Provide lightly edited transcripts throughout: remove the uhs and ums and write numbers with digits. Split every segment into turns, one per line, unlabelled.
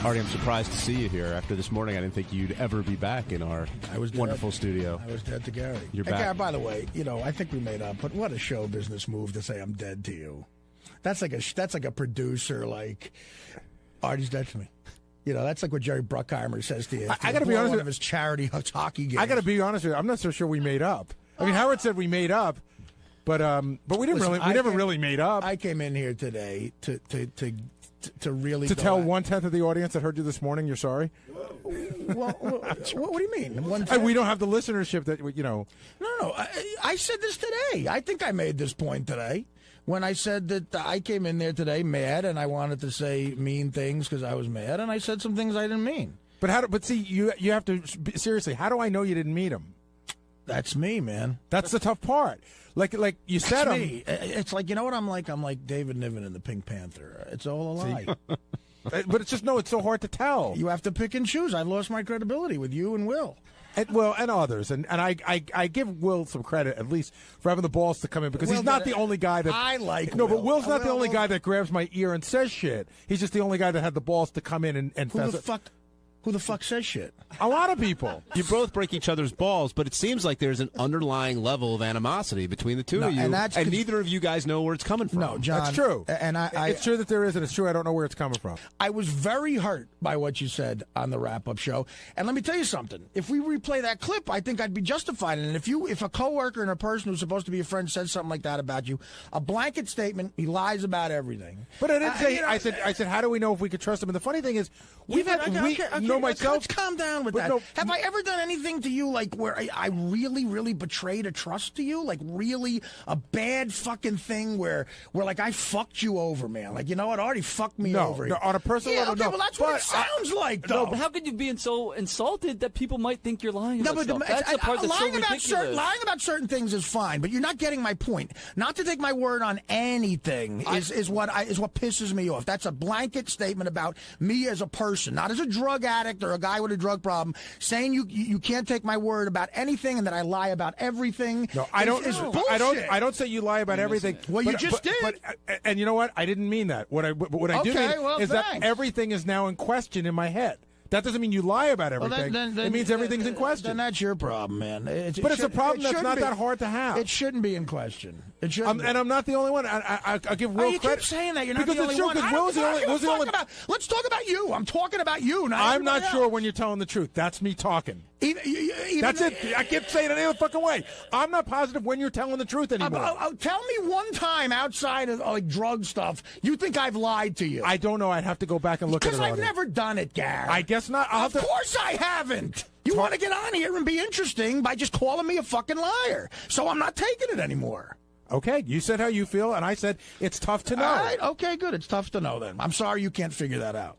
Artie, I'm surprised to see you here after this morning. I didn't think you'd ever be back in our wonderful studio.
I was dead to Gary.
You're back.
Gary, by the way, I think we made up, but what a show business move to say I'm dead to you. That's like a producer, like, Artie's dead to me. That's like what Jerry Bruckheimer says to you.
I got to be honest with
one of his charity hockey games.
I got to be honest with you. I'm not so sure we made up. I mean, Howard said we made up, but we didn't really. We never really made up.
I came in here today to really
tell 1/10 of the audience that heard you this morning you're sorry.
Well, what do you mean?
We don't have the listenership that
No. I said this today. I think I made this point today when I said that I came in there today mad and I wanted to say mean things because I was mad, and I said some things I didn't mean.
But see, you have to seriously. How do I know you didn't meet him?
That's me, man.
That's the tough part. Like you said,
me. It's like, you know what I'm like? I'm like David Niven in the Pink Panther. It's all a lie.
But it's so hard to tell.
You have to pick and choose. I've lost my credibility with you and Will.
And others. And I give Will some credit, at least, for having the balls to come in, because he's not the only guy that...
I like
No,
Will.
but Will's not the only guy that grabs my ear and says shit. He's just the only guy that had the balls to come in and
Who the fuck says shit?
A lot of people.
You both break each other's balls, but it seems like there's an underlying level of animosity between the two of you, and neither of you guys know where it's coming from.
No, John.
That's true.
And
it's true that there is, and it's true I don't know where it's coming from.
I was very hurt by what you said on the wrap-up show. And let me tell you something. If we replay that clip, I think I'd be justified. And if a coworker and a person who's supposed to be a friend says something like that about you, a blanket statement, he lies about everything.
But I didn't say. I said, how do we know if we could trust him? And the funny thing is, myself.
Let's calm down with that.
No,
have I ever done anything to you like where I really, really betrayed a trust to you? Like really a bad fucking thing where like I fucked you over, man. Like, you know what? Artie fucked me over.
No, on a personal level,
okay, well, that's what it sounds like, though.
No, but how could you be so insulted that people might think you're lying about stuff? That's the part that's so ridiculous.
Lying about certain things is fine, but you're not getting my point. Not to take my word on anything is what pisses me off. That's a blanket statement about me as a person, not as a drug addict or a guy with a drug problem, saying you can't take my word about anything and that I lie about everything.
No, I don't. I don't say you lie about everything.
Well, you just did.
And you know what? I didn't mean that. What I do mean is that everything is now in question in my head. That doesn't mean you lie about everything.
Then,
it means everything's in question.
Then that's your problem, man.
But it's a problem that's not that hard to have.
It shouldn't be in question. It shouldn't.
And I'm not the only one. I'll give Will
you
credit.
Keep saying that. You're not
because
the only one. Let's talk about you. I'm talking about you.
I'm not sure when you're telling the truth. That's me talking. That's it. I can't say it any other fucking way. I'm not positive when you're telling the truth anymore.
Tell me one time outside of like drug stuff you think I've lied to you.
I don't know. I'd have to go back and look at it.
Because I've never done it, Gary.
I guess not.
Of course I haven't. You want to get on here and be interesting by just calling me a fucking liar. So I'm not taking it anymore.
Okay, you said how you feel, and I said it's tough to know.
All right, okay, good. It's tough to know then. I'm sorry you can't figure that out.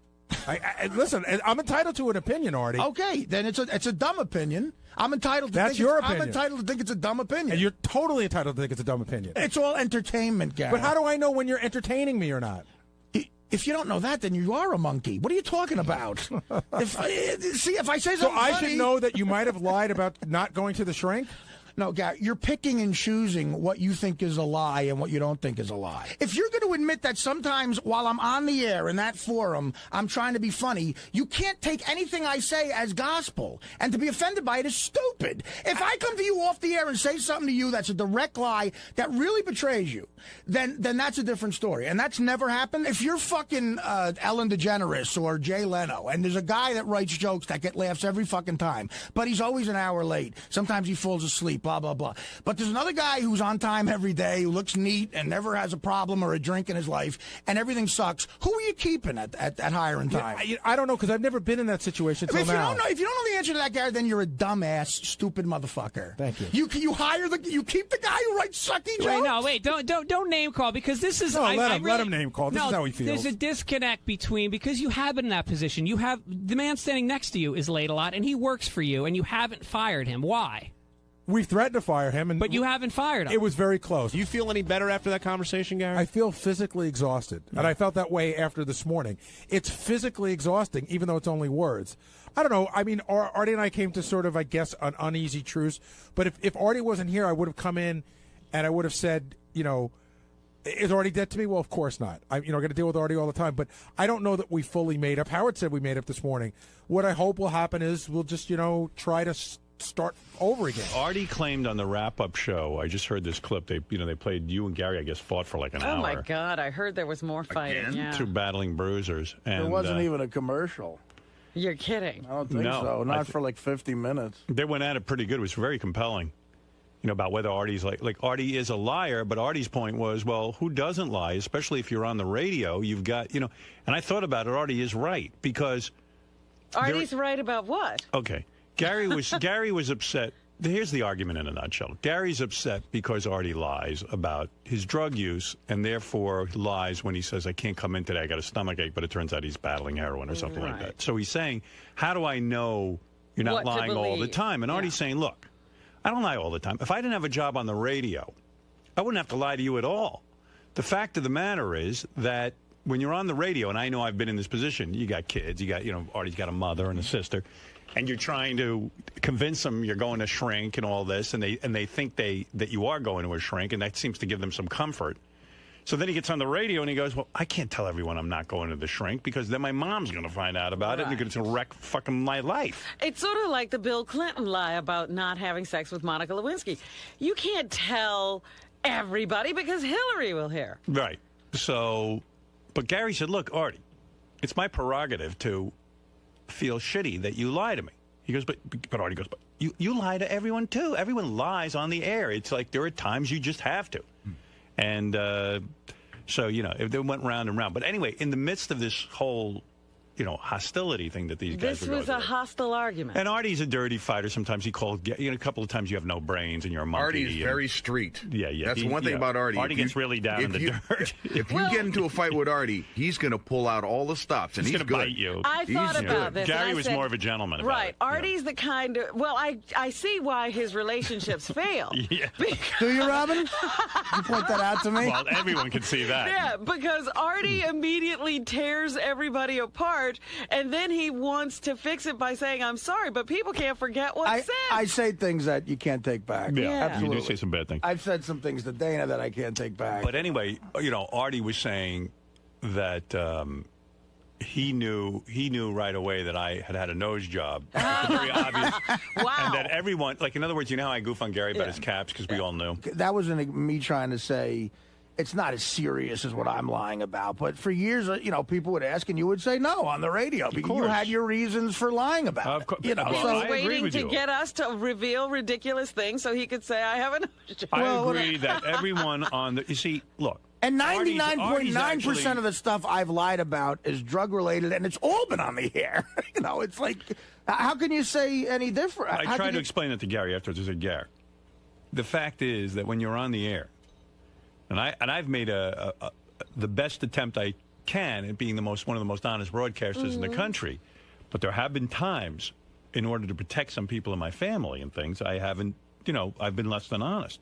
Listen, I'm entitled to an opinion, Artie.
Okay, then it's a dumb opinion. I'm entitled to
That's your opinion.
I'm entitled to think it's a dumb opinion.
And you're totally entitled to think it's a dumb opinion.
It's all entertainment, Gary.
But how do I know when you're entertaining me or not?
If you don't know that, then you are a monkey. What are you talking about? If I say something
So I
funny,
should know that you might have lied about not going to the shrink?
No, Gary, you're picking and choosing what you think is a lie and what you don't think is a lie. If you're going to admit that sometimes while I'm on the air in that forum, I'm trying to be funny, you can't take anything I say as gospel. And to be offended by it is stupid. If I come to you off the air and say something to you that's a direct lie that really betrays you, then that's a different story. And that's never happened. If you're fucking Ellen DeGeneres or Jay Leno, and there's a guy that writes jokes that get laughs every fucking time, but he's always an hour late. Sometimes he falls asleep. Blah, blah, blah. But there's another guy who's on time every day, who looks neat and never has a problem or a drink in his life, and everything sucks. Who are you keeping at hiring time?
I don't know, because I've never been in that situation until now.
If you don't know the answer to that, Gary, then you're a dumbass, stupid motherfucker.
Thank you.
You keep the guy who writes sucky jokes?
Don't name call, because this is...
No, let him name call. This is how he feels.
There's a disconnect between, because you have been in that position. You have the man standing next to you is late a lot, and he works for you, and you haven't fired him. Why?
We threatened to fire him,
but you haven't fired him.
It was very close.
Do you feel any better after that conversation, Gary?
I feel physically exhausted, and I felt that way after this morning. It's physically exhausting, even though it's only words. I don't know. I mean, Artie and I came to sort of, I guess, an uneasy truce. But if Artie wasn't here, I would have come in and I would have said, you know, Is Artie dead to me? Well, of course not. I'm going to deal with Artie all the time, but I don't know that we fully made up. Howard said we made up this morning. What I hope will happen is we'll just, try to start over again.
Artie claimed on the wrap-up show, I just heard this clip, they played you and Gary, I guess, fought for like an hour.
Oh, my God, I heard there was more fighting. Yeah.
Two battling bruisers. And,
there wasn't even a commercial.
You're kidding.
I don't think so. Not for like 50 minutes.
They went at it pretty good. It was very compelling. About whether Artie's like Artie is a liar, but Artie's point was, well, who doesn't lie, especially if you're on the radio? You've got, and I thought about it. Artie is right because
Artie's right about what?
Okay, Gary was upset. Here's the argument in a nutshell. Gary's upset because Artie lies about his drug use and therefore lies when he says, I can't come in today, I got a stomachache, but it turns out he's battling heroin or something like that. So he's saying, how do I know you're not lying all the time? And Artie's saying, look, I don't lie all the time. If I didn't have a job on the radio, I wouldn't have to lie to you at all. The fact of the matter is that when you're on the radio, and I know I've been in this position, you got kids, you got, Artie's got a mother and a sister, and you're trying to convince them you're going to shrink and all this, and they think that you are going to a shrink, and that seems to give them some comfort. So then he gets on the radio and he goes, well, I can't tell everyone I'm not going to the shrink because then my mom's going to find out about it and it's going to wreck fucking my life.
It's sort of like the Bill Clinton lie about not having sex with Monica Lewinsky. You can't tell everybody because Hillary will hear.
Right. So, but Gary said, look, Artie, it's my prerogative to feel shitty that you lie to me. He goes, but Artie goes, but you lie to everyone too. Everyone lies on the air. It's like there are times you just have to. And so, they went round and round. But anyway, in the midst of this whole, hostility thing that these guys were going through.
This was a hostile argument.
And Artie's a dirty fighter. Sometimes he called, a couple of times you have no brains and you're a monkey.
Artie's very street.
Yeah.
That's one thing about Artie.
Artie gets really down in the dirt.
If you get into a fight with Artie, he's going to pull out all the stops, and he's
going to bite you.
I thought about this.
Gary was more of a gentleman about
right.
it.
Artie's the kind of, well, I see why his relationships fail.
Yeah.
Do you, Robin? You point that out to me?
Well, everyone can see that.
Yeah, because Artie immediately tears everybody apart, and then he wants to fix it by saying, I'm sorry, but people can't forget what's said.
I say things that you can't take back.
Yeah,
absolutely.
You do say some bad things.
I've said some things to Dana that I can't take back.
But anyway, Artie was saying that he knew right away that I had a nose job. Very obvious.
Wow.
And that everyone, in other words, how I goof on Gary about his caps because we all knew.
That wasn't me trying to say it's not as serious as what I'm lying about. But for years, people would ask and you would say no on the radio because you had your reasons for lying about it.
He was waiting to get us to reveal ridiculous things so he could say, I have a nose job.
I agree that everyone on the, you see, look.
And 99.9% of the stuff I've lied about is drug-related, and it's all been on the air. It's like, how can you say any different?
I tried to explain it to Gary afterwards. I said, Gary, the fact is that when you're on the air, and I've made the best attempt I can at being one of the most honest broadcasters in the country, but there have been times, in order to protect some people in my family and things, I haven't, I've been less than honest.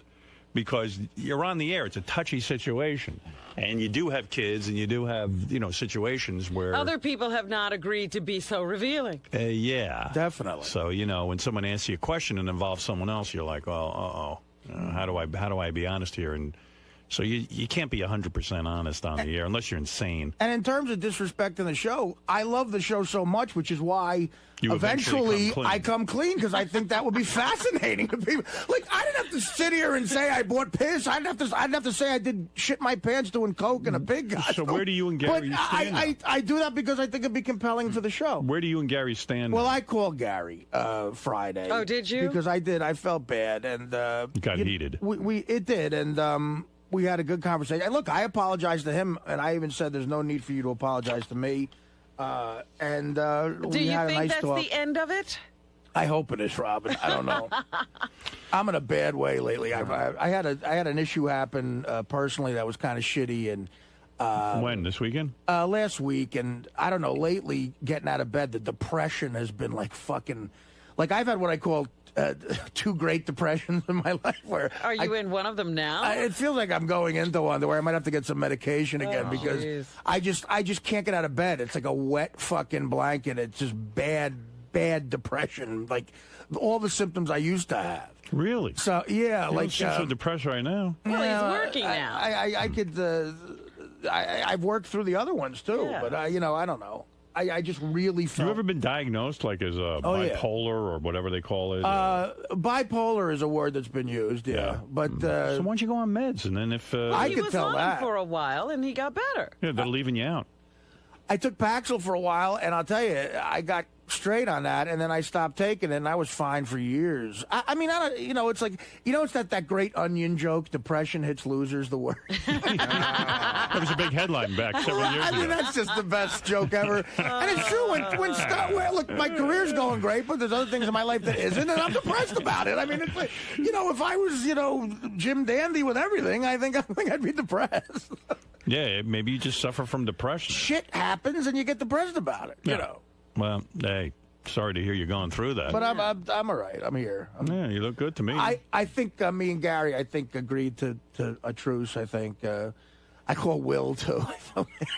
Because you're on the air. It's a touchy situation. And you do have kids, and you do have, situations where...
Other people have not agreed to be so revealing.
Yeah.
Definitely.
So, when someone asks you a question and involves someone else, you're like, how do I be honest here? And so you can't be 100% honest on the air unless you're insane.
And in terms of disrespecting the show, I love the show so much, which is why eventually I come clean because I think that would be fascinating to people. I didn't have to sit here and say I bought piss. I didn't have to say I did shit my pants doing coke in a pig costume.
So where do you and Gary stand?
I do that because I think it'd be compelling for the show.
Where do you and Gary stand?
Well, I called Gary Friday.
Oh, did you?
Because I did. I felt bad, and
it got heated.
It did, and we had a good conversation. And look, I apologized to him, and I even said there's no need for you to apologize to me.
Do you think that's the end of it?
I hope it is, Robin. I don't know. I'm in a bad way lately. I had an issue happen personally that was kind of shitty, and
when, this weekend?
Last week, and I don't know. Lately, getting out of bed, the depression has been fucking. I've had what I call 2 great depressions in my life. Where
are you in one of them now?
It feels like I'm going into one where I might have to get some medication again because I just can't get out of bed. It's like a wet fucking blanket. It's just bad depression. Like all the symptoms I used to have.
Really?
So yeah,
you seem so depressed right now.
Well, he's working now.
I could. I've worked through the other ones too, but I don't know. I just really felt.
You ever been diagnosed like as bipolar or whatever they call it?
Bipolar is a word that's been used, but
so why don't you go on meds and then if
I
he
could
was
tell
on
that
for a while and he got better.
Yeah, they're leaving you out.
I took Paxil for a while, and I'll tell you, I got straight on that, and then I stopped taking it, and I was fine for years. I mean, it's like, it's that great Onion joke, depression hits losers the worst.
That was a big headline back several years ago.
I mean, that's just the best joke ever. And it's true, look, my career's going great, but there's other things in my life that isn't, and I'm depressed about it. I mean, it's like, if I was, Jim Dandy with everything, I think I'd be depressed.
Yeah, maybe you just suffer from depression.
Shit happens, and you get depressed about it,
Well, hey, sorry to hear you're going through that.
But I'm all right. I'm here.
Yeah, you look good to me.
I think me and Gary, agreed to a truce, I think. I call Will, too.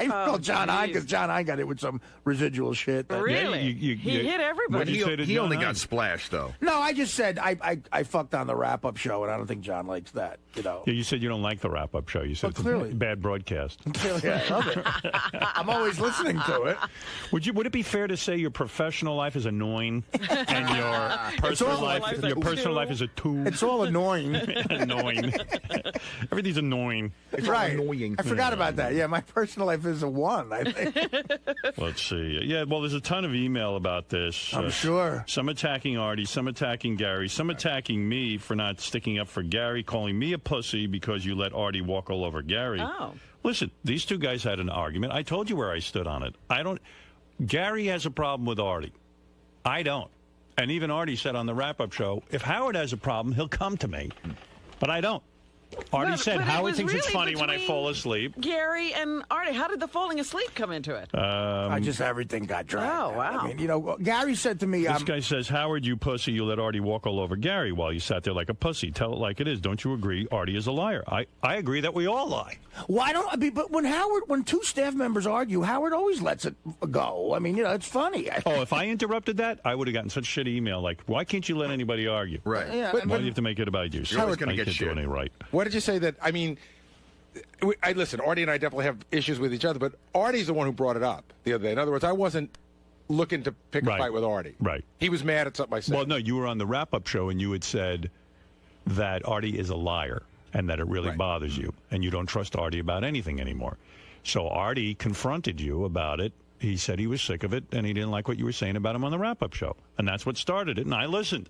I call John I, because John I got it with some residual shit.
Really? He hit everybody.
He only got splashed, though.
No, I just said I fucked on the wrap-up show, and I don't think John likes that,
Yeah, you said you don't like the wrap-up show. You said it's
clearly
a bad broadcast.
Clearly, I love it. I'm always listening to it.
Would it be fair to say your professional life is annoying and your personal life is a 2?
It's all annoying.
Annoying. Everything's annoying.
It's right. Annoying. I forgot about that. Yeah, my personal life is a 1, I think.
Let's see. Yeah, well, there's a ton of email about this.
I'm sure.
Some attacking Artie, some attacking Gary, some attacking me for not sticking up for Gary, calling me a pussy because you let Artie walk all over Gary.
Oh.
Listen, these two guys had an argument. I told you where I stood on it. Gary has a problem with Artie. I don't. And even Artie said on the wrap-up show, if Howard has a problem, he'll come to me. But I don't. Artie said, Howard thinks it's funny when I fall asleep.
Gary and Artie, how did the falling asleep come into it?
Everything got dragged.
Oh, wow.
I mean, Gary said to me...
This guy says, Howard, you pussy, you let Artie walk all over Gary while you sat there like a pussy. Tell it like it is. Don't you agree Artie is a liar? I agree that we all lie.
Why don't I? But when two staff members argue, Howard always lets it go. I mean, it's funny.
If I interrupted that, I would have gotten such shitty email like, why can't you let anybody argue?
Right.
Yeah,
why do you have to make it about you?
You're always going to get shit.
Doing it right.
What did you say that, I mean, listen, Artie and I definitely have issues with each other, but Artie's the one who brought it up the other day. In other words, I wasn't looking to pick a fight with Artie.
Right.
He was mad at something I said.
Well, no, you were on the wrap-up show and you had said that Artie is a liar and that it really bothers you and you don't trust Artie about anything anymore. So Artie confronted you about it. He said he was sick of it and he didn't like what you were saying about him on the wrap-up show. And that's what started it, and I listened.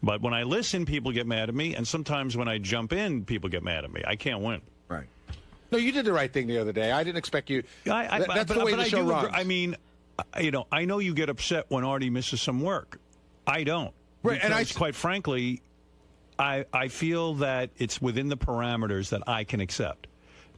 But when I listen, people get mad at me, and sometimes when I jump in, people get mad at me. I can't win.
Right.
No, you did the right thing the other day. I didn't expect you. That's the way the show runs.
I mean, I know you get upset when Artie misses some work. I don't.
Right,
and quite frankly, I feel that it's within the parameters that I can accept.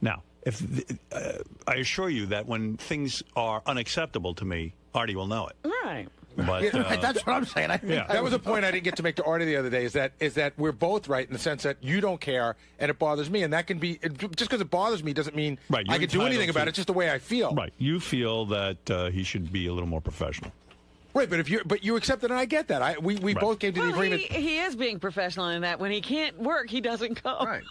Now, I assure you that when things are unacceptable to me, Artie will know it.
Right.
But,
that's what I'm saying.
That was a point I didn't get to make to Artie the other day. Is that we're both right in the sense that you don't care and it bothers me, and that can be just because it bothers me doesn't mean I can do anything about it. It's just the way I feel.
Right. You feel that he should be a little more professional.
Right, but you accept it, and I get that. We both came to the agreement.
He is being professional in that when he can't work, he doesn't go.
Right.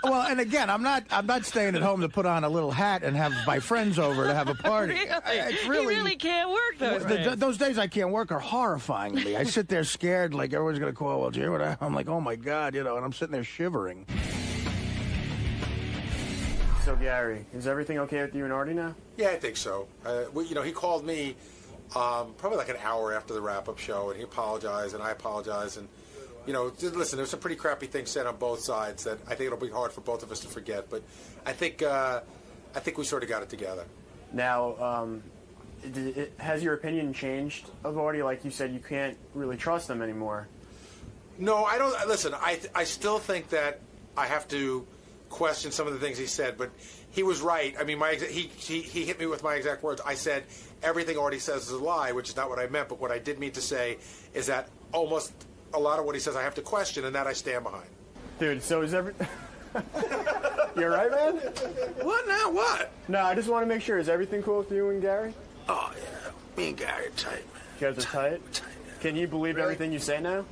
Well, and again, I'm not staying at home to put on a little hat and have my friends over to have a party.
He really can't work those days.
Those days I can't work are horrifying to me. I sit there scared, like everyone's going to call, well, Jay, I'm like, oh my God, and I'm sitting there shivering.
So, Gary, is everything okay with you and Artie now?
Yeah, I think so. He called me probably like an hour after the wrap-up show, and he apologized, and I apologized, and listen, there's some pretty crappy things said on both sides that I think it'll be hard for both of us to forget. But I think we sort of got it together.
Now, has your opinion changed of Artie? Like you said, you can't really trust him anymore.
No, I don't. Listen, I still think that I have to question some of the things he said, but he was right. I mean, he hit me with my exact words. I said everything Artie says is a lie, which is not what I meant. But what I did mean to say is that almost a lot of what he says I have to question, and that I stand behind.
Dude, so is You're right, man?
What now? What?
No, I just want to make sure. Is everything cool with you and Gary?
Oh, yeah. Me and Gary are tight, man.
You guys are tight?
Tight, yeah.
Can you believe everything you say now?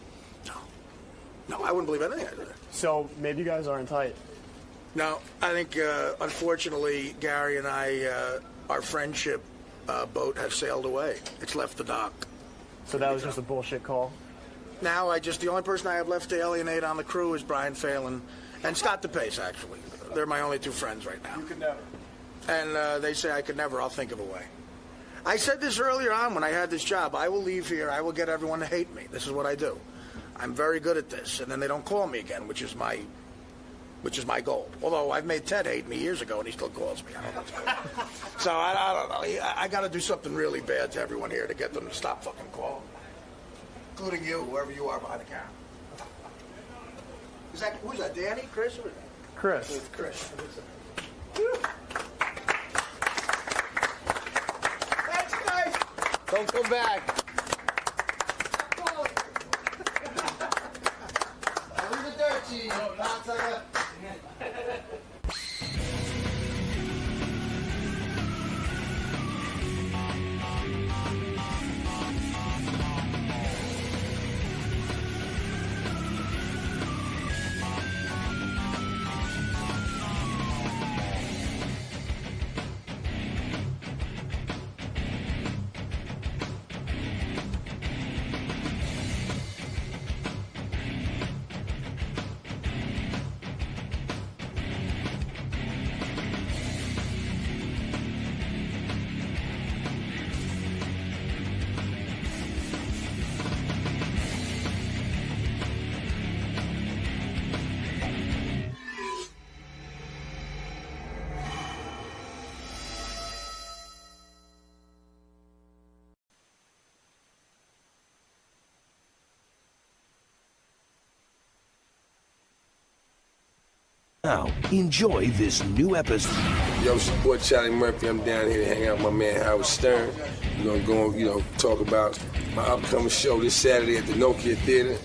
No, I wouldn't believe anything I do.
So maybe you guys aren't tight.
No, I think, unfortunately, Gary and I, our friendship boat has sailed away. It's left the dock.
So that was just a bullshit call?
Now, the only person I have left to alienate on the crew is Brian Phelan and Scott DePace, actually. They're my only two friends right now.
You could never.
And they say I could never. I'll think of a way. I said this earlier on when I had this job. I will leave here. I will get everyone to hate me. This is what I do. I'm very good at this. And then they don't call me again, which is my goal. Although I've made Ted hate me years ago, and he still calls me. I don't know. So I don't know. I got to do something really bad to everyone here to get them to stop fucking calling me. Including you, whoever you are behind the camera. Who's that, Danny? Chris?
Chris.
It's Chris. Thanks, guys.
Don't come back. Leave the dirt, cheese.
Now, enjoy this new episode.
Yo, it's your boy Charlie Murphy. I'm down here to hang out with my man Howard Stern. We're going to go, talk about my upcoming show this Saturday at the Nokia Theater.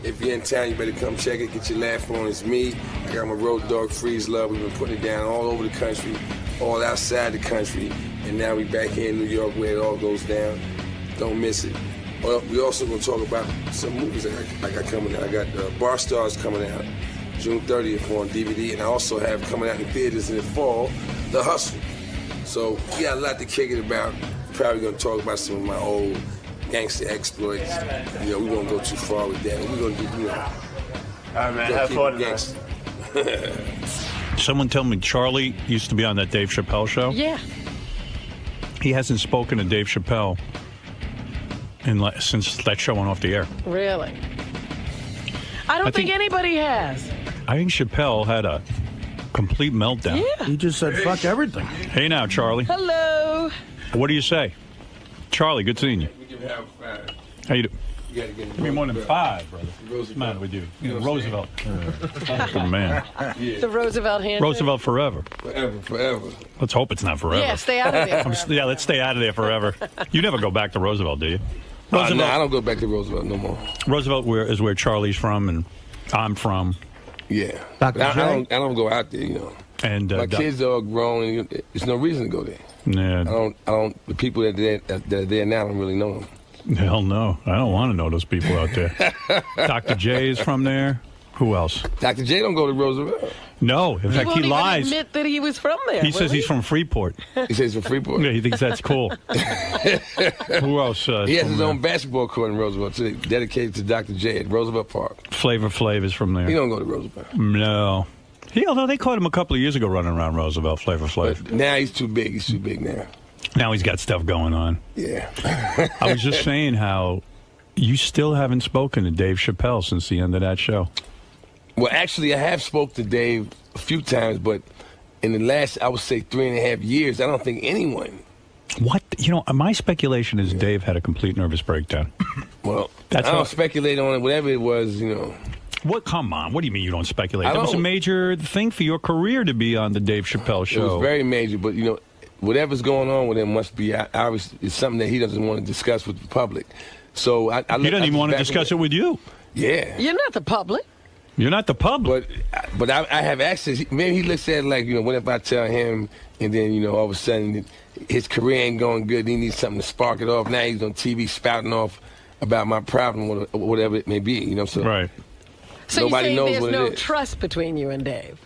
If you're in town, you better come check it. Get your laugh on. It's me. I got my Road Dog Freeze Love. We've been putting it down all over the country, all outside the country. And now we back here in New York where it all goes down. Don't miss it. Well, we also going to talk about some movies that I got coming out. I got Bar Stars coming out June 30th on DVD, and I also have coming out in theaters in the fall, The Hustle. So we got a lot to kick it about. Probably going to talk about some of my old gangster exploits. We won't go too far with that. We're going to do,
All right, man, have fun.
Gangster.
Someone tell me Charlie used to be on that Dave Chappelle show?
Yeah.
He hasn't spoken to Dave Chappelle since that show went off the air.
Really? I don't think anybody has.
I think Chappelle had a complete meltdown.
Yeah.
He just said, fuck everything.
Hey now, Charlie.
Hello.
What do you say? Charlie, good seeing you.
We can have
How you doing?
You got to get
Give me more than 5, brother. What's the matter with you? Roosevelt. Good man.
Yeah.
The Roosevelt handshake.
Roosevelt forever.
Forever.
Let's hope it's not forever.
Yeah, stay out of there.
Yeah, let's stay out of there forever. You never go back to Roosevelt, do you?
No, I don't go back to Roosevelt no more.
Roosevelt is where Charlie's from, and I'm from.
Yeah. I don't go out there, And my kids are all grown, and there's no reason to go there.
Yeah.
I don't. The people that are there now, I don't really know them.
Hell no. I don't want to know those people out there. Dr. J is from there. Who else?
Dr. J don't go to Roosevelt.
No. In fact, he lies.
He won't even admit that he was from there.
He says he's from Freeport.
He says he's from Freeport?
Yeah, he thinks that's cool. Who else?
He has his own basketball court in Roosevelt, too, dedicated to Dr. J at Roosevelt Park.
Flavor Flav is from there.
He don't go to Roosevelt.
No. Although they caught him a couple of years ago running around Roosevelt, Flavor Flav.
But now he's too big. He's too big now.
Now he's got stuff going on.
Yeah.
I was just saying how you still haven't spoken to Dave Chappelle since the end of that show.
Well, actually, I have spoke to Dave a few times, but in the last, I would say, 3.5 years, I don't think anyone.
What? My speculation is Dave had a complete nervous breakdown.
Well, I don't speculate on it. Whatever it was,
What? Come on. What do you mean you don't speculate? That was a major thing for your career to be on the Dave Chappelle show.
It was very major, but, whatever's going on with him must be obviously it's something that he doesn't want to discuss with the public. So he
doesn't even want to discuss it with you.
Yeah.
You're not the public.
You're not the public.
But I have access. Maybe he looks at it like, what if I tell him and then, all of a sudden his career ain't going good. He needs something to spark it off. Now he's on TV spouting off about my problem or whatever it may be. You know, so
right.
So
nobody
you're
knows
saying
what
there's
it
no
is.
trust between you and Dave?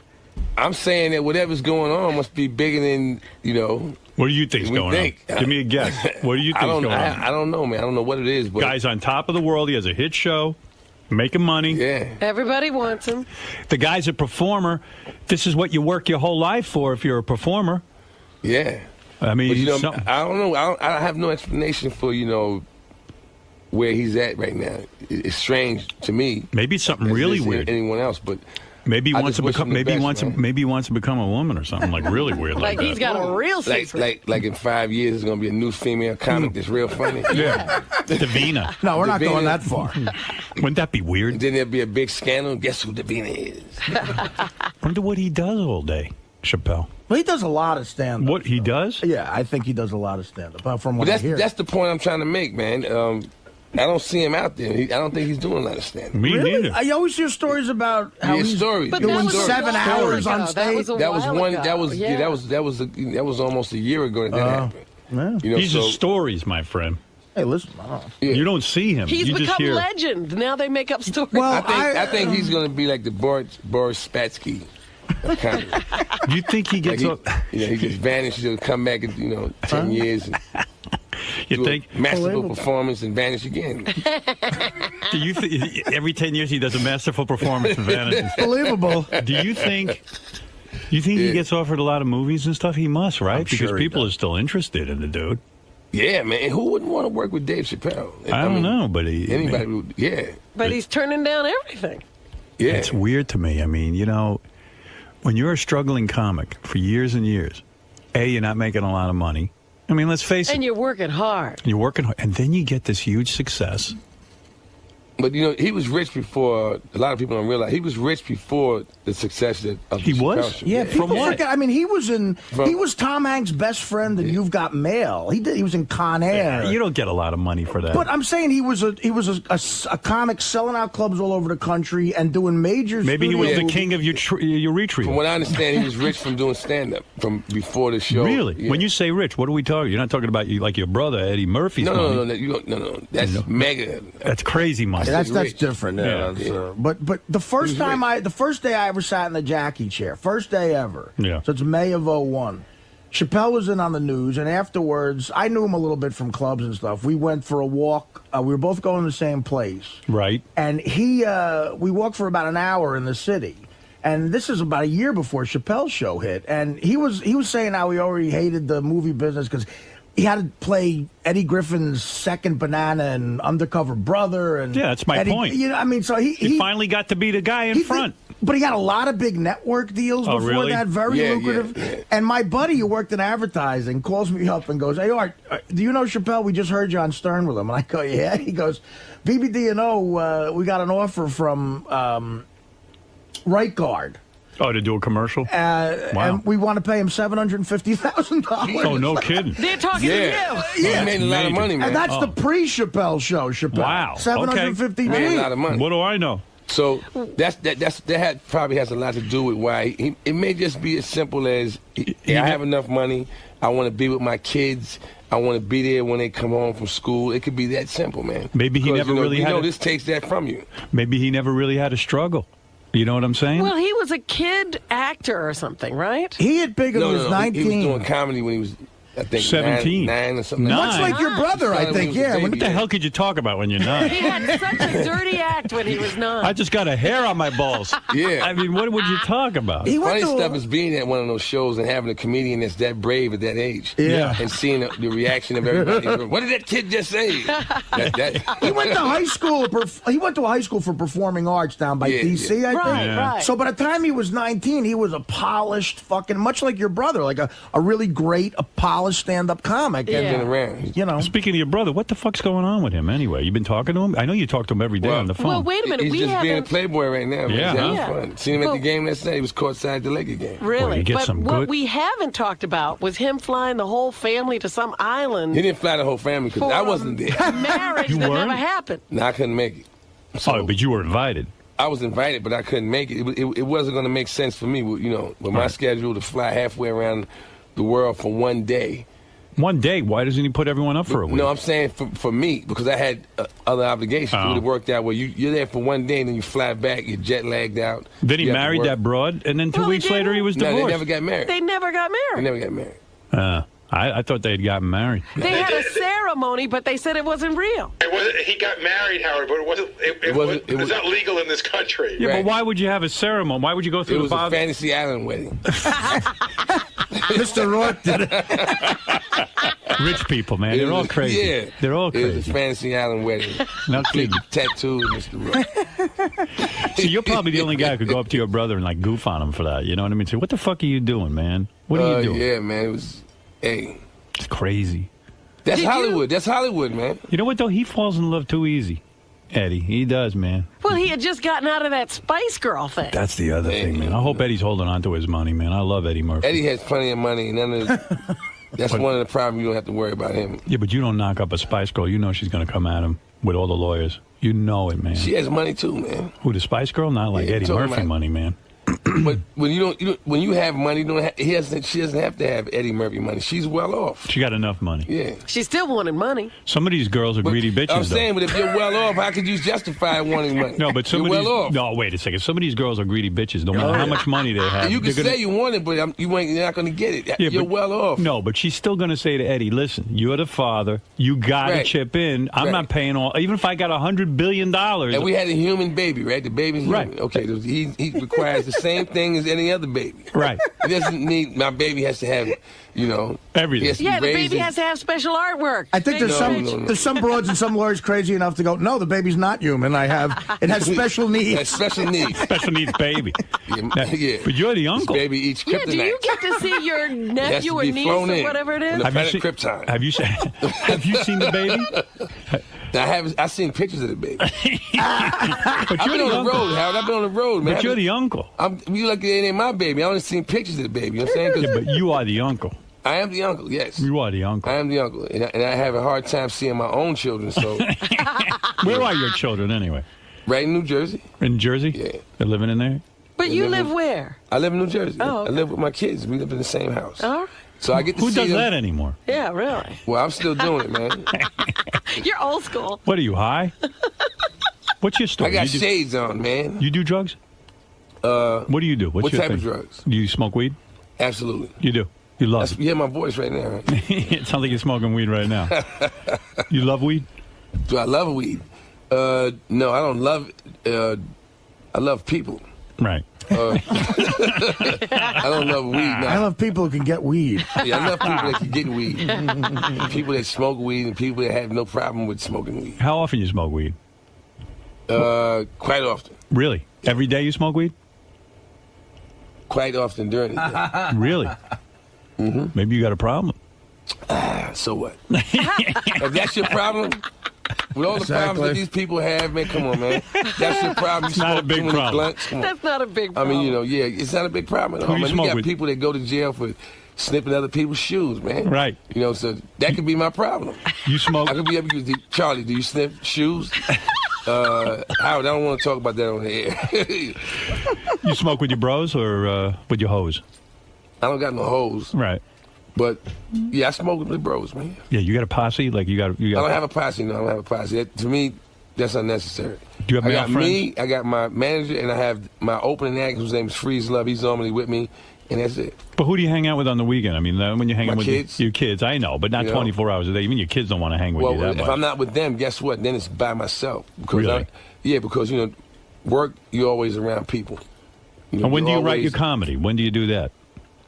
I'm saying that whatever's going on must be bigger than, you know.
What do you think's going on? Give me a guess. What do you think's going on?
I don't know, man. I don't know what it is. But
guy's on top of the world. He has a hit show, making money.
Yeah.
Everybody wants him.
The guy's a performer. This is what you work your whole life for if you're a performer.
Yeah.
I mean,
but, you know, I don't know. I have no explanation for, you know, where he's at right now. It's strange to me.
Maybe it's something really weird.
Anyone else, but
maybe he wants to become. Maybe he wants to become a woman or something like really weird.
Like he's got a real secret.
Like in 5 years, there's gonna be a new female comic that's real funny.
Yeah, Davina.
No, we're not going that far.
Wouldn't that be weird?
And then there'll be a big scandal. Guess who Davina is?
Wonder what he does all day, Chappelle.
Well, he does a lot of stand-up.
What he does?
Yeah, I think he does a lot of stand-up. From what I hear,
that's the point I'm trying to make, man. I don't see him out there. I don't think he's doing a lot of stand-up.
Me neither.
I always hear stories about how he's
doing
7 hours on stage.
That was almost a year ago that happened.
Yeah.
You know,
he's the stories, my friend.
Hey, listen.
You don't see him.
He's
you
become
just hear.
legend. Now they make up stories.
Well,
I think he's going to be like the Boris Spassky. Kind of.
You think he gets up?
He just vanishes. He'll come back in 10 years. And
you think
masterful performance and vanish again?
Do you think every 10 years he does a masterful performance and vanishes?
Believable.
Do you think? He gets offered a lot of movies and stuff? He must, right? Because people are still interested in the dude.
Yeah, man. Who wouldn't want to work with Dave Chappelle?
I don't know, but
anybody would. Yeah.
But he's turning down everything.
Yeah.
It's weird to me. I mean, you know, when you're a struggling comic for years and years, you're not making a lot of money. I mean, let's face it.
And you're working hard.
You're working hard. And then you get this huge success.
But, you know, he was rich before, a lot of people don't realize, he was rich before the success of
He was?
Show.
Yeah, people forget. I mean, he was Tom Hanks' best friend in You've Got Mail. He was in Con Air.
You don't get a lot of money for that.
But I'm saying he was a comic selling out clubs all over the country and doing major
Maybe he was the
movies.
king of your retreat.
From what I understand, he was rich from doing stand-up from before the show.
Really?
Yeah.
When you say rich, what are we talking? You're not talking about like your brother, Eddie Murphy's money.
No. That's mega.
That's crazy money.
That's different. Yeah. But the first day I ever sat in the Jackie chair, first day ever.
Yeah.
So it's May of 2001. Chappelle was in on the news, and afterwards, I knew him a little bit from clubs and stuff. We went for a walk. We were both going to the same place.
Right.
And we walked for about an hour in the city. And this is about a year before Chappelle's show hit. And he was saying how he already hated the movie business because he had to play Eddie Griffin's second banana and Undercover Brother. And
yeah, that's my point.
You know, I mean, so he
finally got to be the guy in front.
But he had a lot of big network deals before that, very lucrative.
Yeah.
And my buddy who worked in advertising calls me up and goes, "Hey, Art, do you know Chappelle? We just heard you on Stern with him." And I go, "Yeah." He goes, "BBD&O, we got an offer from Right Guard."
Oh, to do a commercial?
Wow. And we want to pay him $750,000.
Oh, no kidding.
They're talking to you.
Yeah.
He made a lot of money, man.
And that's the pre-Chappelle show, Chappelle.
Wow.
$750
made a lot of money.
What do I know?
So that probably has a lot to do with why it may just be as simple as I have enough money. I want to be with my kids. I want to be there when they come home from school. It could be that simple, man.
Maybe he never really had.
This takes that from you.
Maybe he never really had a struggle. You know what I'm saying?
Well, he was a kid actor or something, right?
He hit big when he was 19.
He was doing comedy when he was, I think,
17.
9 or something.
Much like your brother, I think. Yeah.
What the hell could you talk about when you're 9?
He had such a dirty act when he was 9.
I just got a hair on my balls.
Yeah.
I mean, what would you talk about?
Funny stuff is being at one of those shows and having a comedian that's that brave at that age.
Yeah.
And seeing the reaction of everybody. What did that kid just say?
He went to high school. He went to a high school for performing arts down by D.C. I think.
Right.
So by the time he was 19, he was a polished much like your brother, like a really great, polished stand-up comic.
Been around.
You know.
Speaking of your brother, what the fuck's going on with him anyway? You been talking to him? I know you talk to him every day on the phone.
Well, wait a minute.
He's just being a playboy right now.
Yeah.
He's having fun. Seen him at the game last night. He was courtside at the Lakers game.
Really? But what we haven't talked about was him flying the whole family to some island.
He didn't fly the whole family because I wasn't there.
Marriage that never happened.
No, I couldn't make it. So,
but you were invited.
I was invited, but I couldn't make it. It wasn't going to make sense for me, with my schedule to fly halfway around the world for one day.
One day. Why doesn't he put everyone up for a week?
No, I'm saying for me, because I had other obligations. It would have worked out where you're there for one day and then you fly back, you're jet lagged out.
Then he married that broad, and then 2 weeks later he was divorced.
No, they never got married.
They never got married.
They never got married.
I thought they had gotten married.
They had a ceremony, but they said it wasn't real.
He got married, Howard, but it was not legal in this country.
Yeah, but why would you have a ceremony? Why would you go through
the a Fantasy Island wedding.
Mr. Rourke did it.
Rich people, man. They're all crazy.
Yeah.
They're all crazy.
It was a Fantasy Island wedding.
No kidding.
Tattoo, Mr. Rourke.
See, you're probably the only guy who could go up to your brother and, like, goof on him for that. You know what I mean? Say, what the fuck are you doing, man? What are you doing?
Yeah, man. It was... Hey,
it's crazy.
That's Hollywood. That's Hollywood, man.
You know what, though? He falls in love too easy. Eddie, he does, man.
Well, he had just gotten out of that Spice Girl thing.
That's the other thing, man. I hope Eddie's holding on to his money, man. I love Eddie Murphy.
Eddie has plenty of money, and that's one of the problems. You don't have to worry about him.
Yeah, but you don't knock up a Spice Girl. You know she's going to come at him with all the lawyers. You know it, man.
She has money too, man.
Who, the Spice Girl? Not like Eddie Murphy money, man.
But when when you have money, she doesn't have to have Eddie Murphy money. She's well off.
She got enough money.
Yeah.
She still wanted money.
Some of these girls are greedy bitches.
I'm saying, but if you're well off, how could you justify wanting money?
No, but some
you're
of these.
Well off.
No, wait a second. Some of these girls are greedy bitches. No matter how much money they have.
You can say you want it, but you're not going to get it.
Yeah,
you're well off.
No, but she's still going to say to Eddie, "Listen, you're the father. You got to chip in. I'm not paying all. Even if I got $100 billion."
And we had a human baby, right? The baby's human. Okay, he requires the same thing as any other baby.
Right.
It doesn't need, my baby has to have,
everything.
Yeah, the baby has to have special artwork.
I think there's some broads and some lawyers crazy enough to go, no, the baby's not human. It has special needs.
It has special needs.
Special needs baby.
Yeah.
But you're the uncle.
This baby eats kryptonite.
Yeah, do you get to see your nephew or niece or whatever it is?
Have you
seen the baby?
I've seen pictures of the baby.
But
I've been on the road, Howard. I've been on the road, man.
But you're the uncle.
You look, it ain't my baby. I only seen pictures of the baby. You know what I'm saying?
Yeah, but you are the uncle.
I am the uncle, yes.
You are the uncle.
I am the uncle. And I have a hard time seeing my own children, so...
Where are your children, anyway?
Right in New Jersey.
In Jersey?
Yeah.
They're living in there?
But you live where?
I live in New Jersey.
Oh, okay.
I live with my kids. We live in the same house.
All right.
So I get to
Who
see
does
them.
that anymore?
Yeah, really.
Well, I'm still doing it, man.
You're old school.
What are you, high? What's your story?
I got shades on, man.
You do drugs? What do you do?
What type of drugs?
Do you smoke weed?
Absolutely.
You do? You love it?
You hear my voice right now, right?
It sounds like you're smoking weed right now. You love weed?
Do I love weed? No, I don't love it. I love people.
Right.
I don't love weed. No.
I love people who can get weed.
Yeah, I love people that can get weed. People that smoke weed and people that have no problem with smoking weed.
How often you smoke weed?
Quite often.
Really? Every day you smoke weed?
Quite often during the day.
Really? Mm-hmm. Maybe you got a problem.
So what? If that's your problem, with all the problems that these people have, man, come on, man. That's your problem.
It's not a big problem.
That's not a big problem.
I mean, it's not a big problem at all. Man, you got people that go to jail for snipping other people's shoes, man.
Right.
So that could be my problem.
You smoke?
I could be able to, Charlie, do you sniff shoes? Howard, I don't want to talk about that on the air.
You smoke with your bros or with your hoes?
I don't got no hoes.
Right.
But yeah, I smoke with the bros, man.
Yeah, you got a posse? Like you got.
I don't have a posse. No, I don't have a posse. To me, that's unnecessary.
Do you have male friends?
Me, I got my manager, and I have my opening act, whose name is Freeze Love. He's normally with me, and that's it.
But who do you hang out with on the weekend? I mean, when you hang out with
kids.
Your kids, I know, but not 24 hours a day. Even your kids don't want to hang with you that much.
If I'm not with them, guess what? Then it's by myself. Because
really?
Because work, you're always around people.
And when do you write your comedy? When do you do that?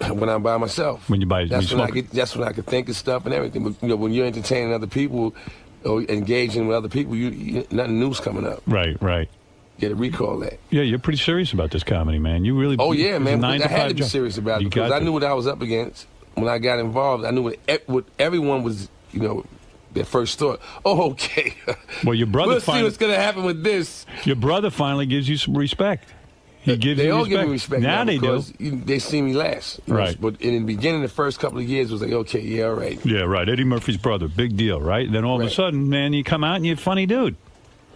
When I'm by myself.
When you buy,
that's when I can think of stuff and everything. But when you're entertaining other people or engaging with other people, nothing new's coming up.
Right. You
got to recall that.
Yeah, you're pretty serious about this comedy, man. You really.
Oh yeah, man. I had to be serious about it because I knew what I was up against when I got involved. I knew what everyone was. Their first thought. Oh, okay.
Well, your brother.
We'll see what's going to happen with this.
Your brother finally gives you some respect. He gives
they
you
all
respect.
give me respect
now they do.
They see me last.
Right.
But in the beginning, the first couple of years, it was like, okay, yeah, all right.
Yeah, right. Eddie Murphy's brother, big deal, right? And then all of a sudden, man, you come out and you're a funny dude.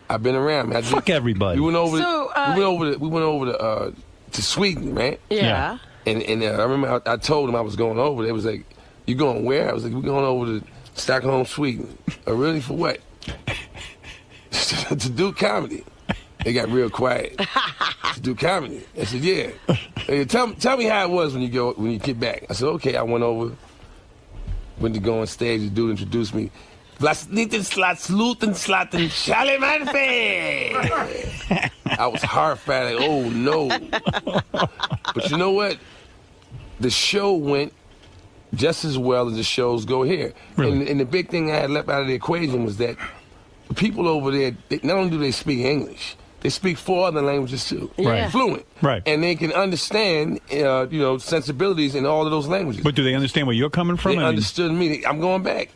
I've been around, man.
Fuck everybody.
We went over to Sweden, right?
Yeah.
And I remember I told them I was going over. They was like, You going where? I was like, we're going over to Stockholm, Sweden. Oh, really? For what? To do comedy. They got real quiet. To do comedy. I said, yeah. Hey, tell me how it was when you get back. I said, okay. I went to go on stage. The dude introduced me. Charlie Murphy. I was horrified. Like, oh no. But you know what? The show went just as well as the shows go here. Really? And the big thing I had left out of the equation was that the people over there, not only do they speak English, they speak 4 other languages too.
Right.
Fluent.
Right.
And they can understand, sensibilities in all of those languages.
But do they understand where you're coming from?
They understood me. I'm going back.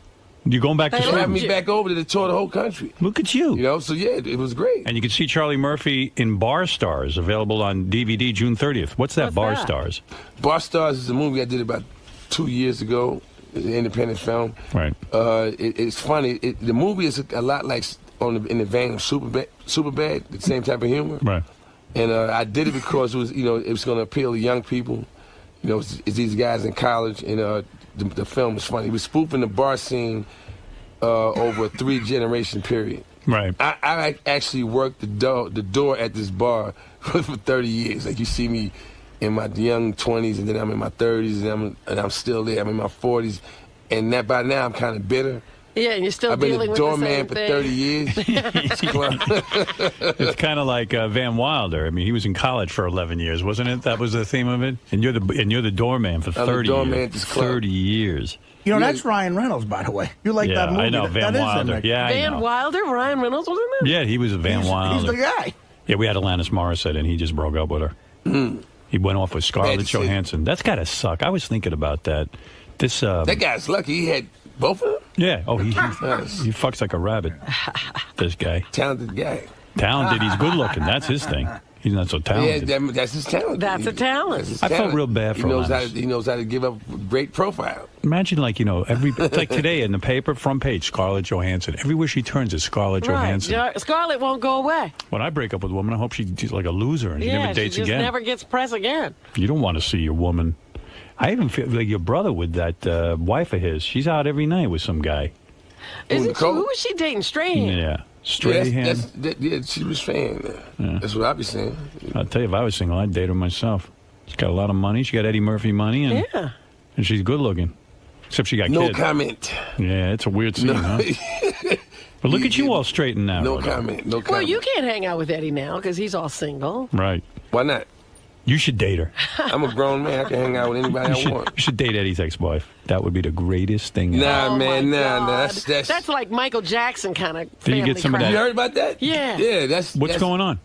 You're going back to
Sweden? They have me back over to tour the whole country.
Look at you.
So yeah, it was great.
And you can see Charlie Murphy in Bar Stars, available on DVD June 30th. What's that, Bar Stars? Bar Stars is a movie I did about 2 years ago. It's an independent film. Right.
It's funny. The movie is a lot like in the vein of Superbad, the same type of humor.
Right.
And I did it because it was going to appeal to young people. It's these guys in college, and the film was funny. He was spoofing the bar scene over a 3-generation period.
Right.
I actually worked the door at this bar for 30 years. Like, you see me in my young 20s, and then I'm in my 30s, and I'm still there. I'm in my 40s, and by now I'm kind of bitter.
Yeah, and you're still
I've
dealing with the same
thing. I've been a doorman for 30 years.
It's kind of like Van Wilder. I mean, he was in college for 11 years, wasn't it? That was the theme of it. And you're the doorman for 30 years. 30 years.
That's Ryan Reynolds, by the way. You like that movie?
I know, Van Wilder. Yeah,
Van Wilder, Ryan Reynolds was in there?
Yeah, he was a Van Wilder.
He's the guy.
Yeah, we had Alanis Morissette, and he just broke up with her. He went off with Scarlett Johansson. That's got to suck. I was thinking about that. That
guy's lucky. He had both of them?
Yeah. Oh, he fucks like a rabbit, this guy.
Talented guy.
Talented. He's good looking. That's his thing. He's not so talented.
Yeah, that's his talent.
That's a talent.
I felt real bad for him.
He knows how to give up a great profile.
Imagine, like today in the paper, front page, Scarlett Johansson. Everywhere she turns is Scarlett Johansson.
Scarlett won't go away.
When I break up with a woman, I hope she's like a loser and she never dates
she just
again.
Never gets press again.
You don't want to see your woman. I even feel like your brother with that wife of his. She's out every night with some guy.
Isn't she? Who was she dating? Strahan?
Yeah. Strahan.
Yeah, she was Strahan. Yeah. That's what I'd be saying.
I'll tell you, if I was single, I'd date her myself. She's got a lot of money. She got Eddie Murphy money. And she's good looking. Except she got kids.
No comment.
Yeah, it's a weird scene, huh? But look at you all straight and narrow.
No comment. No comment.
Well, you can't hang out with Eddie now because he's all single.
Right.
Why not?
You should date her.
I'm a grown man. I can hang out with anybody I want.
You should date Eddie's ex-wife. That would be the greatest thing ever.
Nah, man, nah.
That's like Michael Jackson kind of
Did you get some of that?
You heard about that?
Yeah.
Yeah,
What's going on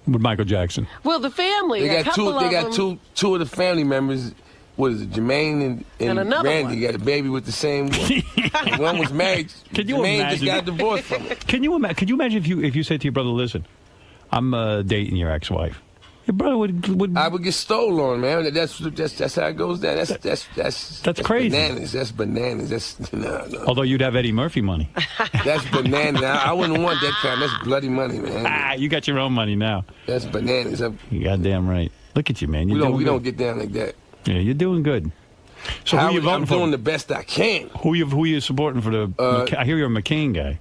with Michael Jackson?
Well, the family.
They got two of the family members. What is it? Jermaine and Randy got a baby with the same one. One was married. Jermaine just got divorced from her.
Can you imagine if you said to your brother, "Listen, I'm dating your ex-wife." Your brother would
I would get stolen, man. That's how it goes down. That's
crazy.
Bananas. That's bananas. That's no.
Although you'd have Eddie Murphy money.
That's bananas. I wouldn't want that kind. That's bloody money, man.
You got your own money now.
That's bananas.
You goddamn right. Look at you, man.
We don't get down like that.
Yeah, you're doing good. So who you voting for?
I'm doing the best I can.
Who you supporting for the? I hear you're a McCain guy.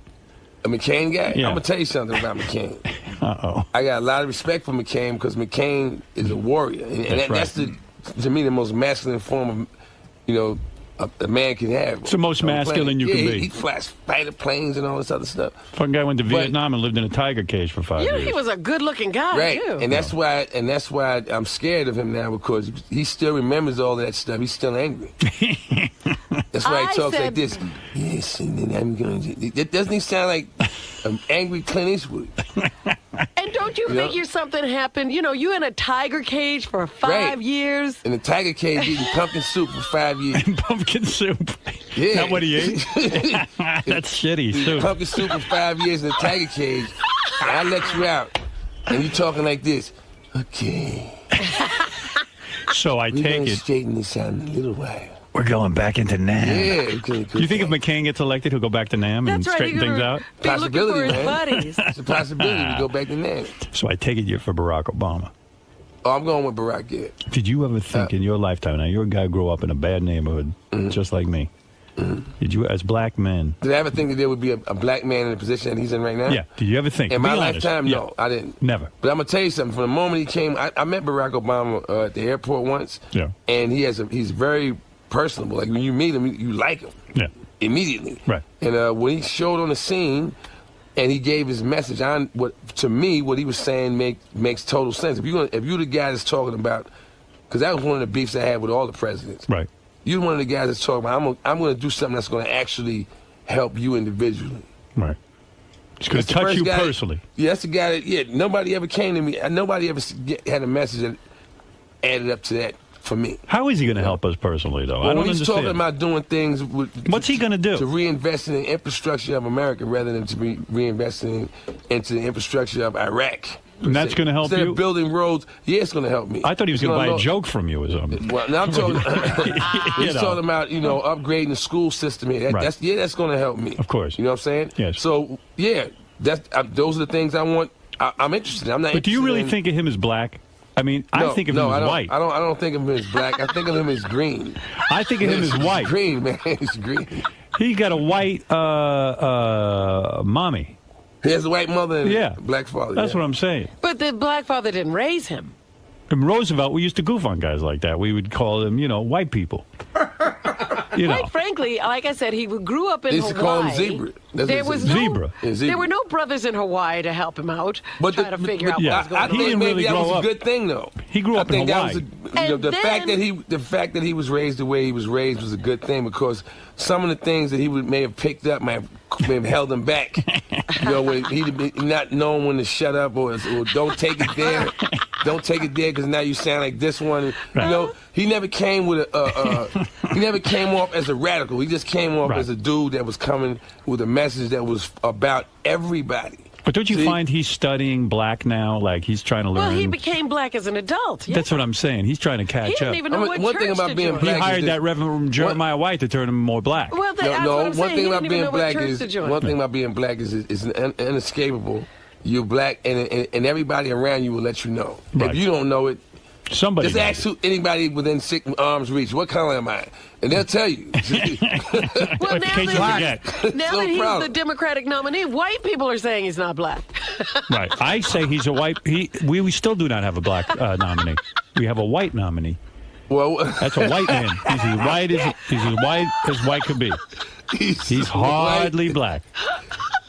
A McCain guy?
Yeah.
I'm going to tell you something about McCain.
Uh-oh.
I got a lot of respect for McCain because McCain is a warrior. And that's to me, the most masculine form of, a man can have.
It's the most masculine you can be.
He flies fighter planes and all this other stuff.
Fucking guy went to Vietnam and lived in a tiger cage for 5 years.
He was a good-looking guy,
right.
too.
And that's why I'm scared of him now because he still remembers all that stuff. He's still angry. That's why he talks like this. Yes, and then I'm going to... Doesn't he sound like an angry Clint Eastwood?
And don't you figure something happened? You in a tiger cage for 5 years?
In a tiger cage eating pumpkin soup for 5 years.
Pumpkin soup?
Yeah.
Not what he ate? That's shitty soup.
Pumpkin soup for 5 years in a tiger cage. And I let you out. And you talking like this. Okay.
So I take it...
straighten this out in a little while.
We're going back into NAM.
Yeah.
You think if McCain gets elected, he'll go back to NAM and straighten things out?
Possibility, man. It's a possibility to go back to NAM.
So I take it you're for Barack Obama.
Oh, I'm going with Barack, yeah.
Did you ever think in your lifetime, now you're a guy who grew up in a bad neighborhood, just like me. Did you, as black men...
Did I ever think that there would be a black man in the position that he's in right now?
Yeah. Did you ever think?
In my lifetime, no, I didn't.
Never.
But I'm going to tell you something. From the moment he came, I met Barack Obama at the airport once.
Yeah.
And he's very personable. Like, when you meet him, you like him.
Yeah.
Immediately.
Right.
And when he showed on the scene and he gave his message, to me, what he was saying makes total sense. If you're the guy that's talking about... Because that was one of the beefs I had with all the presidents.
Right.
You're one of the guys that's talking about, I'm going to do something that's going to actually help you individually.
Right. It's going to touch you personally.
Yeah, that's the guy that, nobody ever came to me. Nobody ever had a message that added up to that for me.
How is he going to help us personally, though?
Well,
I don't
when he's
understand.
talking about doing things...
What's he going to do?
To reinvest in the infrastructure of America rather than to be reinvesting into the infrastructure of Iraq.
And that's going to help
Instead
you?
of building roads, yeah, it's going to help me.
I thought he was going to buy a joke from you or something.
Well, now I'm talking. He's talking about upgrading the school system here.
Right.
That's going to help me.
Of course.
You know what I'm saying?
Yes.
So yeah, those are the things I want. I'm interested in. I'm not.
But do you really think of him as black? I mean, I think of him as white.
I don't think of him as black. I think of him as green.
I think of him as white.
Green, man. He's green.
He got a white mommy.
He has a white mother and a black father.
That's what I'm saying.
But the black father didn't raise him.
In Roosevelt, we used to goof on guys like that. We would call them, white people.
Quite frankly, like I said, he grew up in
Hawaii. They used to call him Zebra.
There was
Zebra.
There were no brothers in Hawaii to help him out, try to figure out what was going on.
I think maybe that was a good thing, though.
He grew up in Hawaii.
The fact that he was raised the way he was raised was a good thing because some of the things that he may have picked up may have held him back. When he'd be not knowing when to shut up or don't take it there. Don't take it there because now you sound like this one. Right. He never came with he never came off as a radical. He just came off as a dude that was coming with a message that was about everybody.
But don't you find he's studying black now? Like he's trying to learn.
Well, he became black as an adult. Yeah.
That's what I'm saying. He's trying to catch up.
He didn't even know what church to join.
He hired that Reverend Jeremiah White to turn him more black.
Well,
one thing about being black is inescapable. You're black, and everybody around you will let you know. Right. If you don't know it,
somebody
just ask anybody within 6 arms reach. What color am I? And they'll tell you.
Well, now that he's the Democratic nominee, white people are saying he's not black.
Right. I say he's a white. We still do not have a black nominee. We have a white nominee.
Well,
that's a white man. He's as white as white could be. He's hardly black.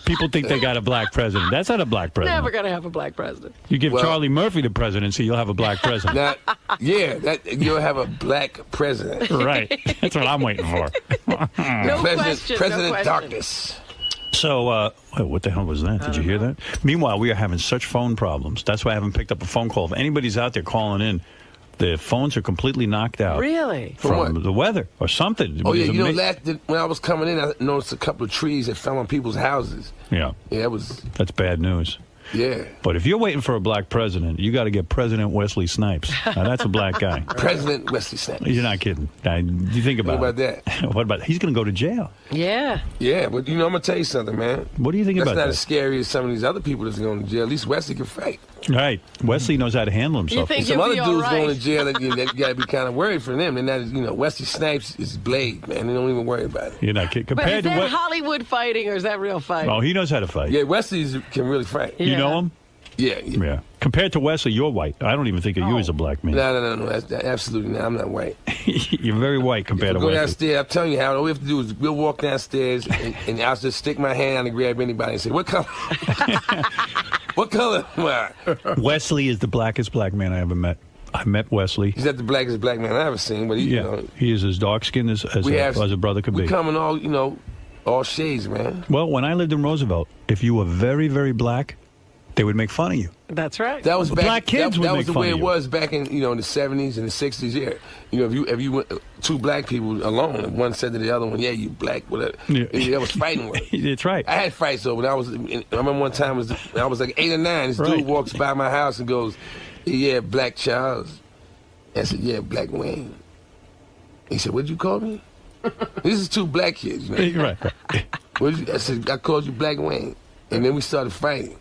People think they got a black president. That's not a black president.
Never going to have a black president.
You give Charlie Murphy the presidency, you'll have a black president.
You'll have a black president.
Right. That's what I'm waiting for.
President Darkness.
So, what the hell was that? Did you hear that? Meanwhile, we are having such phone problems. That's why I haven't picked up a phone call. If anybody's out there calling in, the phones are completely knocked out.
Really?
From the weather or something.
Oh, yeah. When I was coming in, I noticed a couple of trees that fell on people's houses.
Yeah.
Yeah,
that's bad news.
Yeah.
But if you're waiting for a black president, you got to get President Wesley Snipes. Now, that's a black guy.
President Wesley Snipes.
You're not kidding. You think about
that.
What about he's going to go to jail?
Yeah.
Yeah, but I'm going to tell you something, man.
What do you think about that?
That's not as scary as some of these other people that's going to jail. At least Wesley can fight.
Right. Wesley knows how to handle himself.
Some other dudes going to jail, you got to be kind of worried for them. They're not, Wesley Snipes is Blade, man. They don't even worry about it.
You're not kidding.
But is that Hollywood fighting or is that real fighting?
Oh, he knows how to fight.
Yeah, Wesley can really fight.
You know him?
Yeah.
Compared to Wesley, you're white. I don't even think of you as a black man.
No. That's absolutely not. I'm not white.
You're very white compared to
Wesley.
Wesley.
Go downstairs. I'm telling you how. All we have to do is we'll walk downstairs and I'll just stick my hand out and grab anybody and say, "What color? What color am I?"
Wesley is the blackest black man I ever met. I met Wesley.
He's not the blackest black man I've ever seen, but he
is as dark skinned as a brother could be.
We come in all shades, man.
Well, when I lived in Roosevelt, if you were very, very black, they would make fun of you.
That's right.
That was back,
black kids
that was the way it was back in in the 70s and the 60s. Yeah, if you went two black people alone, and one said to the other one, "Yeah, you black," whatever. Yeah. That was fighting words.
That's right.
I had fights though. When I remember one time I was like 8 or 9. This dude walks by my house and goes, "Yeah, Black Charles." I said, "Yeah, Black Wayne." He said, "What'd you call me?" This is two black kids.
Right.
I said, "I called you Black Wayne." And then we started fighting.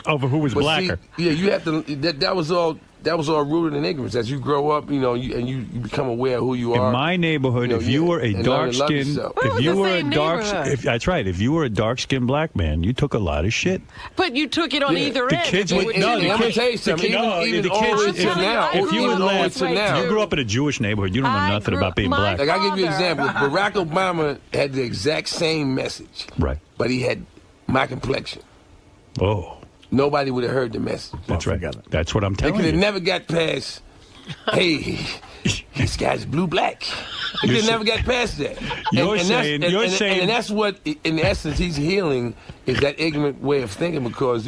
Over who was blacker.
See, you have to. That was all rooted in ignorance. As you grow up, and you become aware of who you are.
In my neighborhood, if you were a dark-skinned, that's right. If you were a dark-skinned black man, you took a lot of shit.
But you took it on either end.
Let me tell you something. Even all the kids now.
If you grew up in a Jewish neighborhood, you don't know nothing about being black.
Like, I'll give you an example. Barack Obama had the exact same message.
Right.
But he had my complexion.
Oh.
Nobody would have heard the message.
That's right. That's what I'm telling you.
They could have never got past, hey, this guy's blue-black. They could have never got past that.
You're saying...
And that's what, in essence, he's healing, is that ignorant way of thinking because,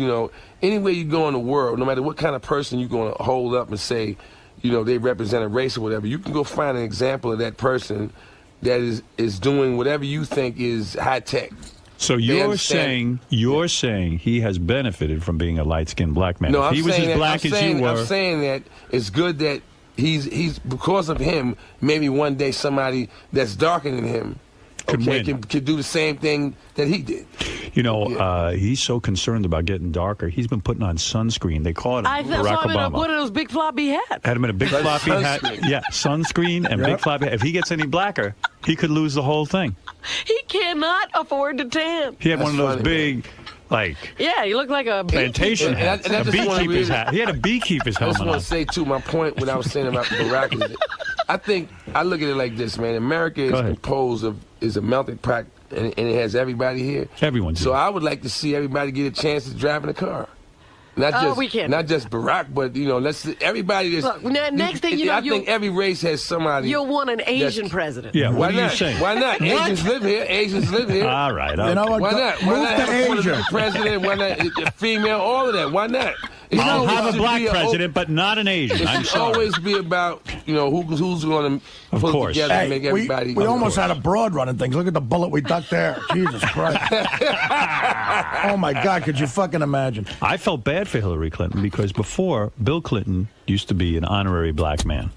anywhere you go in the world, no matter what kind of person you're going to hold up and say, they represent a race or whatever, you can go find an example of that person that is doing whatever you think is high-tech.
So you're saying he has benefited from being a light-skinned black man.
No,
if he was as black as you were.
I'm saying that it's good that he's because of him, maybe one day somebody that's darker than him can do the same thing that he did.
He's so concerned about getting darker. He's been putting on sunscreen. They call it Barack Obama.
I saw him in one of those big floppy hats.
Had him in a big floppy hat. Yeah, sunscreen and big floppy hat. If he gets any blacker, he could lose the whole thing.
He cannot afford to tan.
He had one of those big,
yeah, he looked like a
plantation hat. A beekeeper's hat. He had a beekeeper's helmet on.
I just want to say, too, my point when I was saying about Barack is I look at it like this, man. America is composed of, is a melting pot, and it has everybody here.
Everyone's
So I would like to see everybody get a chance to drive in a car. Not just Barack, but everybody.
Look, next thing
I think every race has somebody.
You'll want an Asian president.
Yeah,
why
what are
not?
you saying?
Why not? Asians live here.
All right.
You know what?
Why not?
Move
Why not
to Asia.
The president? Why not a female? All of that. Why not?
I'll have a black president, but not an Asian.
It should always be about who's going to put together and make everybody.
We almost had a broad running things. Look at the bullet we ducked there. Jesus Christ! Oh my God! Could you fucking imagine?
I felt bad for Hillary Clinton because before Bill Clinton used to be an honorary black man,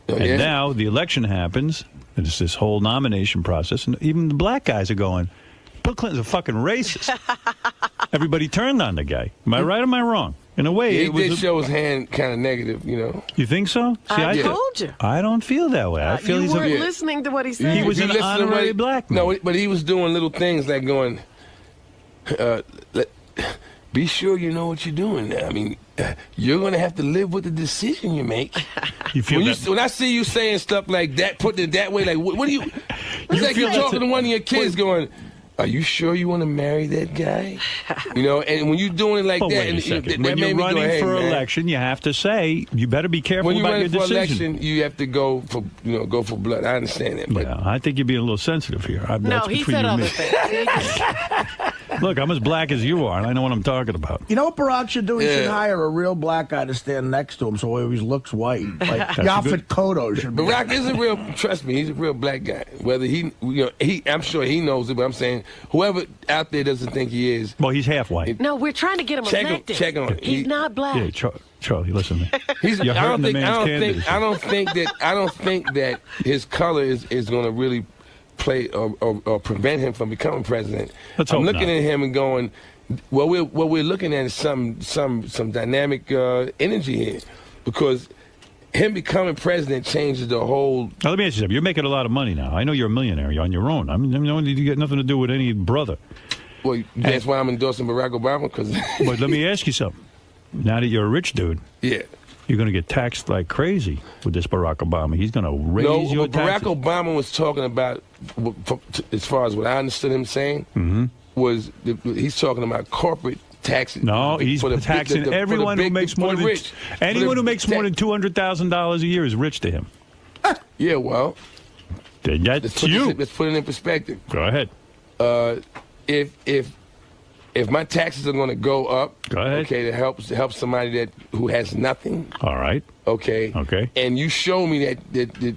and now the election happens. It's this whole nomination process, and even the black guys are going, Bill Clinton's a fucking racist. Everybody turned on the guy. Am I right or am I wrong? In a way,
he did show his hand kind of negative,
You think so? See,
I told you.
I don't feel that way. I feel
you weren't listening to what he said.
He was an honorary black man.
No, but he was doing little things like going, be sure you know what you're doing now. I mean, you're going to have to live with the decision you make.
You feel
when I see you saying stuff like that, putting it that way, like, what do you... It's like you're talking to one of your kids going... Are you sure you want to marry that guy? And when you're doing it like that,
wait a second. When you're running for election, you have to say you better be careful about your decision.
When you're running for election, you have to go for blood. I understand that. But
I think you're being a little sensitive here.
No, he said other things.
Look, I'm as black as you are, and I know what I'm talking about.
You know what Barack should do? He should hire a real black guy to stand next to him so he always looks white. Like Yaphet Kotto should be.
Barack is a real, trust me, he's a real black guy. Whether I'm sure he knows it, but I'm saying whoever out there doesn't think he is.
Well, he's half white.
No, we're trying to get him elected.
Check on it.
He's not black.
Yeah, Charlie, listen to me.
I don't think that his color is going to really play or prevent him from becoming president. I'm looking at him and going, what we're looking at is some dynamic energy here, because him becoming president changes the whole.
Now, let me ask you something. You're making a lot of money now. I know you're a millionaire. You're on your own. I mean, you got nothing to do with any brother.
Well, that's why I'm endorsing Barack Obama.
But let me ask you something. Now that you're a rich dude, you're going to get taxed like crazy with this Barack Obama. He's going to raise your taxes.
Barack Obama was talking about, as far as what I understood him saying, was he's talking about corporate taxes.
No, he's taxing everyone who makes more than anyone who makes more than $200,000 a year is rich to him.
Yeah, well,
let's put
it in perspective.
Go ahead.
If my taxes are going to go up,
okay,
to help somebody who has nothing.
All right.
Okay. And you show me that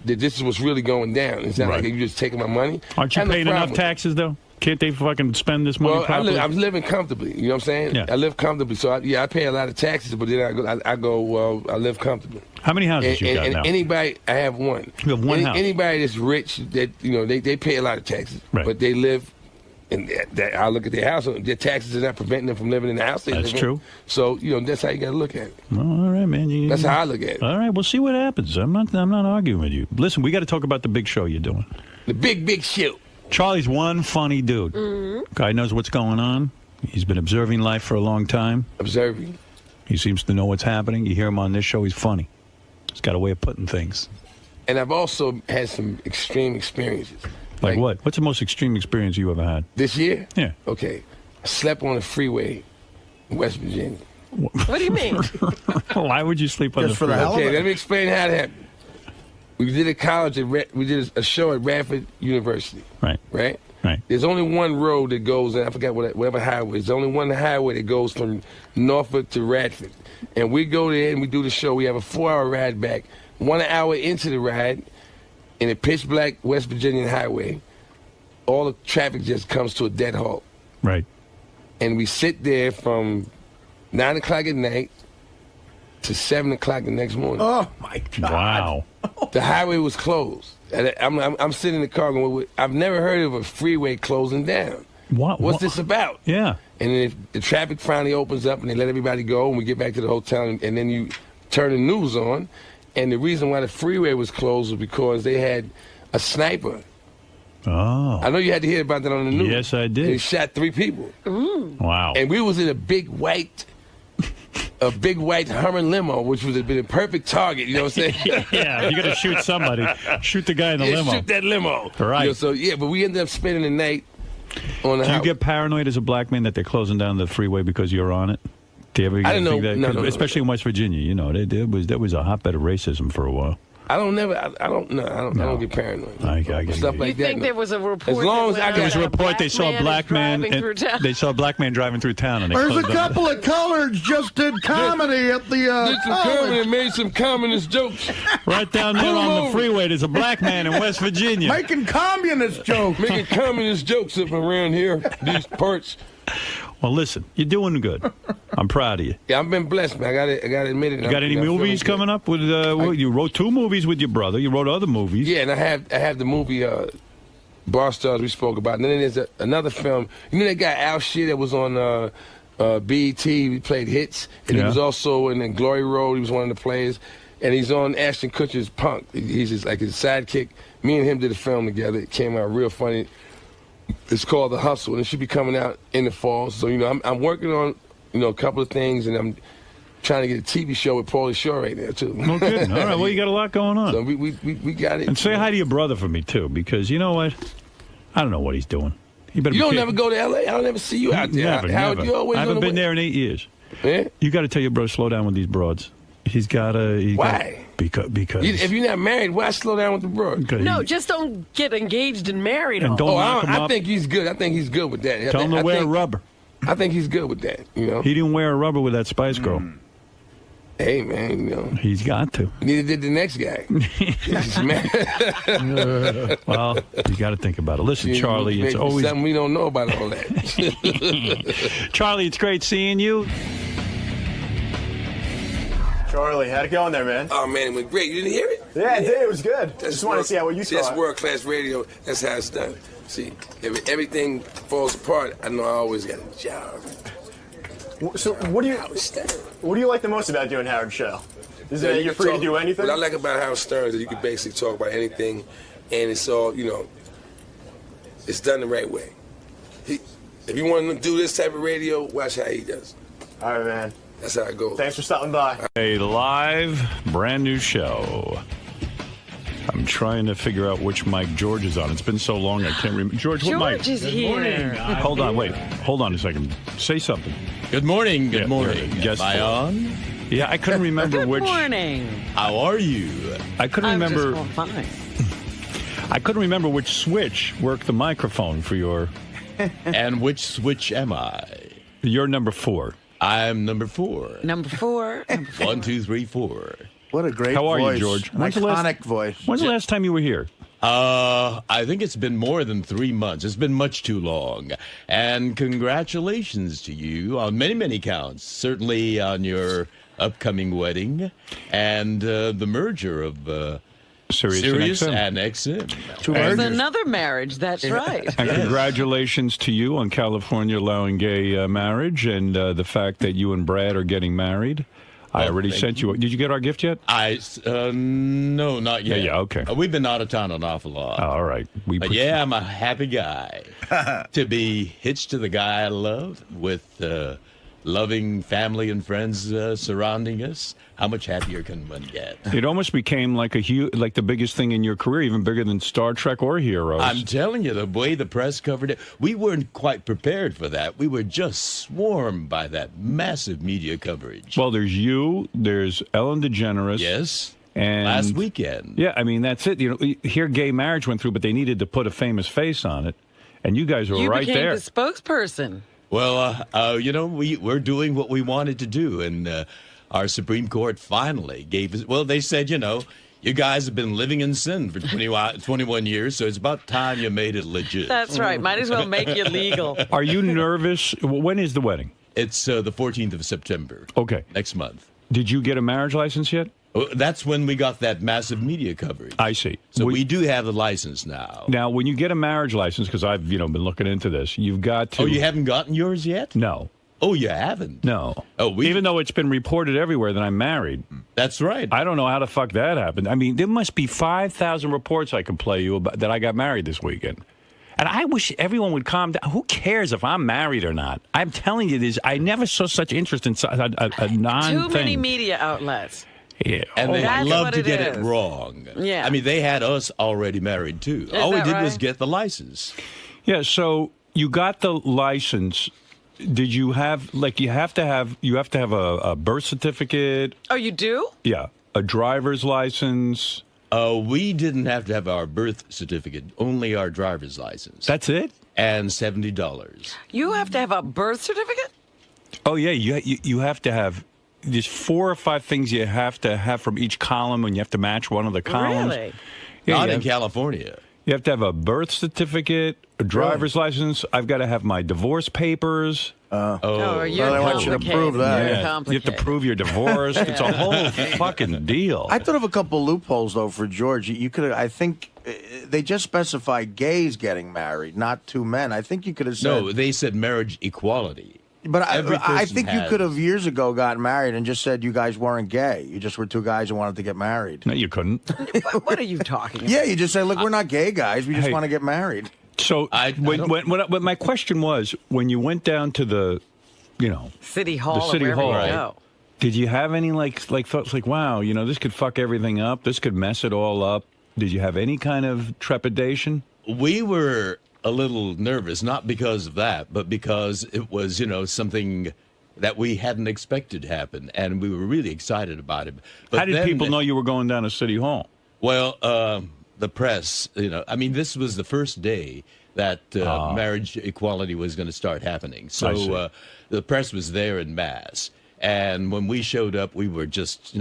this is what's really going down. It's not like you're just taking my money.
Aren't you paying enough taxes though? Can't they fucking spend this money properly?
I'm living comfortably. You know what I'm saying?
Yeah.
I live comfortably. So I pay a lot of taxes, but then I go, well, I live comfortably.
How many houses you got now?
Anybody, I have one.
You have one house.
Anybody that's rich, that they pay a lot of taxes, but they live And I look at their house. Their taxes are not preventing them from living in the house they live in.
That's true.
So, that's how you got to look at it.
Well, all right, man.
That's how I look at it.
All right, we'll see what happens. I'm not arguing with you. Listen, we got to talk about the big show you're doing.
The big show.
Charlie's one funny dude. Guy knows what's going on. He's been observing life for a long time.
Observing.
He seems to know what's happening. You hear him on this show, he's funny. He's got a way of putting things.
And I've also had some extreme experiences.
Like what? What's the most extreme experience you ever had?
This year?
Yeah.
Okay. I slept on a freeway in West Virginia.
What do you mean?
Why would you sleep on the freeway?
Okay, let me explain how it happened. We did we did a show at Radford University.
Right.
Right?
Right.
There's only one road that goes, and I forgot whatever highway. There's only one highway that goes from Norfolk to Radford. And we go there and we do the show. We have a 4-hour ride back. 1 hour into the ride, in a pitch black West Virginian highway, all the traffic just comes to a dead halt.
Right.
And we sit there from 9 o'clock at night to 7 o'clock the next morning.
Oh, my God.
Wow.
The highway was closed. And I'm sitting in the car going, I've never heard of a freeway closing down. What's this about?
Yeah.
And then if the traffic finally opens up and they let everybody go and we get back to the hotel and then you turn the news on. And the reason why the freeway was closed was because they had a sniper.
Oh.
I know you had to hear about that on the news.
Yes, I did.
He shot 3 people.
Wow.
And we was in a big white Hummer limo, which would have been a perfect target, you know what I'm saying?
Yeah, you got to shoot somebody. Shoot the guy in the limo.
Shoot that limo.
Right.
But we ended up spending the night on the
Do you
house.
get paranoid as a black man that they're closing down the freeway because you're on it? Do you ever
I didn't
think
know.
that?
No.
Especially in West Virginia, there was a hotbed of racism for a while.
I don't get paranoid.
I get
stuff like
you think there was a report?
As long as
there was a report, they saw a black man. They saw a black man driving through town, and
there's a couple of coloreds just did comedy at the.
Did some comedy and made some communist jokes.
Right down there on the freeway, there's a black man in West Virginia
making communist jokes.
Making communist jokes up around here, these parts.
Well, listen, you're doing good. I'm proud of you.
Yeah, I've been blessed, man. I got to admit it.
You got any movies coming up? With you wrote 2 movies with your brother. You wrote other movies.
Yeah, and I have the movie Bar Stars we spoke about. And then there's another film. You know that guy Al Shear that was on BET? He played hits. And he was also in Glory Road. He was one of the players. And he's on Ashton Kutcher's Punk. He's just like his sidekick. Me and him did a film together. It came out real funny. It's called The Hustle, and it should be coming out in the fall. So, I'm working on, a couple of things, and I'm trying to get a TV show with Pauly Shore right now, too.
Well, good. All right, well, you got a lot going on.
So we got it.
And say hi to your brother for me, too, because you know what? I don't know what he's doing.
You don't never go to L.A.? I don't ever see you out there.
Never.
You always
I haven't been there in 8 years.
Yeah?
You got to tell your brother, slow down with these broads. He's got to...
Why?
Because
if you're not married, why slow down with the broad?
No, just don't get engaged and married.
And don't knock him up.
I think he's good. I think he's good with that.
Tell him to wear rubber.
I think he's good with that. He
didn't wear a rubber with that Spice Girl.
Hey, man,
He's got to.
Neither did the next guy.
Well, you got to think about it. Listen, Charlie, it's always...
something we don't know about all that.
Charlie, it's great seeing you.
Charlie, how'd it go in there, man?
Oh, man, it went great. You didn't hear it?
Yeah, I did. It was good. Just wanted to see how you thought.
That's world-class radio. That's how it's done. See, if everything falls apart, I know I always got a job.
So what do you like the most about doing Howard's show? Is that you're free to do anything?
What I like about Howard Stern is that you can basically talk about anything, and it's all, it's done the right way. If you want to do this type of radio, watch how he does.
All right, man.
That's how it goes.
Thanks for stopping by.
A live, brand new show. I'm trying to figure out which mic George is on. It's been so long I can't remember. George, what mic?
George is here.
Hold on, wait. Hold on a second. Say something.
Good morning. Good morning.
Guess
Am I on?
Yeah, I couldn't remember which.
Good morning.
How are you?
I couldn't remember.
I'm just fine.
I couldn't remember which switch worked the microphone for your.
And which switch am I?
You're number 4.
I'm number 4.
Number 4.
1, 2, 3, 4.
What a great voice.
How are you, George?
An iconic voice.
When's the last time you were here?
I think it's been more than 3 months. It's been much too long. And congratulations to you on many, many counts. Certainly on your upcoming wedding and the merger of
Sirius
and XM.
There's another marriage. That's right.
And congratulations to you on California allowing gay marriage and the fact that you and Brad are getting married. I already sent you. Did you get our gift yet?
No, not yet.
Yeah, okay.
We've been out of town an awful lot.
Oh, all right.
But yeah, I'm a happy guy to be hitched to the guy I love with loving family and friends surrounding us. How much happier can one get?
It almost became like the biggest thing in your career, even bigger than Star Trek or Heroes.
I'm telling you, the way the press covered it, we weren't quite prepared for that. We were just swarmed by that massive media coverage.
Well, there's you, there's Ellen DeGeneres.
Yes.
And
last weekend.
Yeah, I mean, that's it. You know, here gay marriage went through, but they needed to put a famous face on it. And you guys were right there.
You became the spokesperson.
Well, we're doing what we wanted to do, and our Supreme Court finally gave us. Well, they said, you guys have been living in sin for 21 years, so it's about time you made it legit.
That's right. Might as well make it legal.
Are you nervous? When is the wedding?
It's the 14th of September.
Okay.
Next month.
Did you get a marriage license yet?
That's when we got that massive media coverage.
I see.
So we do have the license now.
Now, when you get a marriage license, because I've been looking into this, you've got to.
Oh, you haven't gotten yours yet?
No.
Oh, you haven't?
No.
Oh,
even though it's been reported everywhere that I'm married.
That's right.
I don't know how the fuck that happened. I mean, there must be 5,000 reports I can play you about that I got married this weekend. And I wish everyone would calm down. Who cares if I'm married or not? I'm telling you this. I never saw such interest in a non-thing.
Too many media outlets.
Yeah.
And they love to get it wrong.
Yeah.
I mean, they had us already married, too. All we did was get the license.
Yeah, so you got the license. Did you have, you have to have a birth certificate?
Oh, you do?
Yeah. A driver's license.
We didn't have to have our birth certificate, only our driver's license.
That's it?
And $70.
You have to have a birth certificate?
Oh, yeah. You have to have. There's 4 or 5 things you have to have from each column, and you have to match one of the columns.
Really?
Yeah,
Not in California.
You have to have a birth certificate, a driver's license. I've got to have my divorce papers.
Well, they
want you to prove that.
Yeah. You have to prove you're divorced. It's a whole fucking deal.
I thought of a couple loopholes, though, for George. You could, I think, they just specified gays getting married, not 2 men. I think you could have said.
No, they said marriage equality.
But I think you could have years ago gotten married and just said you guys weren't gay. You just were 2 guys who wanted to get married.
No, you couldn't.
What are you talking about?
Yeah, you just say, look, we're not gay guys. We just want to get married.
So when my question was, when you went down to the,
City Hall,
the City Hall,
right?
Did you have any thoughts like, wow, this could fuck everything up. This could mess it all up. Did you have any kind of trepidation?
We were a little nervous, not because of that, but because it was, something that we hadn't expected to happen, and we were really excited about it. But
how did people know you were going down to City Hall?
Well, the press, this was the first day that marriage equality was going to start happening. So the press was there en masse. And when we showed up, we were just,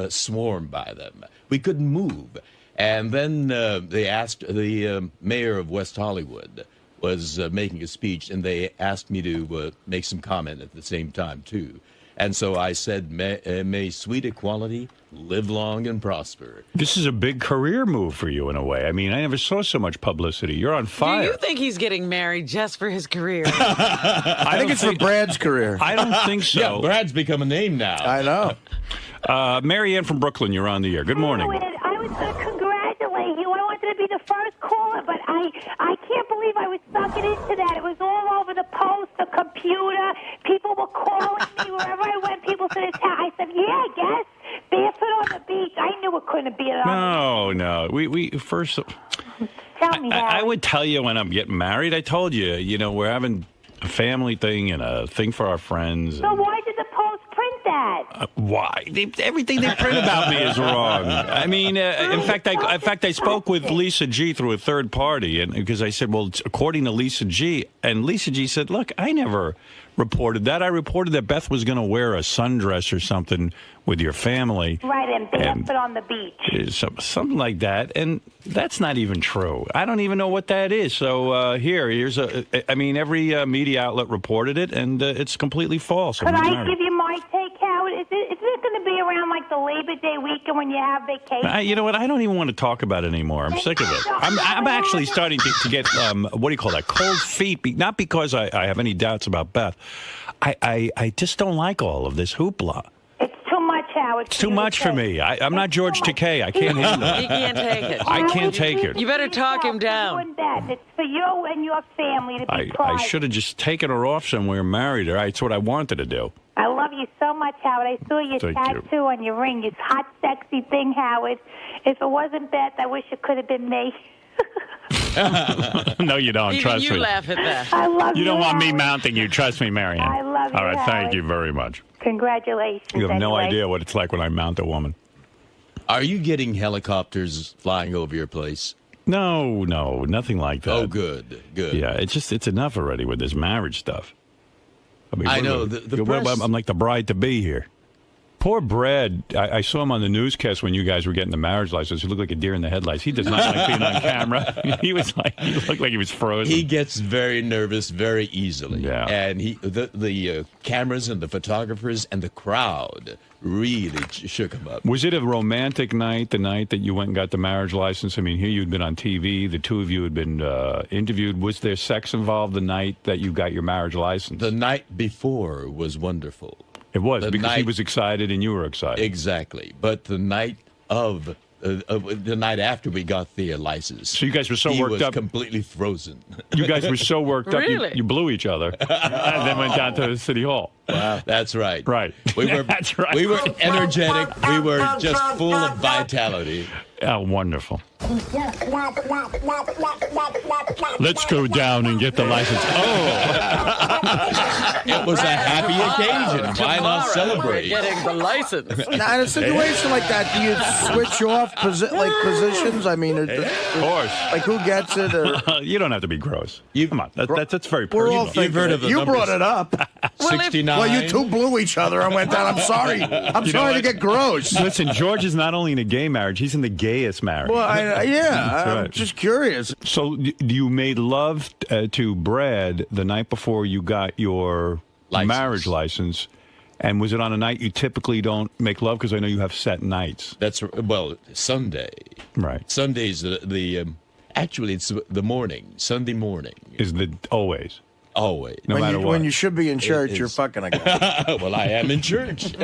swarmed by them. We couldn't move. And then they asked, the mayor of West Hollywood was making a speech, and they asked me to make some comment at the same time, too. And so I said, may sweet equality live long and prosper.
This is a big career move for you in a way. I mean, I never saw so much publicity. You're on fire.
Do you think he's getting married just for his career?
I think it's for Brad's career.
I don't think so.
Yeah, Brad's become a name now.
I know.
Mary Ann from Brooklyn, you're on the air. Good morning.
I was going to congratulate you. I wanted to be the first caller, but I can't believe I was sucking into that. It was all over the post, the computer. People were calling me wherever I went. People said, I said, yeah, I guess. Barefoot on the beach. I knew it couldn't be at all.
No. We first.
Tell me,
I would tell you when I'm getting married. I told you, we're having a family thing and a thing for our friends.
So why did the Post print that?
Why? Everything they print about me is wrong. I mean, in fact, I spoke with Lisa G through a third party, and because I said, well, according to Lisa G, and Lisa G said, look, I never reported that. I reported that Beth was going to wear a sundress or something with your family.
Right, and barefoot on the beach.
Something like that, and that's not even true. I don't even know what that is. So here's every media outlet reported it, and it's completely false.
Could I give you I take, Howard? Is it going to be around like the Labor Day weekend when you have vacation?
You know what? I don't even want to talk about it anymore. I'm sick of it. I'm actually starting to get, what do you call that, cold feet. Not because I have any doubts about Beth. I just don't like all of this hoopla.
It's too much, Howard.
It's too much for me. I'm not George Takei. I can't handle it.
He can't take it.
I can't take it.
You better talk him down.
It's for you and your family to be proud.
I should have just taken her off somewhere and married her. That's what I wanted to do.
I love you so much, Howard. I saw your tattoo on your ring. It's hot, sexy thing, Howard. If it wasn't Beth, I wish it could have been me.
No, you don't.
Even
Trust me.
you laugh at that.
I love you.
You don't want me
Howard.
mounting you. Trust me, Marianne.
I love you,
All right, thank
Howard.
you very much.
Congratulations.
You have no
anyway.
idea what it's like when I mount a woman.
Are you getting helicopters flying over your place?
No, nothing like that.
Oh, good.
Yeah, it's enough already with this marriage stuff.
I know. The press...
I'm like the bride-to-be here. Poor Brad. I saw him on the newscast when you guys were getting the marriage license. He looked like a deer in the headlights. He does not like being on camera. He looked like he was frozen.
He gets very nervous very easily. Yeah. And the cameras and the photographers and the crowd really shook him up.
Was it a romantic night, the night that you went and got the marriage license? I mean, here you'd been on TV. The two of you had been interviewed. Was there sex involved the night that you got your marriage license?
The night before was wonderful.
It was, because he was excited and you were excited.
Exactly. But the night of the night after we got the license.
So you guys were so worked up.
He was completely frozen.
You guys were so worked up,
Really?
you blew each other and then went down to City Hall.
Wow. That's right.
Right.
That's right. We were energetic. We were just full of vitality.
Oh, wonderful. Let's go down and get the license. Oh.
It was a happy occasion. Why not celebrate?
Getting the license.
Now, in a situation like that, do you switch off positions? I mean,
of course.
Like, who gets it? Or...
You don't have to be gross. Come on. That's very
We're
personal.
all thinking of you brought it up.
69.
Well, you two blew each other and went down. I'm sorry. I'm sorry to get gross.
Listen, George is not only in a gay marriage, he's in the gayest marriage.
Well,
That's
I'm
right.
just curious.
So you made love to Brad the night before you got your marriage license, and was it on a night you typically don't make love? Because I know you have set nights.
That's Sunday.
Right.
Sunday's actually it's the morning. Sunday morning
is
always.
No matter what.
When you should be in church, you're fucking a guy.
Well, I am in church.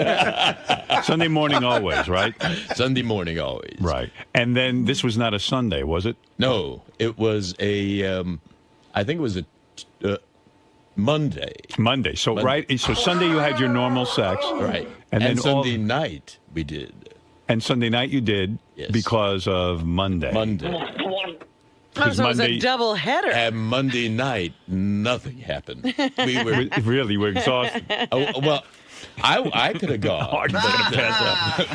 Sunday morning always, right?
Sunday morning always.
Right. And then this was not a Sunday, was it?
No, it was I think it was a Monday.
Monday. So right. So Sunday you had your normal sex.
Right.
And then
Sunday night we did.
And Sunday night you did because of Monday.
Oh, so it was a double header.
And Monday night, nothing happened. We were
exhausted.
Well, I could have gone.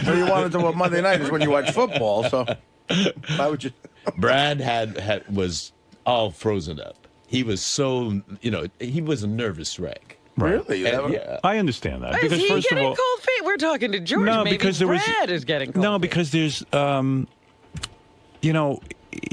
So you wanted to? Well, Monday night is when you watch football. So why would you?
Brad was all frozen up. He was so he was a nervous wreck.
Really?
Yeah.
I understand that.
Is
Because
he
first
getting
of all,
cold feet? We're talking to George.
No,
Maybe
because there was
Brad is getting cold feet.
because there's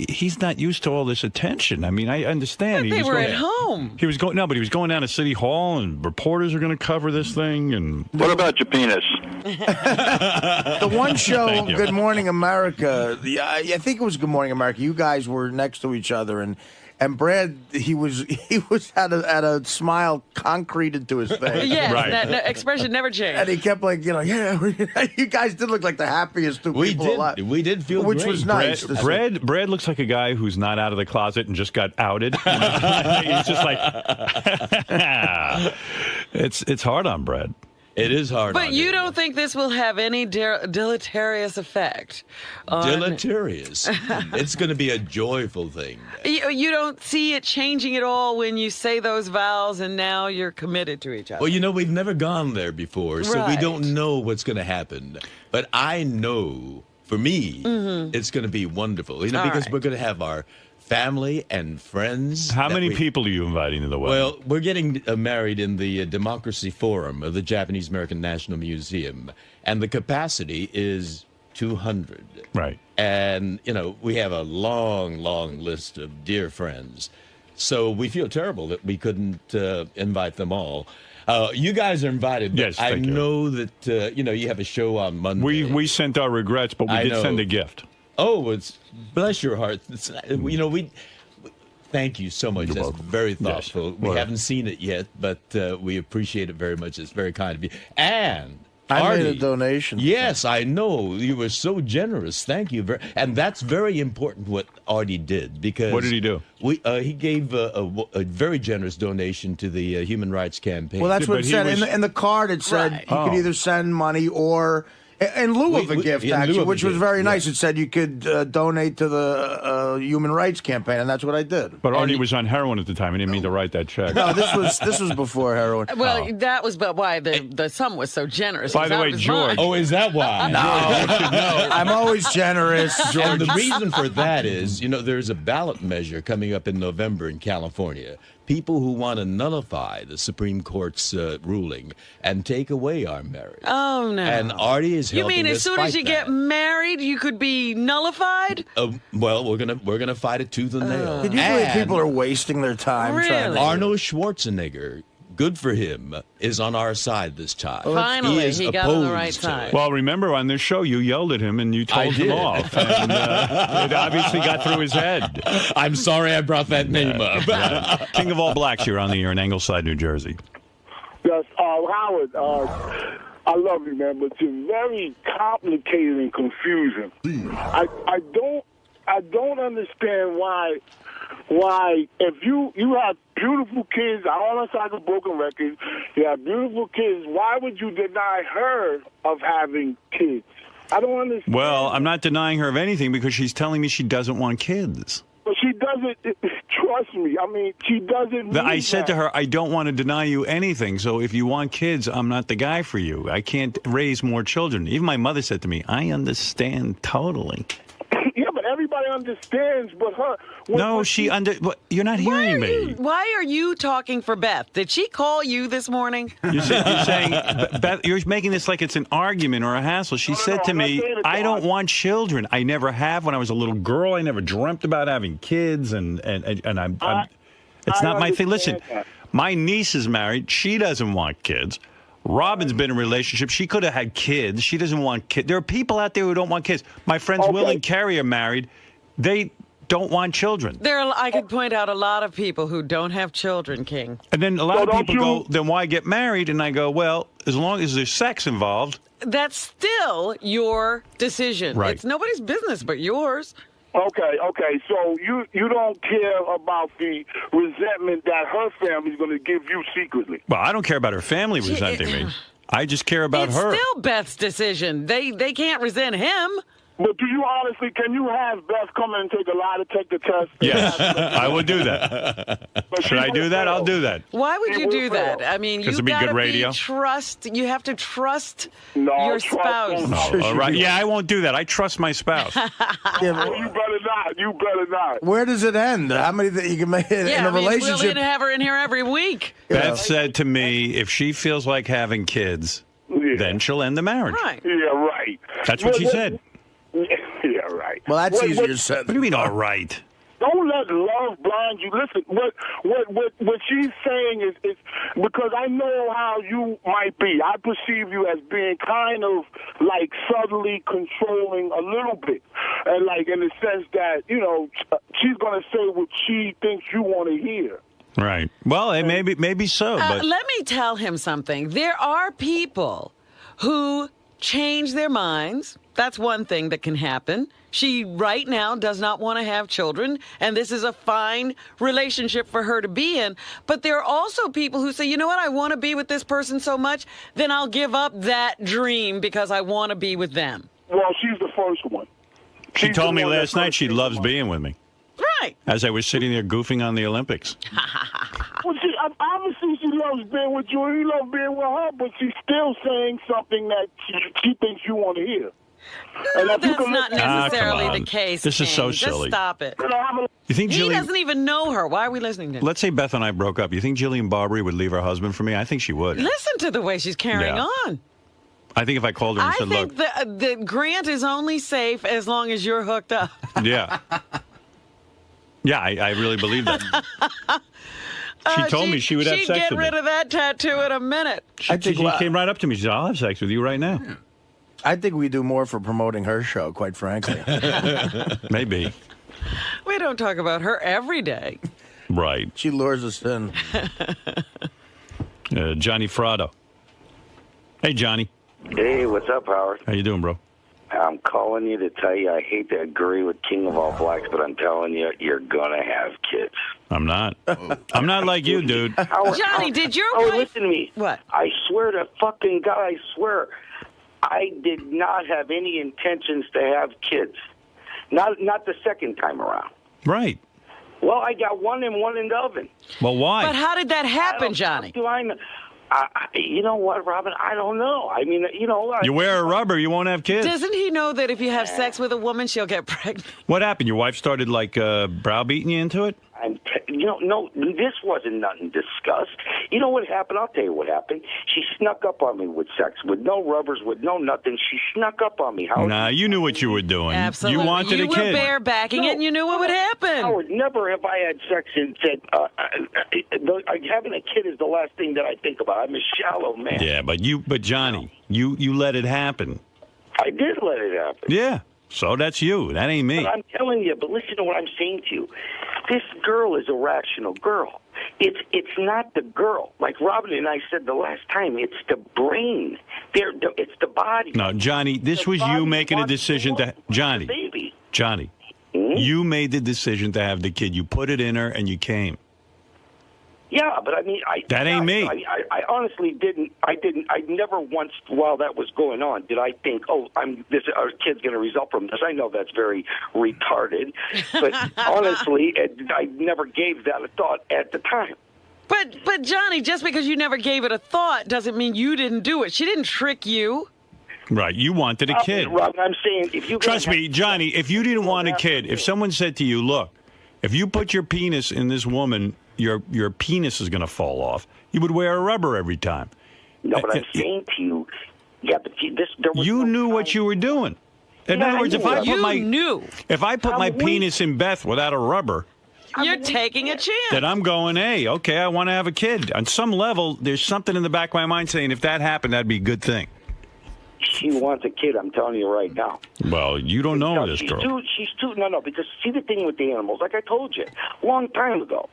he's not used to all this attention. I mean, I understand.
But they were at home.
He was going but he was going down to City Hall, and reporters are going to cover this thing. And
what about your penis?
The one show, Good Morning America. I think it was Good Morning America. You guys were next to each other, and Brad, he had a smile concreted to his face.
Yes, that expression never changed.
And he kept you guys did look like the happiest two people alive.
We did feel
which
great.
was nice.
Brad looks like a guy who's not out of the closet and just got outed. He's just like, it's hard on Brad.
It is hard.
But you don't think this will have any deleterious effect?
Deleterious? It's going to be a joyful thing.
You don't see it changing at all when you say those vows and now you're committed to each other?
Well, we've never gone there before, so we don't know what's going to happen. But I know, for me, it's going to be wonderful. Because we're going to have our family and friends.
How many people are you inviting to the wedding?
Well, we're getting married in the Democracy Forum of the Japanese American National Museum, and the capacity is 200.
Right.
And, we have a long, long list of dear friends. So we feel terrible that we couldn't invite them all. You guys are invited.
Yes,
I
thank you.
know that you have a show on Monday.
We sent our regrets, but we did send a gift.
Oh, it's bless your heart. It's, we thank you so much. That's very thoughtful.
Yes.
We haven't seen it yet, but we appreciate it very much. It's very kind of you. And
I
Artie,
made a donation.
Yes, I know. You were so generous. Thank you. And that's very important what Artie did. Because
what did he do?
He gave a very generous donation to the Human Rights Campaign.
Well, that's what it said. In the card, it said you could either send money or... In lieu of a gift, actually, which was very nice. It said you could donate to the Human Rights Campaign, and that's what I did.
But Artie was on heroin at the time. He didn't mean to write that check.
No, this was before heroin.
Well, that was why the sum was so generous.
By the way, George.
Oh, is that why?
No, I'm always generous, George.
And the reason for that is, there's a ballot measure coming up in November in California. People who want to nullify the Supreme Court's ruling and take away our marriage.
Oh, no.
And Artie is helping us
You mean as soon as you get married, you could be nullified?
Well, we're gonna fight it tooth and nail.
Can you believe people are wasting their time trying to...
Arnold Schwarzenegger, good for him, is on our side this time.
Finally, he got on the right side.
Well, remember on this show, you yelled at him and you told him off. And it obviously got through his head.
I'm sorry I brought that name up.
Yeah. King of all blacks, you're on the air in Ingleside, New Jersey.
Yes, Howard, I love you, man, but you're very complicated and confusing. I don't understand why if you have beautiful kids, I don't sound like a broken record, you have beautiful kids, why would you deny her of having kids? I don't understand.
Well, I'm not denying her of anything because she's telling me she doesn't want kids.
But she doesn't, trust me, I mean, she doesn't
I said to her, I don't want to deny you anything, so if you want kids, I'm not the guy for you. I can't raise more children. Even my mother said to me, I understand totally.
Yeah, but everybody understands, but her...
You're not hearing me.
Why are you talking for Beth? Did she call you this morning?
You're saying, Beth, you're making this like it's an argument or a hassle. She said to me, I don't want children. I never have. When I was a little girl, I never dreamt about having kids, and it's not my thing. Listen, my niece is married. She doesn't want kids. Robin's been in a relationship. She could have had kids. She doesn't want kids. There are people out there who don't want kids. My friends Will and Carrie are married. They don't want children.
I could point out a lot of people who don't have children, King.
And then a lot of people go, then why get married? And I go, well, as long as there's sex involved.
That's still your decision.
Right.
It's nobody's business but yours.
Okay. So you don't care about the resentment that her family's going to give you secretly.
Well, I don't care about her family resenting me. I just care about her.
It's still Beth's decision. They can't resent him.
But do you honestly, can you have Beth come in and take a lie to take the test?
Yes, I would do that. Should I do that? I'll do that.
Why would you do that? I mean, you got to trust. You have to trust your spouse.
All right. Yeah, I won't do that. I trust my spouse.
You better not. You better not.
Where does it end? How many that you can make in a relationship?
We'll have her in here every week.
Beth said to me, if she feels like having kids, then she'll end the marriage.
Right.
Yeah, right.
That's what she said.
Yeah, right.
Well, that's easier said.
What do you mean, all right?
Don't let love blind you. Listen, what she's saying is because I know how you might be. I perceive you as being kind of like subtly controlling a little bit, and like in the sense that she's going to say what she thinks you want to hear.
Right. Well, maybe so. But
let me tell him something. There are people who change their minds. That's one thing that can happen. She right now does not want to have children, and this is a fine relationship for her to be in. But there are also people who say, you know what, I want to be with this person so much, then I'll give up that dream because I want to be with them.
Well, she's the first one.
She told me last night she loves being with me.
Right.
As I was sitting there goofing on the Olympics.
Well, obviously she loves being with you, and you love being with her, but she's still saying something that she thinks you want to hear.
No, that's not necessarily the case.
This is so silly.
Just stop it.
You think
he doesn't even know her. Why are we listening to him?
Let's say Beth and I broke up. You think Jillian Barbary would leave her husband for me? I think she would.
Listen to the way she's carrying on.
I think if I called her and said, look.
I think the Grant is only safe as long as you're hooked up.
Yeah. Yeah, I really believe that. She told me she would have sex with me.
She'd get rid of that tattoo in a minute.
She came right up to me. She said, I'll have sex with you right now.
I think we do more for promoting her show, quite frankly.
Maybe.
We don't talk about her every day.
Right.
She lures us in.
Johnny Frado. Hey, Johnny.
Hey, what's up, Howard?
How you doing, bro?
I'm calling you to tell you I hate to agree with King of All Blacks, but I'm telling you, you're going to have kids.
I'm not. I'm not like you, dude.
Johnny, did your
wife...
wife...
listen to me.
What?
I swear to fucking God, I swear, I did not have any intentions to have kids. Not the second time around.
Right.
Well, I got one in the oven.
Well, why?
But how did that happen, Johnny?
You know what, Robin? I don't know. I mean, you know...
You wear a rubber, you won't have kids.
Doesn't he know that if you have sex with a woman, she'll get pregnant?
What happened? Your wife started, like, browbeating you into it?
No, this wasn't nothing discussed. You know what happened? I'll tell you what happened. She snuck up on me with sex, with no rubbers, with no nothing. She snuck up on me. Howard.
Nah, you knew what you were doing.
Absolutely.
You wanted a kid.
You were barebacking it, and you knew what would happen.
Howard, never have I had sex and said, having a kid is the last thing that I think about. I'm a shallow man.
Yeah, but Johnny, you let it happen.
I did let it happen.
Yeah. So that's you. That ain't me.
But I'm telling you, but listen to what I'm saying to you. This girl is a rational girl. It's not the girl. Like Robin and I said the last time, it's the brain. It's the body.
No, Johnny, this was you making a decision to... Johnny, you made the decision to have the kid. You put it in her and you came.
Yeah, but I mean,
that ain't me.
I honestly didn't. I never once, while that was going on, did I think, our kid's going to result from this. I know that's very retarded, but honestly, I never gave that a thought at the time.
But Johnny, just because you never gave it a thought doesn't mean you didn't do it. She didn't trick you.
Right, you wanted a kid.
Rob, I'm saying, if you
trust me, Johnny, if you didn't want a kid, if someone said to you, "Look, if you put your penis in this woman, your penis is going to fall off," you would wear a rubber every time.
No, but I'm saying to you, yeah, but there was
you knew what you were doing. In other words, if I put my penis in Beth without a rubber,
you're taking a chance.
Then I'm going, hey, okay, I want to have a kid. On some level, there's something in the back of my mind saying if that happened, that'd be a good thing.
She wants a kid, I'm telling you right now.
Well, you don't know this girl.
No, because see the thing with the animals, like I told you, a long time ago,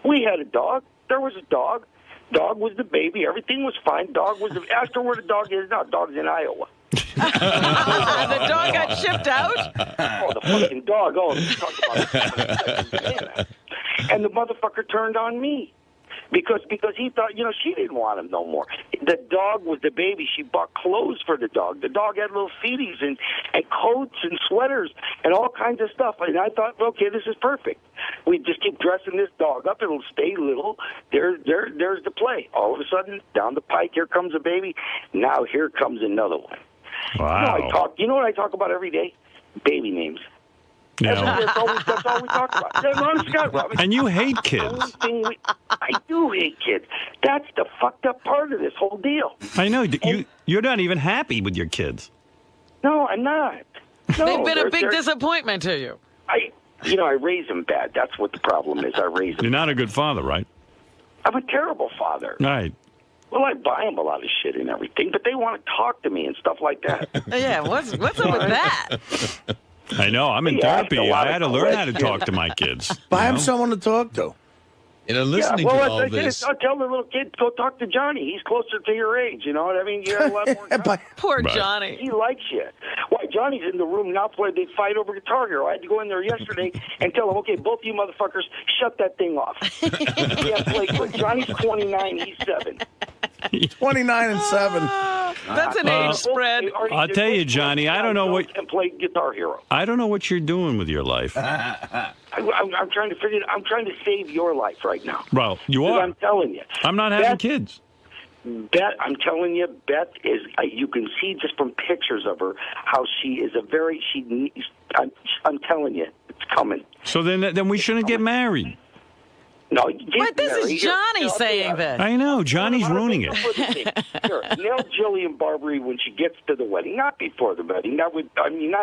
we had a dog. There was a dog. Dog was the baby. Everything was fine. Dog was ask her where the dog is now. Dog's in Iowa.
The dog got shipped out?
Oh, the fucking dog. Oh, let's talk about it. And the motherfucker turned on me. Because he thought, she didn't want him no more. The dog was the baby. She bought clothes for the dog. The dog had little feeties and coats and sweaters and all kinds of stuff. And I thought, okay, this is perfect. We just keep dressing this dog up. It'll stay little. There's the play. All of a sudden, down the pike, here comes a baby. Now here comes another one.
Wow.
You know what I talk about every day? Baby names.
No.
That's all we talk about.
And you hate kids.
I do hate kids. That's the fucked up part of this whole deal.
I know. You're not even happy with your kids.
No, I'm not. No,
they've been a big disappointment to you.
I raise them bad. That's what the problem is. I raise them.
You're not a good father, right?
I'm a terrible father.
Right.
Well, I buy them a lot of shit and everything, but they want to talk to me and stuff like that.
Yeah, what's up with that?
I know. I'm in therapy. I had to learn how to talk to my kids.
Buy him someone to talk to.
Listening to all this.
I'll tell the little kid, go talk to Johnny. He's closer to your age. You know what I mean? You have a lot more time.
Poor Johnny.
He likes you. Why, Johnny's in the room now playing. They fight over Guitar Hero. I had to go in there yesterday and tell him, okay, both of you motherfuckers, shut that thing off. Johnny's 29. He's 7.
29 and 7.
That's an age spread.
I'll tell you, Johnny, I don't know what...
And play Guitar Hero.
I don't know what you're doing with your life.
I'm trying to figure. I'm trying to save your life right now.
Well, you are.
I'm telling you.
I'm not having kids.
Beth, I'm telling you, Beth is. You can see just from pictures of her how she is a very. I'm telling you, it's coming.
So then we shouldn't get married.
No,
but this is Johnny saying this.
I know. Johnny's ruining it.
Sure. Nail Jillian Barberie when she gets to the wedding, not before the wedding. Not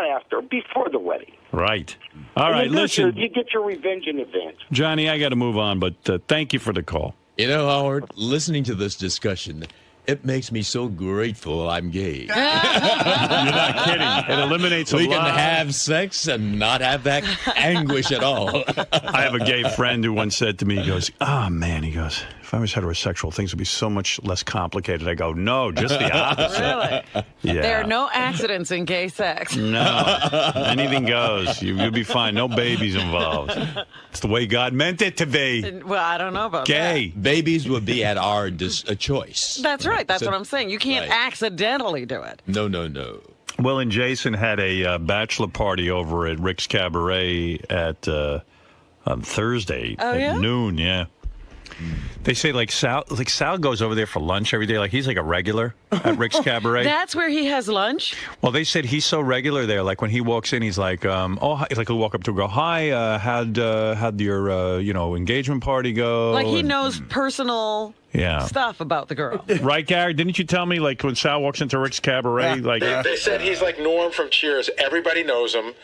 after, before the wedding.
Right. All right, listen.
You get your revenge in advance.
Johnny, I got to move on, but thank you for the call.
You know, Howard, listening to this discussion, it makes me so grateful I'm gay.
You're not kidding. It eliminates a lot.
We can have sex and not have that anguish at all.
I have a gay friend who once said to me, he goes, oh, man, he goes, if I was heterosexual, things would be so much less complicated. I go, no, just the opposite.
Really?
Yeah.
There are no accidents in gay sex.
No. Anything goes. You'll be fine. No babies involved. It's the way God meant it to be.
Well, I don't know about
gay.
that.
Babies would be at our choice.
That's right. That's what I'm saying. You can't accidentally do it.
No.
Will and Jason had a bachelor party over at Rick's Cabaret on Thursday at noon, yeah. They say Sal goes over there for lunch every day. Like he's like a regular at Rick's Cabaret.
That's where he has lunch?
Well, they said he's so regular there. Like when he walks in, he's like, he'll walk up to her, go, hi, how'd your engagement party go?
Like he knows personal stuff about the girl.
Right, Gary? Didn't you tell me like when Sal walks into Rick's Cabaret,
they said he's like Norm from Cheers. Everybody knows him,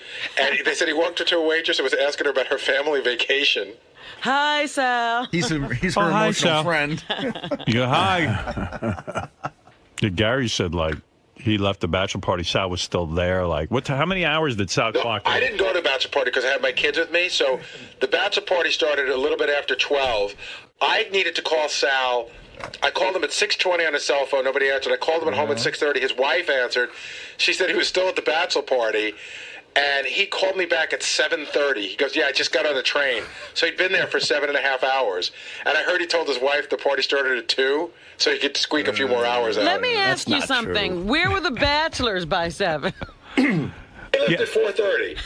and they said he walked up to a waitress and was asking her about her family vacation.
Hi, Sal.
He's her emotional friend.
You go, hi. Gary said, like, he left the bachelor party. Sal was still there. Like, how many hours did Sal clock in?
I didn't go to the bachelor party because I had my kids with me. So the bachelor party started a little bit after 12. I needed to call Sal. I called him at 6:20 on his cell phone. Nobody answered. I called him at home at 6:30. His wife answered. She said he was still at the bachelor party. And he called me back at 7:30. He goes, yeah, I just got on the train. So he'd been there for 7.5 hours. And I heard he told his wife the party started at 2, so he could squeak a few more hours out.
Let me ask you something. True. Where were the bachelors by 7?
They left at 4:30.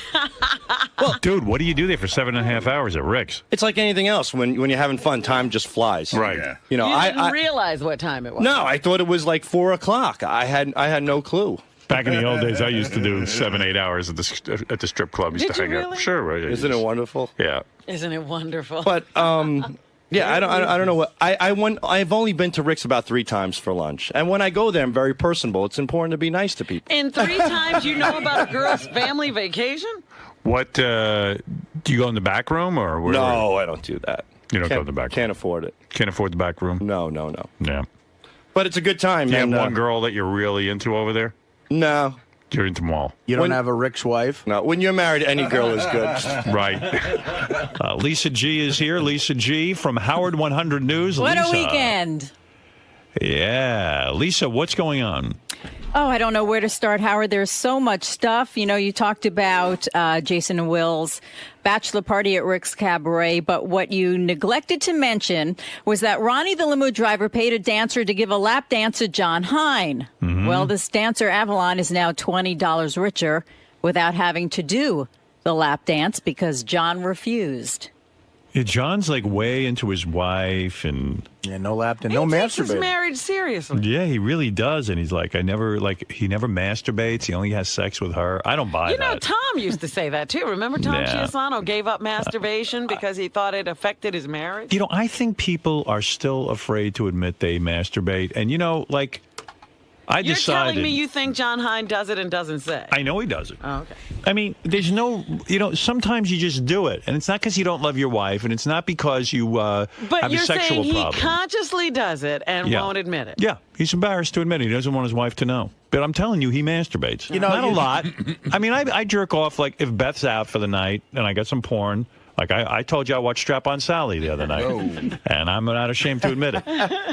Well, dude, what do you do there for 7.5 hours at Rick's?
It's like anything else. When you're having fun, time just flies.
Right. Yeah.
You know,
you didn't realize what time it was.
No, I thought it was like 4 o'clock. I had no clue.
Back in the old days, I used to do 7-8 hours at the strip club. Used to hang out. Sure, right.
Isn't it wonderful?
Yeah.
Isn't it wonderful?
But yeah, I don't know what I've only been to Rick's about 3 times for lunch, and when I go there, I'm very personable. It's important to be nice to people.
And 3 times you know about a girl's family vacation?
What do you go in the back room or where?
No, I don't do that.
You don't go in the back room?
Can't afford it.
Can't afford the back room?
No.
Yeah.
But it's a good time.
Do you have one girl that you're really into over there?
No.
You're into them all.
You don't have a Rick's wife?
No. When you're married, any girl is good.
Right. Lisa G is here. Lisa G from Howard 100 News.
What
Lisa.
A weekend.
Yeah. Lisa, what's going on?
Oh, I don't know where to start, Howard. There's so much stuff. You know, you talked about Jason and Will's bachelor party at Rick's Cabaret, but what you neglected to mention was that Ronnie the limo driver paid a dancer to give a lap dance to John Hine. Mm-hmm. Well, this dancer, Avalon, is now $20 richer without having to do the lap dance because John refused.
Yeah, John's like way into his wife and
no lap dance, no masturbating. He takes his
marriage seriously.
Yeah, he really does, and he's like, he never masturbates. He only has sex with her. I don't buy that.
You know, Tom used to say that too. Remember, Tom Chiasano gave up masturbation because he thought it affected his marriage.
You know, I think people are still afraid to admit they masturbate, and you know, like.
You're telling me you think John Hine does it and doesn't say?
I know he does it.
Oh, okay.
I mean, there's no, sometimes you just do it. And it's not because you don't love your wife, and it's not because you have a sexual problem.
But you're saying he consciously does it and won't admit it.
Yeah, he's embarrassed to admit it. He doesn't want his wife to know. But I'm telling you, he masturbates. You know, not a lot. I mean, I jerk off, like, if Beth's out for the night and I got some porn. Like I told you, I watched Strap-On Sally the other night, and I'm not ashamed to admit it.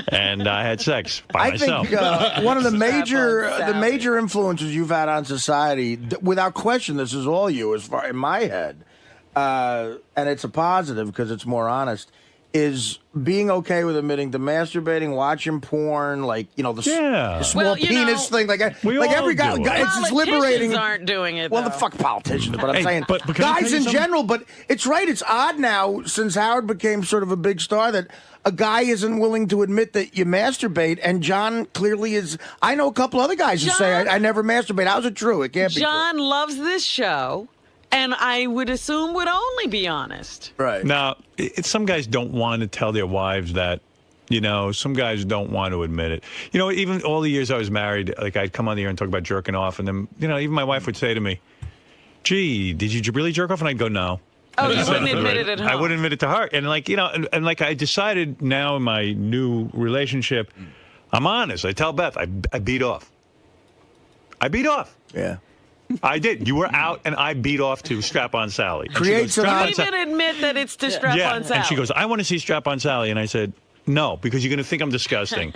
And I had sex by myself.
I think one of the major influences you've had on society, without question, this is all you, as far in my head, and it's a positive because it's more honest, is being okay with admitting to masturbating, watching porn, like, you know, the small penis thing. Like every guy, it's liberating.
Politicians aren't doing it,
well, the fuck politicians, but I'm saying but guys in general. But it's right. It's odd now, since Howard became sort of a big star, that a guy isn't willing to admit that you masturbate, and John clearly is. I know a couple other guys who say, I never masturbate. How's it true? It can't be true.
John loves this show. And I would assume would only be honest.
Right.
Now, some guys don't want to tell their wives that. You know, some guys don't want to admit it. You know, even all the years I was married, like I'd come on the air and talk about jerking off, and then, you know, even my wife would say to me, "Gee, did you really jerk off?" And I'd go, "No."
Oh, you wouldn't admit it at home.
I wouldn't admit it to her. And like, you know, and like I decided now in my new relationship, I'm honest. I tell Beth, I beat off. I beat off.
Yeah.
I did. You were out, and I beat off to Strap-On Sally.
Creates you even admit that it's to Strap-On Sally.
And she goes, "I want to see Strap-On Sally." And I said, "No, because you're going to think I'm disgusting."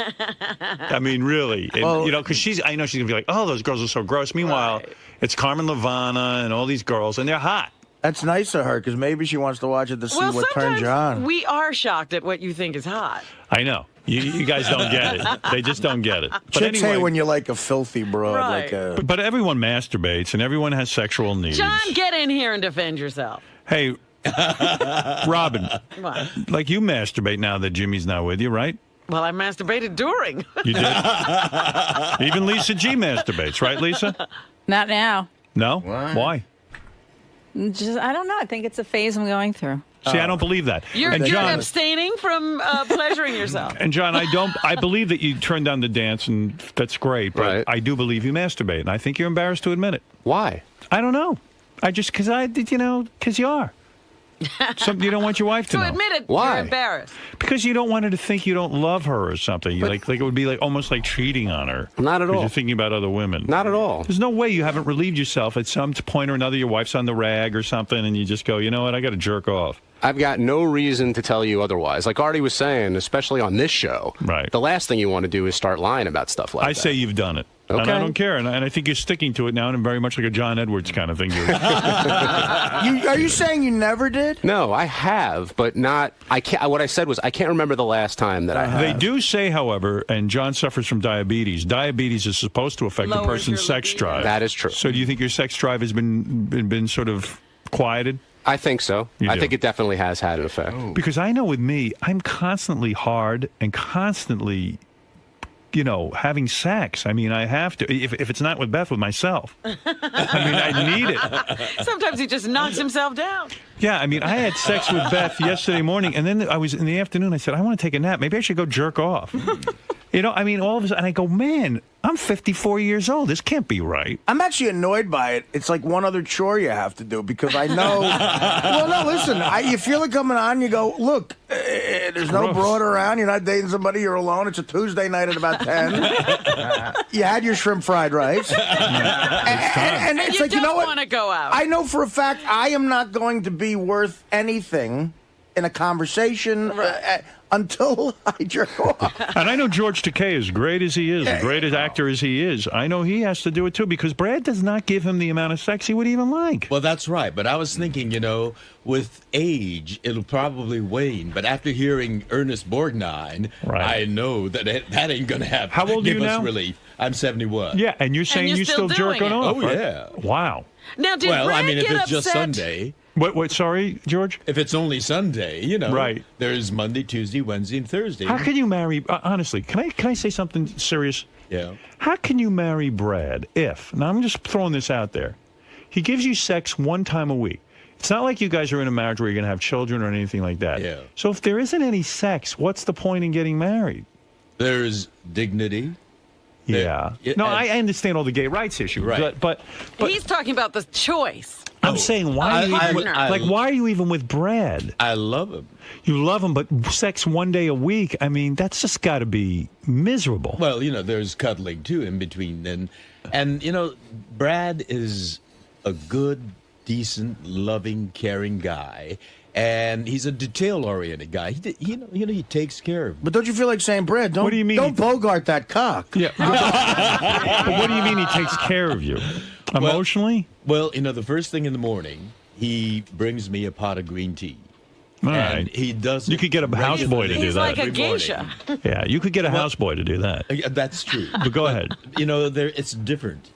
I mean, really. And, you know, because I know she's going to be like, "Oh, those girls are so gross." Meanwhile, it's Carmen Levana and all these girls, and they're hot.
That's nice of her, because maybe she wants to watch it to see what turns you on.
We are shocked at what you think is hot.
I know. You guys don't get it. They just don't get it. But
Chicks say when you're like a filthy broad.
Right.
Like
but everyone masturbates, and everyone has sexual needs.
John, get in here and defend yourself.
Hey, Robin,
What?
like you masturbate now that Jimmy's not with you, right?
Well, I masturbated during.
You did? Even Lisa G masturbates, right, Lisa?
Not now.
No? Why?
Just, I don't know. I think it's a phase I'm going through.
See, I don't believe that.
You're abstaining from pleasuring yourself.
And John, I believe that you turned down the dance, and that's great, but I do believe you masturbate, and I think you're embarrassed to admit it.
Why?
I don't know. Because you are. You don't want your wife to know.
So admit it.
Why?
You're embarrassed.
Because you don't want her to think you don't love her or something. Like it would be like almost like cheating on her.
Not at all.
You're thinking about other women.
Not at all.
There's no way you haven't relieved yourself at some point or another. Your wife's on the rag or something, and you just go, you know what? I got to jerk off.
I've got no reason to tell you otherwise. Like Artie was saying, especially on this show,
right?
The last thing you want to do is start lying about stuff like that.
I say you've done it.
Okay.
And I don't care, and I think you're sticking to it now, and I'm very much like a John Edwards kind of thing.
Are you saying you never did?
No, I have, but not. I can't. What I said was I can't remember the last time that I have.
They do say, however, and John suffers from diabetes. Diabetes is supposed to affect a person's sex drive.
That is true.
So, do you think your sex drive has been sort of quieted?
I think so. I think it definitely has had an effect.
Oh. Because I know with me, I'm constantly hard and constantly, you know, having sex. I mean, I have to. If it's not with Beth, with myself. I mean, I need it.
Sometimes he just knocks himself down.
Yeah, I mean, I had sex with Beth yesterday morning, and then I was in the afternoon. I said, I want to take a nap. Maybe I should go jerk off. You know, I mean, all of a sudden, I go, man, I'm 54 years old. This can't be right.
I'm actually annoyed by it. It's like one other chore you have to do because I know. Well, no, listen. You feel it coming on. You go, look, there's no broad around. You're not dating somebody. You're alone. It's a Tuesday night at about 10. You had your shrimp fried rice. And it's like, you know what?
You don't want to go out.
I know for a fact I am not going to be worth anything in a conversation until I jerk off.
And I know George Takei, as great as he is, the greatest actor as he is, I know he has to do it too because Brad does not give him the amount of sex he would even like.
Well, that's right. But I was thinking, you know, with age, it'll probably wane. But after hearing Ernest Borgnine, I know that that ain't going to happen.
How old are you now?
Relief. I'm 71.
Yeah, and you're saying you're still jerking off.
Oh, yeah.
Wow.
Now, did
well,
Brad
I mean, if
get
it's
upset?
just Sunday.
What? Sorry, George?
If it's only Sunday, you know.
Right.
There's Monday, Tuesday, Wednesday, and Thursday.
How can you marry, honestly, can I say something serious?
Yeah.
How can you marry Brad if, now I'm just throwing this out there, he gives you sex one time a week. It's not like you guys are in a marriage where you're going to have children or anything like that.
Yeah.
So if there isn't any sex, what's the point in getting married?
There's dignity.
Yeah. No, I understand all the gay rights issues.
Right.
But
He's talking about the choice.
I'm saying, why are you even with Brad?
I love him.
You love him, but sex one day a week, I mean, that's just got to be miserable.
Well, you know, there's cuddling, too, in between. And you know, Brad is a good, decent, loving, caring guy. And he's a detail-oriented guy. He takes care of him.
But don't you feel like saying, Brad, don't,
what do you mean
don't bogart that cock?
Yeah. But what do you mean he takes care of you? Emotionally?
Well, you know, the first thing in the morning, he brings me a pot of green tea.
All
and
right.
He does.
You could get a houseboy to do that.
He's like a geisha.
Yeah, you could get a houseboy to do that.
That's true.
But go ahead.
You know, it's different.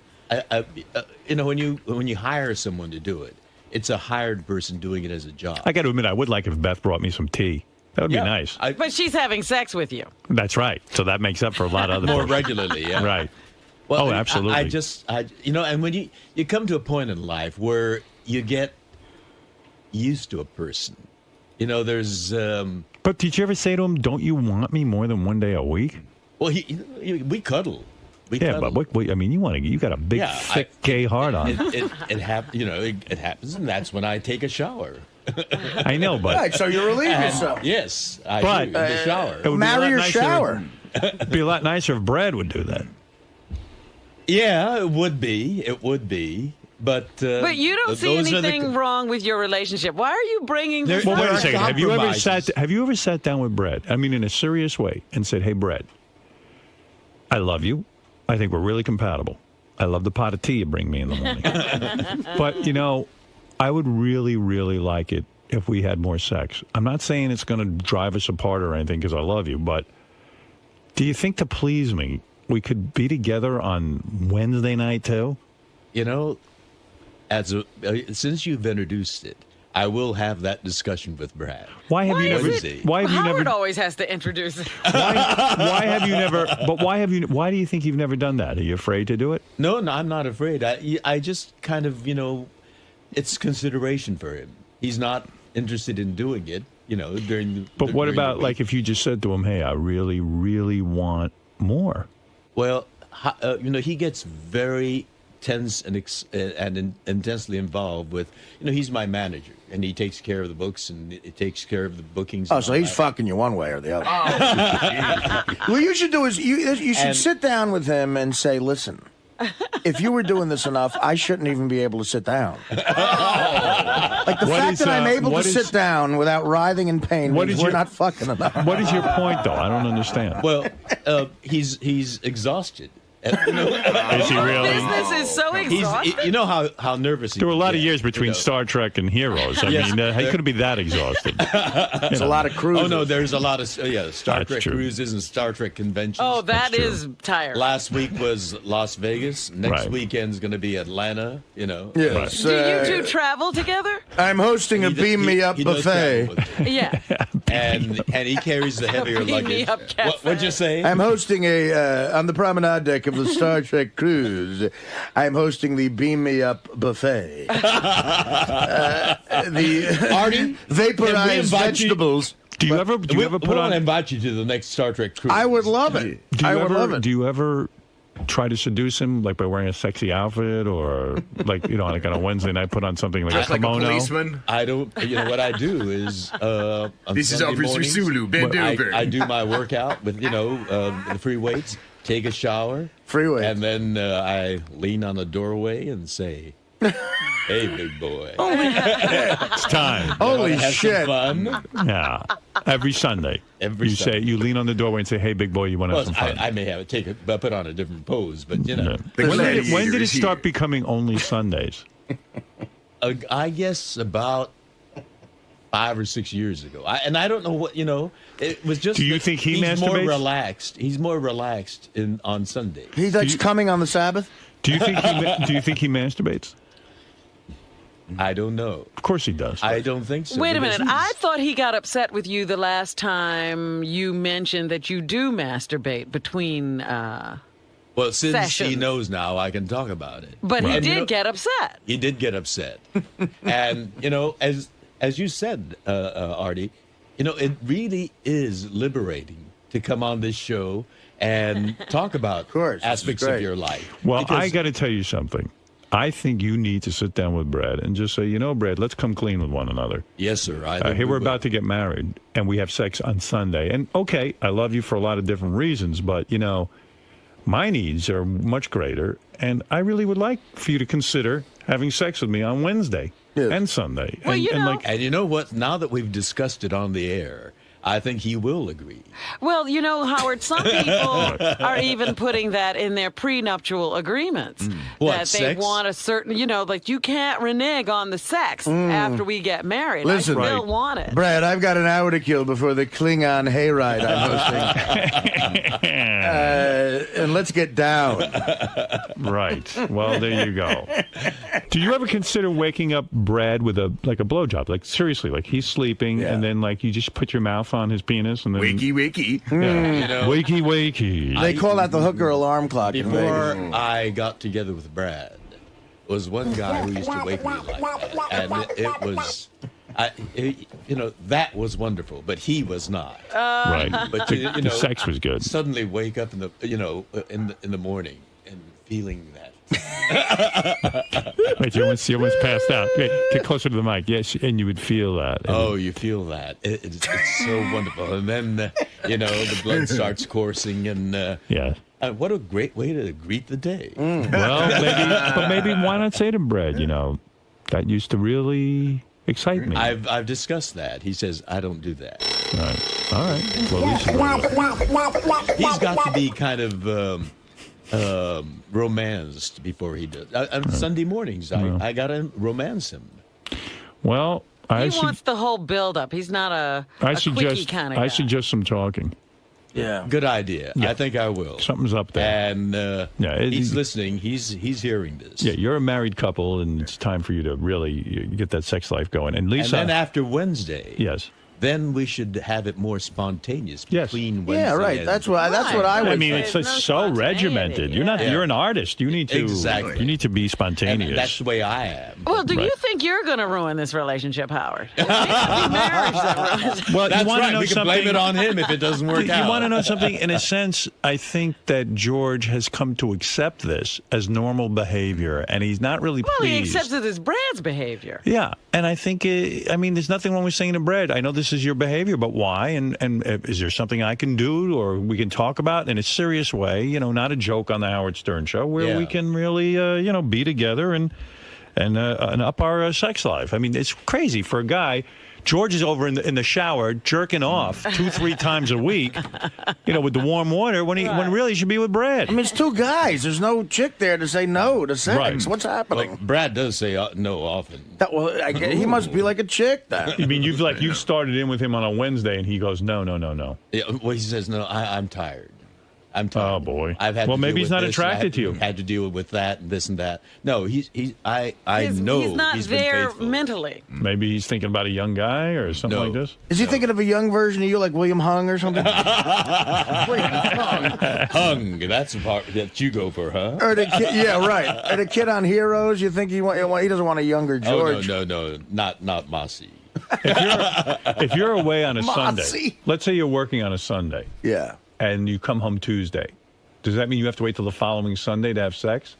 You know, when you hire someone to do it, it's a hired person doing it as a job.
I got to admit, I would like if Beth brought me some tea. That would be nice.
But she's having sex with you.
That's right. So that makes up for a lot of other
more
bullshit.
regularly. Yeah.
Right.
Well,
absolutely.
You know, and when you come to a point in life where you get used to a person. You know, there's.
But did you ever say to him, "Don't you want me more than one day a week"?
Well, we cuddle.
But I mean, you got a big, thick, gay heart on.
It happens, and that's when I take a shower.
I know, but
right, so you relieve yourself.
Yes, I do in the shower.
Marry your shower.
It'd be a lot nicer if Brad would do that.
Yeah, it would be. But
you don't see anything wrong with your relationship. Why are you bringing this up?
Well, wait a second. Have you ever sat down with Brad? I mean, in a serious way, and said, "Hey, Brad, I love you. I think we're really compatible. I love the pot of tea you bring me in the morning. But, you know, I would really, really like it if we had more sex. I'm not saying it's going to drive us apart or anything because I love you, but do you think to please me, we could be together on Wednesday night too?"
You know, since you've introduced it, I will have that discussion with Brad.
Why have you never?
Howard always has to introduce it.
Why have you never? But why have you? Why do you think you've never done that? Are you afraid to do it?
No, I'm not afraid. I just kind of, you know, it's consideration for him. He's not interested in doing it, you know, during.
But what about like if you just said to him, "Hey, I really, really want more"?
Well, you know, he gets very tense and intensely involved with, you know, he's my manager and he takes care of the books and he takes care of the bookings.
Oh, so he's fucking you one way or the other. What you should do is you should sit down with him and say, "Listen, if you were doing this enough, I shouldn't even be able to sit down." Like the fact that I'm able to sit down without writhing in pain means we're not fucking enough.
What is your point, though? I don't understand.
Well, he's exhausted.
Is he really?
Business is so exhausting.
You know how nervous he is.
There were a lot of years between Star Trek and Heroes. I mean, he couldn't be that exhausted.
It's a lot of cruises.
Oh, no, there's a lot of Star Trek cruises and Star Trek conventions.
Oh, that is tiring.
Last week was Las Vegas. Next weekend's going to be Atlanta, you know.
Yes.
Do you two travel together?
I'm hosting a Beam Me Up buffet.
Yeah.
And he carries the heavier luggage.
Me Up cafe.
What'd you say?
I'm hosting on the promenade deck of the Star Trek cruise. I'm hosting the Beam Me Up buffet.
Artie,
vaporized vegetables.
Do you ever put on?
Invite you to the next Star Trek cruise.
I would love it.
Do you ever try to seduce him, like by wearing a sexy outfit, or like, you know, like on a Wednesday night, put on something like a kimono?
Like a policeman?
I don't. You know what I do is
this is Officer Zulu. Bend over.
I do my workout with, you know, the free weights. Take a shower.
Free weights.
And then I lean on the doorway and say, "Hey, big boy."
It's time.
Holy shit.
Some fun?
Yeah. Every Sunday. You lean on the doorway and say, "Hey, big boy, you want to have some fun?"
I may have put on a different pose, but you know.
Yeah. When did it start becoming only Sundays?
I guess about 5 or 6 years ago. I don't know what, you know, it was just.
Do you think he's masturbates?
More relaxed? He's more relaxed on Sunday.
He likes coming on the Sabbath?
Do you think he masturbates?
I don't know.
Of course he does.
I don't think so.
Wait a minute. I thought he got upset with you the last time you mentioned that you do masturbate between
well, since
sessions.
he knows now, I can talk about it.
But he did get upset.
He did get upset. And, you know, as you said, Artie, you know, it really is liberating to come on this show and talk about aspects of your life.
Well, I got to tell you something. I think you need to sit down with Brad and just say, you know, Brad, let's come clean with one another.
Yes, sir.
Here we're about to get married, and we have sex on Sunday. And, okay, I love you for a lot of different reasons, but, you know, my needs are much greater, and I really would like for you to consider having sex with me on Wednesday and Sunday.
Well,
and you know what? Now that we've discussed it on the air, I think he will agree.
Well, you know, Howard, some people are even putting that in their prenuptial agreements. That they want a certain, you know, like you can't renege on the sex after we get married.
Listen,
I still want it.
Brad, I've got an hour to kill before the Klingon hayride I'm hosting. And let's get down.
Right. Well, there you go. Do you ever consider waking up Brad with a blowjob? Like, seriously, like he's sleeping and then like you just put your mouth on his penis and then
wakey.
Yeah.
You know,
wakey.
They call that the hooker alarm clock.
Before I got together with Brad, was one guy who used to wake me like that, and it was. That was wonderful, but he was not.
Right. But the sex was good.
Suddenly wake up in the morning and feeling that.
Wait, you almost passed out. Get closer to the mic. Yes, and you would feel that.
You feel that. It's so wonderful. And then, the blood starts coursing, and
yeah.
What a great way to greet the day.
Well, maybe why not say to Brad? That used to really excite me.
I've discussed that. He says I don't do that.
All right. Well,
he's got to be kind of romanced before he does. On Sunday mornings, I gotta romance him.
Well,
he wants the whole build-up. He's not a quickie kind of guy.
I suggest some talking.
Yeah, good idea. Yeah. I think I will.
Something's up there,
and he's listening. He's hearing this.
Yeah, you're a married couple, and it's time for you to really get that sex life going. And Lisa,
and then after Wednesday,
yes,
then we should have it more spontaneous between Wednesday.
Yeah, right. That's what I would.
I mean, it's so regimented. You're not. Yeah. You're an artist. You need to.
Exactly.
You need to be spontaneous.
And that's the way I am.
Well, do you think you're going to ruin this relationship, Howard? It may not be marriage that ruins.
Well,
that's
you want
right.
to know
We can blame it on him if it doesn't work out.
You want to know something? In a sense, I think that George has come to accept this as normal behavior, and he's not really pleased.
Well, he accepts it as Brad's behavior.
Yeah, and I think, there's nothing wrong with saying to Brad, I know this is your behavior, but why? And is there something I can do or we can talk about in a serious way, not a joke on the Howard Stern show where we can really, be together and up our sex life. I mean, it's crazy for a guy. George is over in the shower jerking off 2-3 times a week, with the warm water when really he should be with Brad.
I mean, it's two guys. There's no chick there to say no to sex.
Right.
What's happening?
Well, Brad does say no often.
He must be like a chick then.
You mean you've started in with him on a Wednesday and he goes no.
Yeah, well, he says no. I'm tired. I'm tired.
Oh boy.
I've had.
Well,
to
maybe
deal
he's
with
not
this,
attracted to you.
Had to deal with that and this and that. No, I know
he's not
he's
there
been faithful.
mentally.
Maybe he's thinking about a young guy or something like this.
Is he thinking of a young version of you, like William Hung or something?
Hung. That's the part that you go for, huh?
Or the kid, yeah, right. Or the kid on Heroes. You think he doesn't want a younger George?
Oh no, not Mossy.
If you're away on a
Mossy.
Sunday, let's say you're working on a Sunday.
Yeah.
And you come home Tuesday. Does that mean you have to wait till the following Sunday to have sex?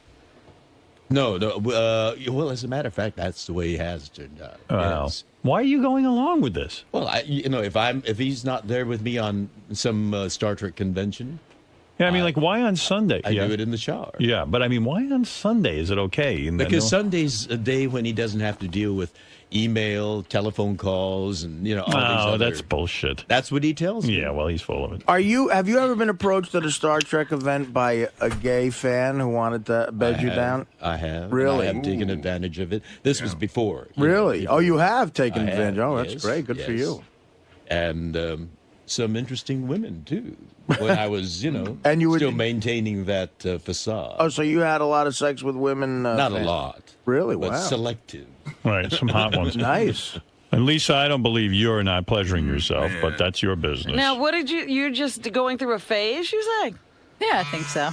No. Well, as a matter of fact, that's the way he has turned out. Yes.
Why are you going along with this?
Well, if he's not there with me on some Star Trek convention.
Yeah, I mean, why on Sunday?
I do it in the shower.
Yeah, but I mean, why on Sunday? Is it okay?
Because Sunday's a day when he doesn't have to deal with email, telephone calls, and all these other...
that's bullshit.
That's what he tells me.
Yeah, well, he's full of it.
Have you ever been approached at a Star Trek event by a gay fan who wanted to bed you down?
I have.
Really?
I have taken advantage of it. This was before.
Really? You have taken advantage. Oh, that's great. Good for you.
And some interesting women, too. When I was,
and you
still maintaining that facade.
Oh, so you had a lot of sex with women?
Not a lot.
Really?
But
wow.
selective.
Right, some hot ones.
Nice.
And Lisa, I don't believe you're not pleasuring yourself, but that's your business.
Now, what did you're just going through a phase, you say?
Yeah, I think so.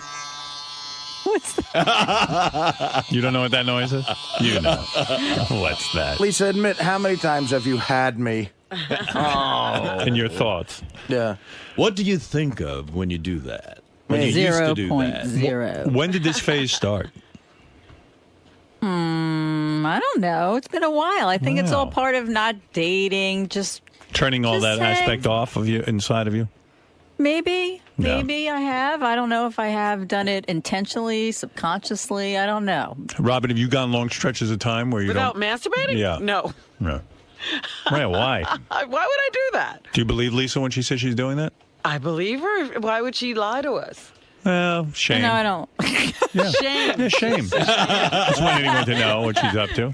What's
that? You don't know what that noise is? You know. What's that?
Lisa, admit, how many times have you had me?
In your thoughts.
Yeah.
What do you think of when you do that? When you used to do that?
0.0.
When did this phase start?
I don't know. It's been a while. I think it's all part of not dating, just
turning all that aspect off of you, inside of you?
Maybe I have. I don't know if I have done it intentionally, subconsciously. I don't know.
Robin, have you gone long stretches of time where you
without masturbating?
Yeah.
No.
Why? Why
would I do that?
Do you believe Lisa when she says she's doing that?
I believe her. Why would she lie to us?
Well, shame.
No, I don't.
Yeah.
Shame.
Yeah, shame. Just want anyone to know what she's up to.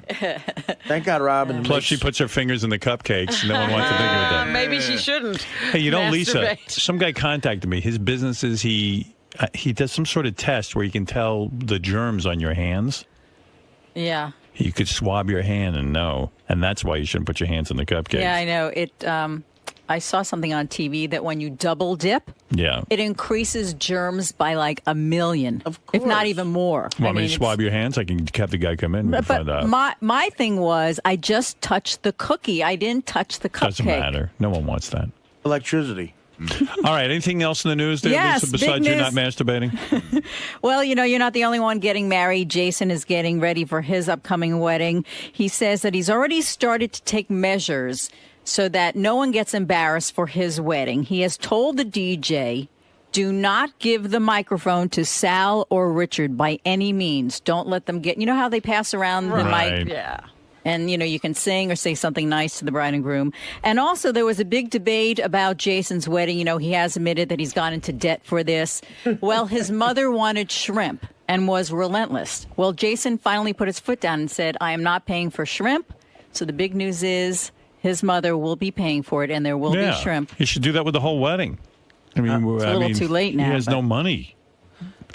Thank God, Robin.
Plus, she puts her fingers in the cupcakes. No one wants to think of that.
Maybe she shouldn't.
Hey, Lisa, some guy contacted me. His business is he does some sort of test where you can tell the germs on your hands.
Yeah.
You could swab your hand and know. And that's why you shouldn't put your hands in the cupcakes.
Yeah, I know. I saw something on TV that when you double dip, it increases germs by like 1 million, if not even more.
Want me to swab your hands? I can have the guy come in and find out.
My thing was, I just touched the cookie. I didn't touch the cupcake.
Doesn't matter. No one wants that.
Electricity.
All right. Anything else in the news there,
yes,
Lisa, besides you're not masturbating?
Well, you're not the only one getting married. Jason is getting ready for his upcoming wedding. He says that he's already started to take measures so that no one gets embarrassed for his wedding. He has told the DJ, do not give the microphone to Sal or Richard by any means. Don't let them get, how they pass around the mic?
Yeah.
And, you can sing or say something nice to the bride and groom. And also, there was a big debate about Jason's wedding. He has admitted that he's gone into debt for this. Well, his mother wanted shrimp and was relentless. Well, Jason finally put his foot down and said, I am not paying for shrimp. So the big news is his mother will be paying for it, and there will be shrimp.
He should do that with the whole wedding. I mean,
it's a little too late now.
He has no money.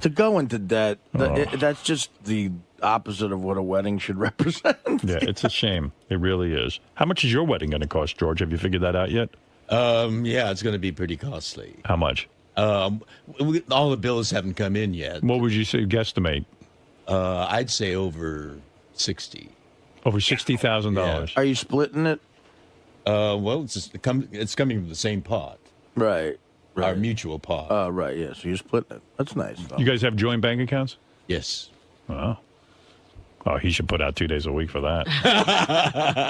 To go into debt, that's just the opposite of what a wedding should represent.
Yeah, it's a shame. It really is. How much is your wedding going to cost, George? Have you figured that out yet?
Yeah, it's going to be pretty costly.
How much?
All the bills haven't come in yet.
What would you say, guesstimate?
I'd say over 60.
Over $60,000.
Yeah.
Are you splitting it?
Well, it's coming from the same pot.
Right.
Our mutual pot.
Right, yeah. So you're splitting it. That's nice, though.
You guys have joint bank accounts?
Yes.
Oh. Oh, he should put out 2 days a week for that.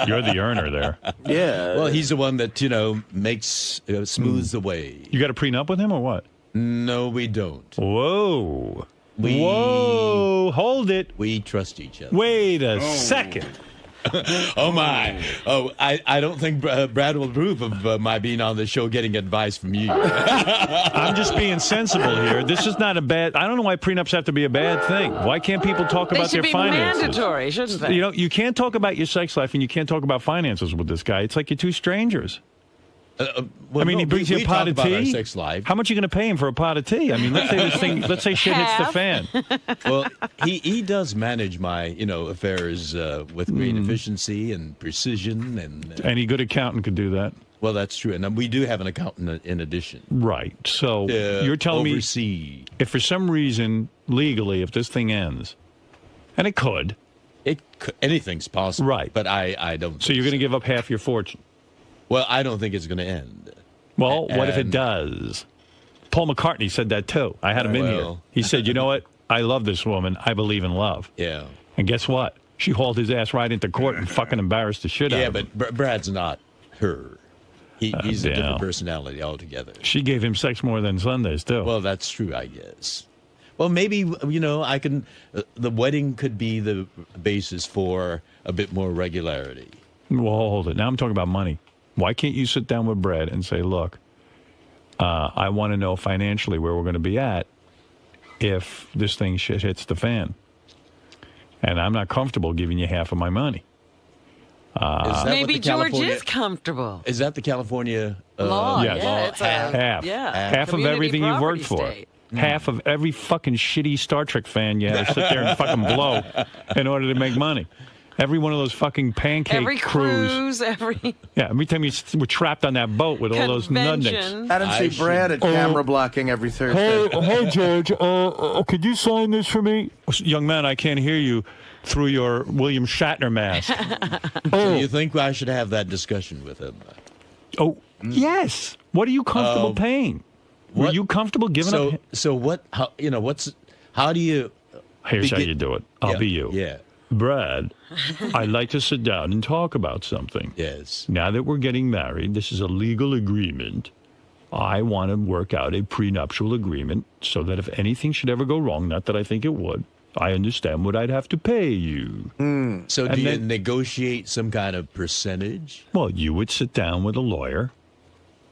You're the earner there.
Yeah.
Well, he's the one that, smooths the way.
You got a prenup with him or what?
No, we don't.
Whoa. Whoa. Hold it.
We trust each other.
Wait a second.
Oh, my. Oh, I don't think Brad will approve of my being on the show getting advice from you.
I'm just being sensible here. This is not a bad... I don't know why prenups have to be a bad thing. Why can't people talk about their finances?
They should be mandatory, shouldn't they?
You can't talk about your sex life and you can't talk about finances with this guy. It's like you're two strangers. He brings you a pot of tea.
Our sex life.
How much are you going to pay him for a pot of tea? I mean, let's say shit hits the fan.
Well, he does manage my, affairs with great efficiency and precision. And
any good accountant could do that.
Well, that's true. And we do have an accountant in addition.
Right. So you're telling me if for some reason, legally, if this thing ends, and it could.
Anything's possible.
Right.
But I don't.
So you're going to give up half your fortune?
Well, I don't think it's going to end.
Well, what if it does? Paul McCartney said that, too. I had him in here. He said, you know what? I love this woman. I believe in love.
Yeah.
And guess what? She hauled his ass right into court and fucking embarrassed the shit out of him.
Yeah, but Brad's not her. He's a different personality altogether.
She gave him sex more than Sundays, too.
Well, that's true, I guess. Well, maybe, I can... the wedding could be the basis for a bit more regularity.
Well, hold it. Now I'm talking about money. Why can't you sit down with Brad and say, look, I want to know financially where we're going to be at if this thing shit hits the fan. And I'm not comfortable giving you half of my money.
Maybe George is comfortable.
Is that the California
law?
Yes.
Yeah, it's
half. Half of everything you've worked for. Half of every fucking shitty Star Trek fan you had to sit there and fucking blow in order to make money. Every one of those fucking pancake crews. Yeah, every time you were trapped on that boat with all those nudniks.
I didn't see Brad at camera blocking every Thursday.
Hey, George, could you sign this for me? Young man, I can't hear you through your William Shatner mask.
So you think I should have that discussion with him?
Oh, yes. What are you comfortable paying? Were you comfortable giving up?
So what, how do you...
Here's how you do it. I'll be you.
Yeah.
Brad, I'd like to sit down and talk about something.
Yes.
Now that we're getting married, this is a legal agreement. I want to work out a prenuptial agreement so that if anything should ever go wrong, not that I think it would, I understand what I'd have to pay you.
So do you negotiate some kind of percentage?
Well, you would sit down with a lawyer,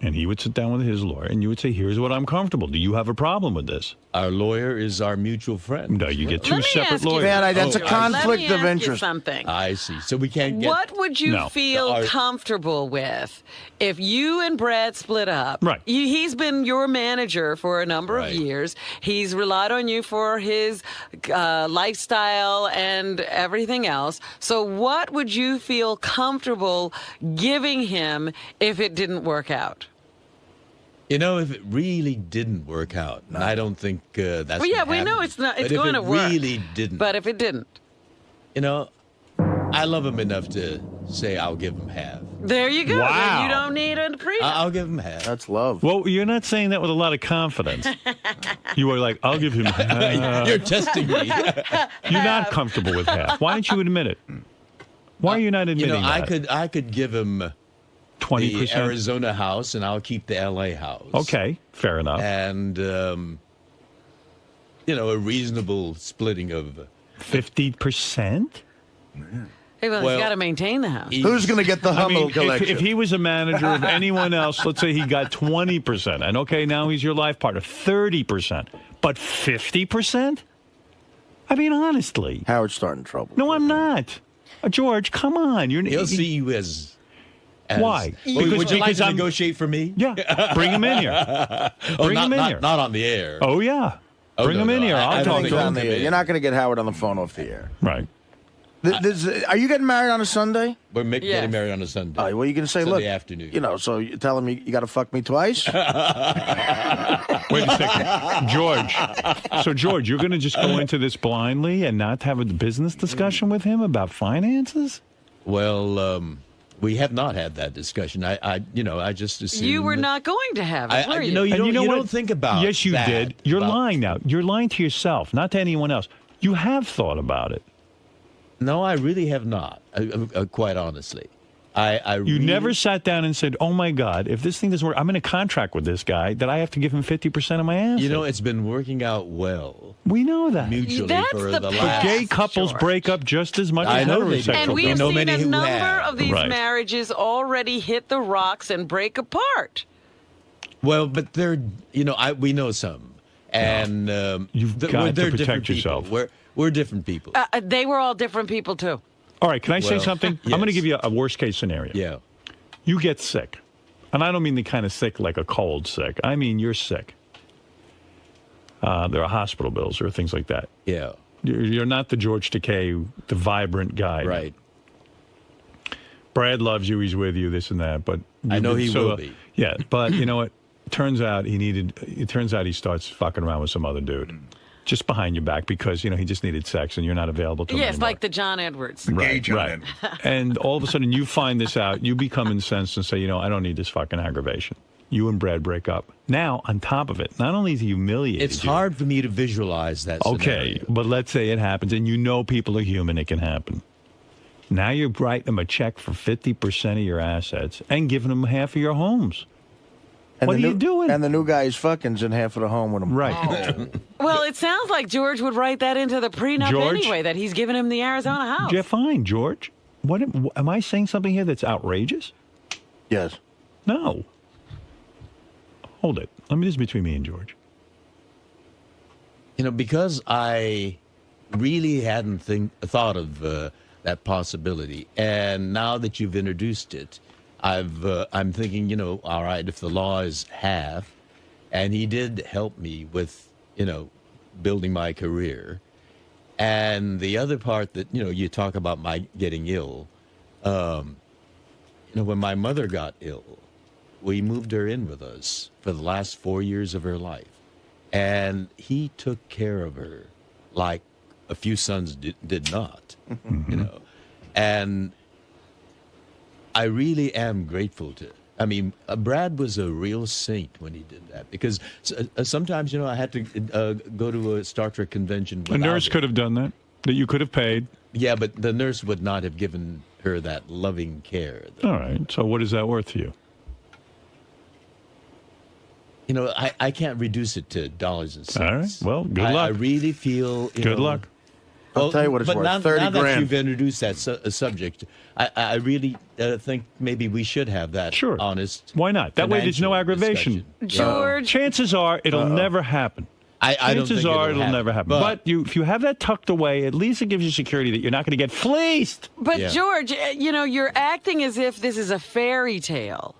and he would sit down with his lawyer, and you would say, here's what I'm comfortable. Do you have a problem with this?
Our lawyer is our mutual friend.
No, you get two separate lawyers.
Man, that's a conflict of interest.
Something.
I see. So we can't get...
What would you feel comfortable with if you and Brad split up?
Right.
He's been your manager for a number of years. He's relied on you for his lifestyle and everything else. So what would you feel comfortable giving him if it didn't work out?
You know, if it really didn't work out, and I don't think that's
well, yeah, we know it's not. It's going to work.
If it really didn't.
But if it didn't.
You know, I love him enough to say I'll give him half.
There you go.
Wow.
Then you don't need a prenup.
I'll give him half.
That's love.
Well, you're not saying that with a lot of confidence. You were like, I'll give him half.
You're testing me.
You're not comfortable with half. Why don't you admit it? Why are you not admitting that?
I could give him
20%?
the Arizona house, and I'll keep the L.A. house.
Okay, fair enough.
And, you know, a reasonable splitting of...
50%?
Hey, well, he's got to maintain the house.
Who's going to get the Hummel collection?
If he was a manager of anyone else, let's say he got 20%, and okay, now he's your life partner, 30%, but 50%? I mean, honestly.
Howard's starting trouble.
No, I'm not. George, come on.
He'll see you as
why?
Would you like to negotiate for me?
Yeah, bring him in here. Bring him in here.
Not on the air.
Oh, yeah. Bring him in here. I'll talk to him.
You're not going to get Howard on the phone off the air.
Right.
Are you getting married on a Sunday?
We're getting married on a Sunday.
All right, well, you can say,
Sunday
look,
afternoon.
You know, so you tell him you got to fuck me twice?
Wait a second. George. So, George, you're going to just go into this blindly and not have a business discussion with him about finances?
Well, we have not had that discussion. I just assumed...
You were not going to have it, were you?
You don't think about
Yes, you did. You're lying now. You're lying to yourself, not to anyone else. You have thought about it.
No, I really have not, quite honestly.
You never sat down and said, oh, my God, if this thing doesn't work, I'm in a contract with this guy that I have to give him 50% of my assets.
You know, it's been working out well.
We know that.
Mutually for the last...
But gay couples break up just as much as
know
heterosexual
they do.
And we've
know
seen
many
a
who
number
have.
of these
Right.
marriages already hit the rocks and break apart.
Well, but they're, we know some. And
You've got to protect yourself.
We're different people.
They were all different people, too.
All right, can I say something?
Yes.
I'm going to give you a worst-case scenario.
Yeah.
You get sick. And I don't mean the kind of sick like a cold sick. I mean you're sick. There are hospital bills or things like that.
Yeah.
You're not the George Takei, the vibrant guy.
Right.
Brad loves you. He's with you, this and that. But
I know he will be.
Yeah, but you know what? It turns out he starts fucking around with some other dude. Just behind your back because, he just needed sex and you're not available to him
Yes,
anymore.
like the John Edwards.
Right. And all of a sudden you find this out, you become incensed and say, I don't need this fucking aggravation. You and Brad break up. Now, on top of it, not only is he humiliated
It's hard for me to visualize that
Okay, but let's say it happens and people are human, it can happen. Now you're writing him a check for 50% of your assets and giving him half of your homes.
And
what are you doing?
And the new guy is fucking's in half of the home with him.
Right.
Well, it sounds like George would write that into the prenup anyway, that he's giving him the Arizona house.
Yeah, fine, George. What am I saying something here that's outrageous?
Yes.
No. Hold it. This is between me and George.
Because I really hadn't thought of that possibility, and now that you've introduced it, I'm thinking, all right, if the law is half, and he did help me with, building my career, and the other part that, you talk about my getting ill, when my mother got ill, we moved her in with us for the last 4 years of her life, and he took care of her like a few sons did not, and I really am grateful to. Brad was a real saint when he did that because sometimes, I had to go to a Star Trek convention.
A nurse could have done that you could have paid.
Yeah, but the nurse would not have given her that loving care.
All right. So what is that worth to you?
I can't reduce it to dollars and cents.
All right. Well, good luck.
I really feel.
Good luck.
I'll tell you what it's worth. 30
now
grand.
That you've introduced that subject, I really think maybe we should have that honest.
Why not? That way there's no aggravation.
George.
Chances are it'll never happen.
Chances
are it'll never happen. But if you have that tucked away, at least it gives you security that you're not going to get fleeced.
But George, you're acting as if this is a fairy tale.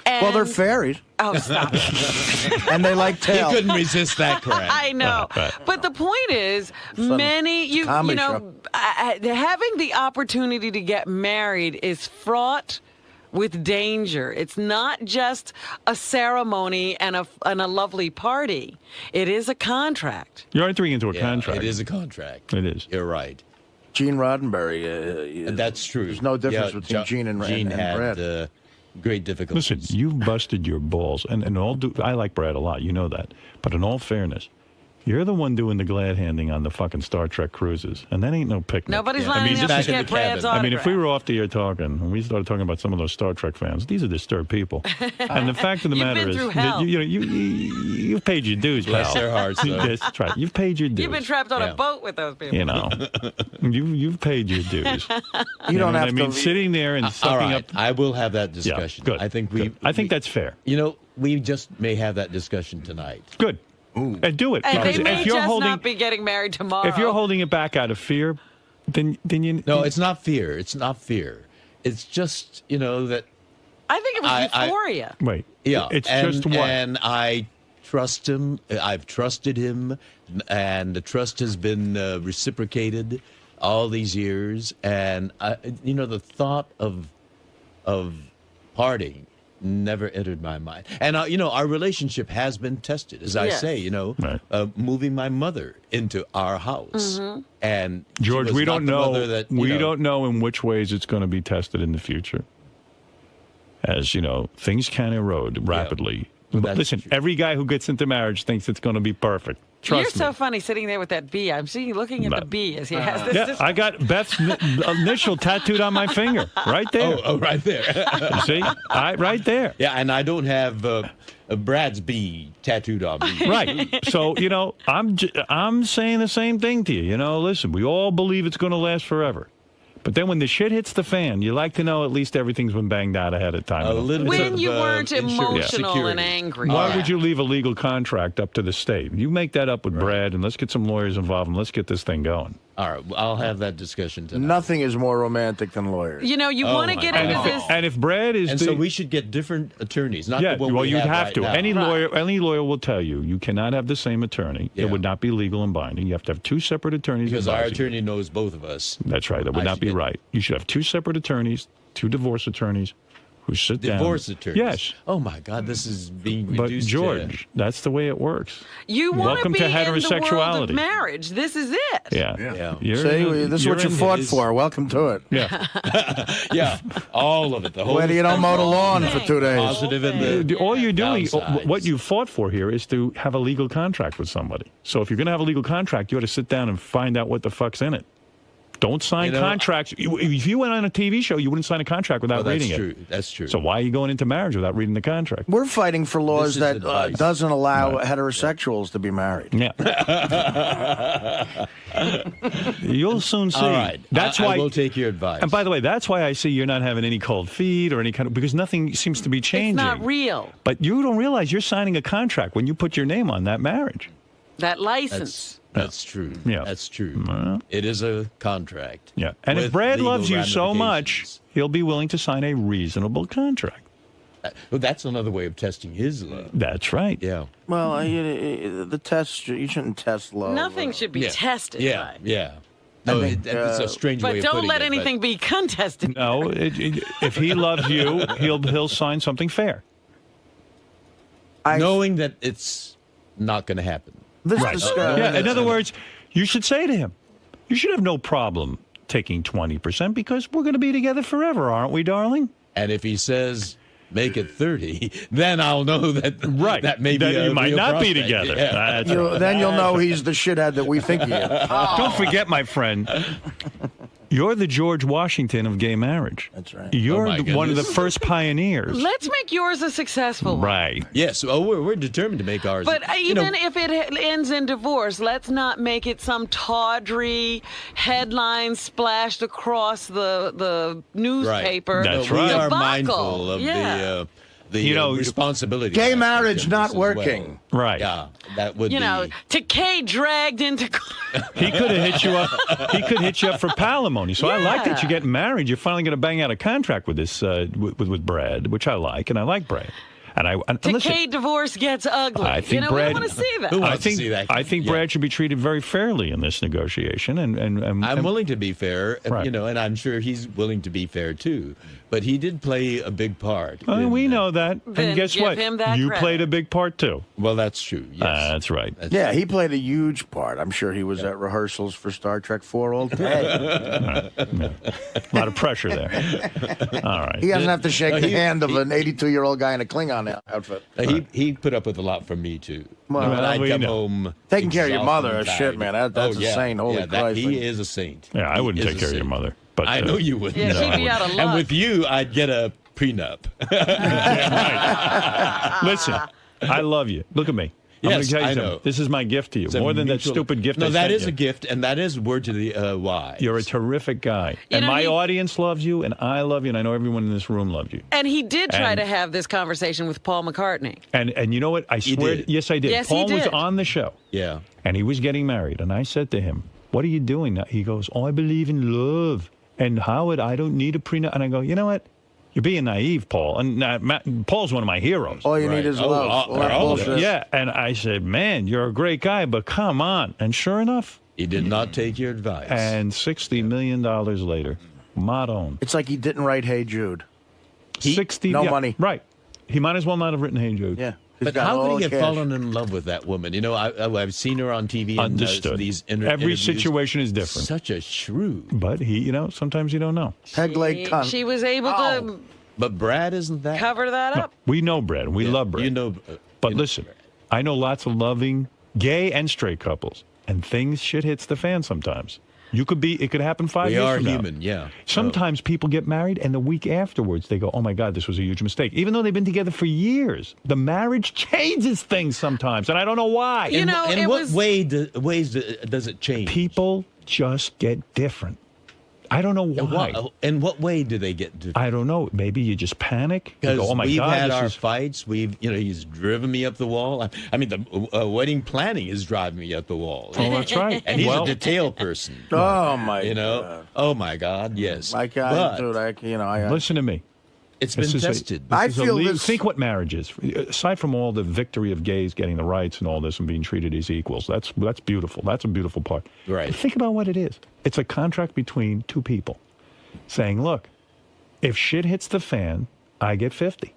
And
well, they're fairies.
Oh, stop it.
And they like tail.
He couldn't resist that crap.
I know. But the point is, having the opportunity to get married is fraught with danger. It's not just a ceremony and a lovely party. It is a contract.
You're entering into a contract.
It is a contract.
It is.
You're right.
Gene Roddenberry.
That's true.
There's no difference between Gene and Brad.
Great difficulties.
Listen, you've busted your balls, and I like Brad a lot. You know that. But in all fairness, you're the one doing the glad handing on the fucking Star Trek cruises, and that ain't no picnic.
Nobody's lining up to get Brad's autograph.
I mean, if we were off the air talking, and we started talking about some of those Star Trek fans, these are disturbed people. And the fact of the matter is, that, you've paid your dues, pal.
Bless their hearts, though.
That's right. You've paid your dues.
You've been trapped on a boat with those people.
You know, you've paid your dues.
You don't have to.
I mean, sitting there and sucking up.
I will have that discussion.
Yeah, good.
I
think that's fair.
We just may have that discussion tonight.
Good. Ooh. And do it.
And they may not be getting married tomorrow.
If you're holding it back out of fear, then you...
No, it's not fear. It's not fear. It's just, that...
I think it was euphoria.
Wait.
Yeah.
It's just what?
And I trust him. I've trusted him. And the trust has been reciprocated all these years. And, the thought of parting never entered my mind. And, our relationship has been tested, as I say, moving my mother into our house. Mm-hmm. And
George, we don't know. We don't know in which ways it's going to be tested in the future. As, things can erode rapidly. Yeah, listen, every guy who gets into marriage thinks it's going to be perfect. Trust
You're so funny sitting there with that bee. I'm looking at the bee as he has this.
Yeah, I got Beth's initial tattooed on my finger, right there.
Oh, right there.
See, right there.
Yeah, and I don't have Brad's bee tattooed on me.
Right. So I'm saying the same thing to you. Listen, we all believe it's going to last forever. But then when the shit hits the fan, you like to know at least everything's been banged out ahead of time.
When you weren't emotional and angry.
Why would you leave a legal contract up to the state? You make that up with Brad, and let's get some lawyers involved, and let's get this thing going.
All right, I'll have that discussion tonight.
Nothing is more romantic than lawyers.
You want to get into this.
And if Brad is,
so we should get different attorneys. Not
you'd have to.
Now.
Any lawyer will tell you cannot have the same attorney. Yeah. It would not be legal and binding. You have to have two separate attorneys.
Because our attorney knows both of us.
That's right. That would not be right. You should have two separate attorneys, two divorce attorneys. Who sit down.
Divorce attorneys.
Yes.
Oh my God, this is being reduced.
But George, that's the way it works.
You want to be
to
in
heterosexuality.
the world of marriage. This is it.
Yeah.
This is what you fought for. Welcome to it.
Yeah.
Yeah. All of it. The whole.
Whether you don't mow the lawn for 2 days.
Positive and the
all you're doing, what you fought for here, is to have a legal contract with somebody. So if you're going to have a legal contract, you ought to sit down and find out what the fuck's in it. Don't sign contracts. If you went on a TV show, you wouldn't sign a contract without reading it.
That's true.
So why are you going into marriage without reading the contract?
We're fighting for laws that doesn't allow heterosexuals to be married.
Yeah. You'll soon see.
All right.
That's why
I will take your advice.
And by the way, that's why I see you're not having any cold feet or any kind of, because nothing seems to be changing.
It's not real.
But you don't realize you're signing a contract when you put your name on that marriage.
That license.
That's true.
Yeah.
That's true. It is a contract.
Yeah. And if Brad loves you so much, he'll be willing to sign a reasonable contract.
Well, that's another way of testing his love.
That's right.
Yeah.
Well, the test, you shouldn't test love.
Nothing should be tested.
Yeah. Yeah. No, it's a strange way of putting it.
But don't let anything be contested.
No, if he loves you, he'll sign something fair.
Knowing that it's not going to happen.
In other words, you should say to him, you should have no problem taking 20% because we're going to be together forever, aren't we, darling?
And if he says, make it 30, then I'll know that that may be
you might not
prospect.
be together.
Yeah.
Then you'll know he's the shithead that we think he is.
Don't forget, my friend, you're the George Washington of gay marriage.
That's right.
You're one of the first pioneers.
Let's make yours a successful one.
Right.
Yes. Well, we're determined to make ours.
But even if it ends in divorce, let's not make it some tawdry headline splashed across the newspaper.
That's
We
right.
are
debacle.
mindful of the responsibility.
Gay marriage not working.
Well.
Right.
Yeah, that would be.
Takei dragged into.
He could have hit you up. He could hit you up for palimony. So I like that you're getting married. You're finally going to bang out a contract with this with Brad, which I like, and I like Brad. And
Takei divorce gets ugly.
I think Brad,
we want to see that.
Who wants to see that?
I think Brad should be treated very fairly in this negotiation. And
I'm willing to be fair,
right.
and I'm sure he's willing to be fair too. But he did play a big part.
We know that.
Then
and guess
give
what?
him that
You
credit.
played a big part too.
Well, that's true. Yes.
That's right.
Yeah, he played a huge part. I'm sure he was at rehearsals for Star Trek 4 all day.
A lot of pressure there. All right.
He doesn't have to shake the hand of an 82-year-old guy in a Klingon outfit.
He put up with a lot from me too.
Well,
I'd come home
taking care of your mother
exhausted
is shit, man. That's a saint. Holy Christ!
He is a saint.
Yeah, I wouldn't take care of your mother. But
I know you wouldn't.
Yeah, she'd be out of luck.
And with you, I'd get a prenup.
Right. Listen, I love you. Look at me. I'm going to tell you something. This is my gift to you. More than that stupid gift.
No, that is a gift, and that is word to the wise.
You're a terrific guy, and my audience loves you, and I love you, and I know everyone in this room loves you.
And he did try to have this conversation with Paul McCartney.
And you know what? I swear, yes, I did.
Yes,
Paul
he did.
was on the show.
Yeah.
And he was getting married, and I said to him, "What are you doing now?" He goes, "Oh, I believe in love." And Howard, I don't need a prenup. And I go, you know what? You're being naive, Paul. And Paul's one of my heroes.
All you need is love.
Yeah. And I said, man, you're a great guy, but come on. And sure enough,
he did not take your advice.
And $60 million later, MELTDOWN.
It's like he didn't write Hey Jude.
No
money.
Right. He might as well not have written Hey Jude.
Yeah.
But how could he have fallen in love with that woman? You know, I've seen her on TV.
Understood.
These
Every situation is different.
Such a shrew.
But he, sometimes you don't know.
Peg leg cunt.
She was able to.
But Brad isn't that.
Cover that up.
We know Brad. We love Brad. But listen, I know lots of loving gay and straight couples, and shit hits the fan sometimes. It could happen 5 years from now.
We are human, yeah.
Sometimes people get married, and the week afterwards, they go, oh, my God, this was a huge mistake. Even though they've been together for years, the marriage changes things sometimes, and I don't know why.
In what ways does it change?
People just get different. I don't know why.
In what way do they get different?
I don't know. Maybe you just panic.
Because
oh my
we've
God,
had our fights. He's driven me up the wall. I mean, the wedding planning is driving me up the wall.
Oh, that's right.
And he's a detail person.
Oh my God.
Oh my God. Yes.
Like
listen to me.
It's been tested.
Think what marriage is. Aside from all the victory of gays getting the rights and all this and being treated as equals, that's beautiful. That's a beautiful part.
Right.
But think about what it is. It's a contract between two people saying, look, if shit hits the fan, I get 50.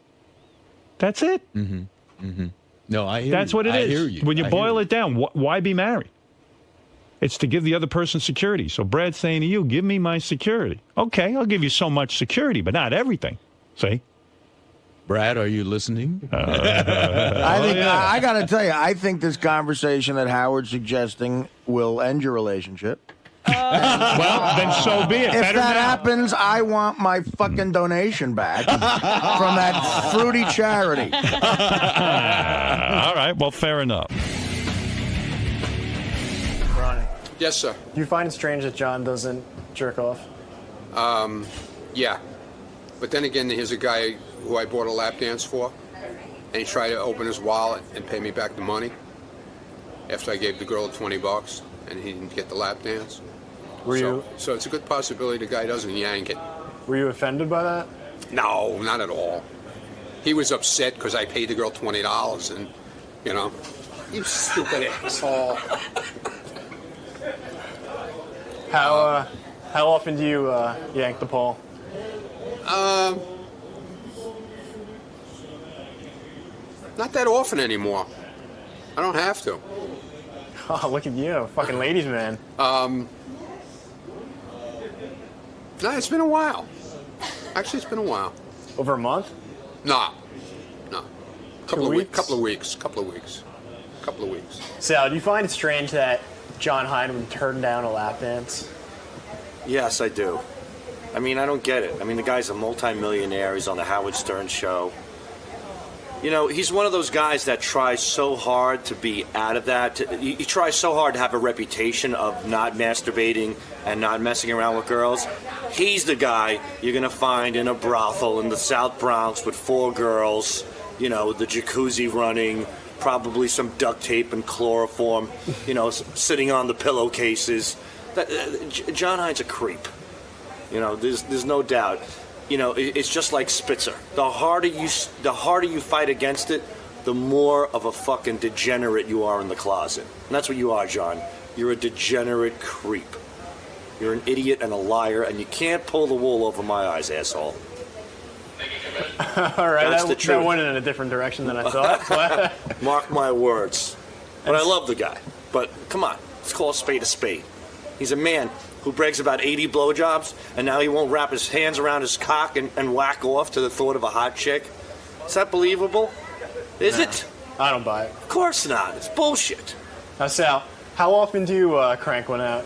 That's it.
Mm-hmm. Mm-hmm. No, I hear
That's
you.
what it is.
I hear you.
When you boil it down, why be married? It's to give the other person security. So Brad's saying to you, give me my security. Okay, I'll give you so much security, but not everything. See?
Brad, are you listening?
I got to tell you, I think this conversation that Howard's suggesting will end your relationship.
Well, then so be it.
If
Better
that
now.
happens, I want my fucking donation back from that fruity charity.
All right, well, fair enough.
Ronnie.
Yes, sir.
Do you find it strange that John doesn't jerk off?
Yeah. But then again, here's a guy who I bought a lap dance for, and he tried to open his wallet and pay me back the money after I gave the girl $20, and he didn't get the lap dance. So it's a good possibility the guy doesn't yank it.
Were you offended by that?
No, not at all. He was upset because I paid the girl $20, and, you stupid asshole.
How often do you yank the pole?
Not that often anymore. I don't have to.
Oh, look at you, fucking ladies man.
No, it's been a while. Actually, it's been a while.
Over a month?
No. Couple of weeks.
Sal, do you find it strange that John Hyde turned down a lap dance?
Yes, I do. I mean, I don't get it. I mean, the guy's a multimillionaire. He's on the Howard Stern show. He's one of those guys that tries so hard to be out of that. He tries so hard to have a reputation of not masturbating and not messing around with girls, he's the guy you're going to find in a brothel in the South Bronx with 4 girls, you know, the jacuzzi running, probably some duct tape and chloroform, you know, sitting on the pillowcases. John Hine's a creep. You know, there's no doubt. You know, it's just like Spitzer. The harder you fight against it, the more of a fucking degenerate you are in the closet. And that's what you are, John. You're a degenerate creep. You're an idiot and a liar, and you can't pull the wool over my eyes, asshole.
All right, that went in a different direction than I thought.
Mark my words. But I love the guy. But come on, let's call a spade a spade. He's a man who brags about 80 blowjobs, and now he won't wrap his hands around his cock and whack off to the thought of a hot chick. Is that believable? Is it?
I don't buy it.
Of course not. It's bullshit.
Now, Sal, how often do you crank one out?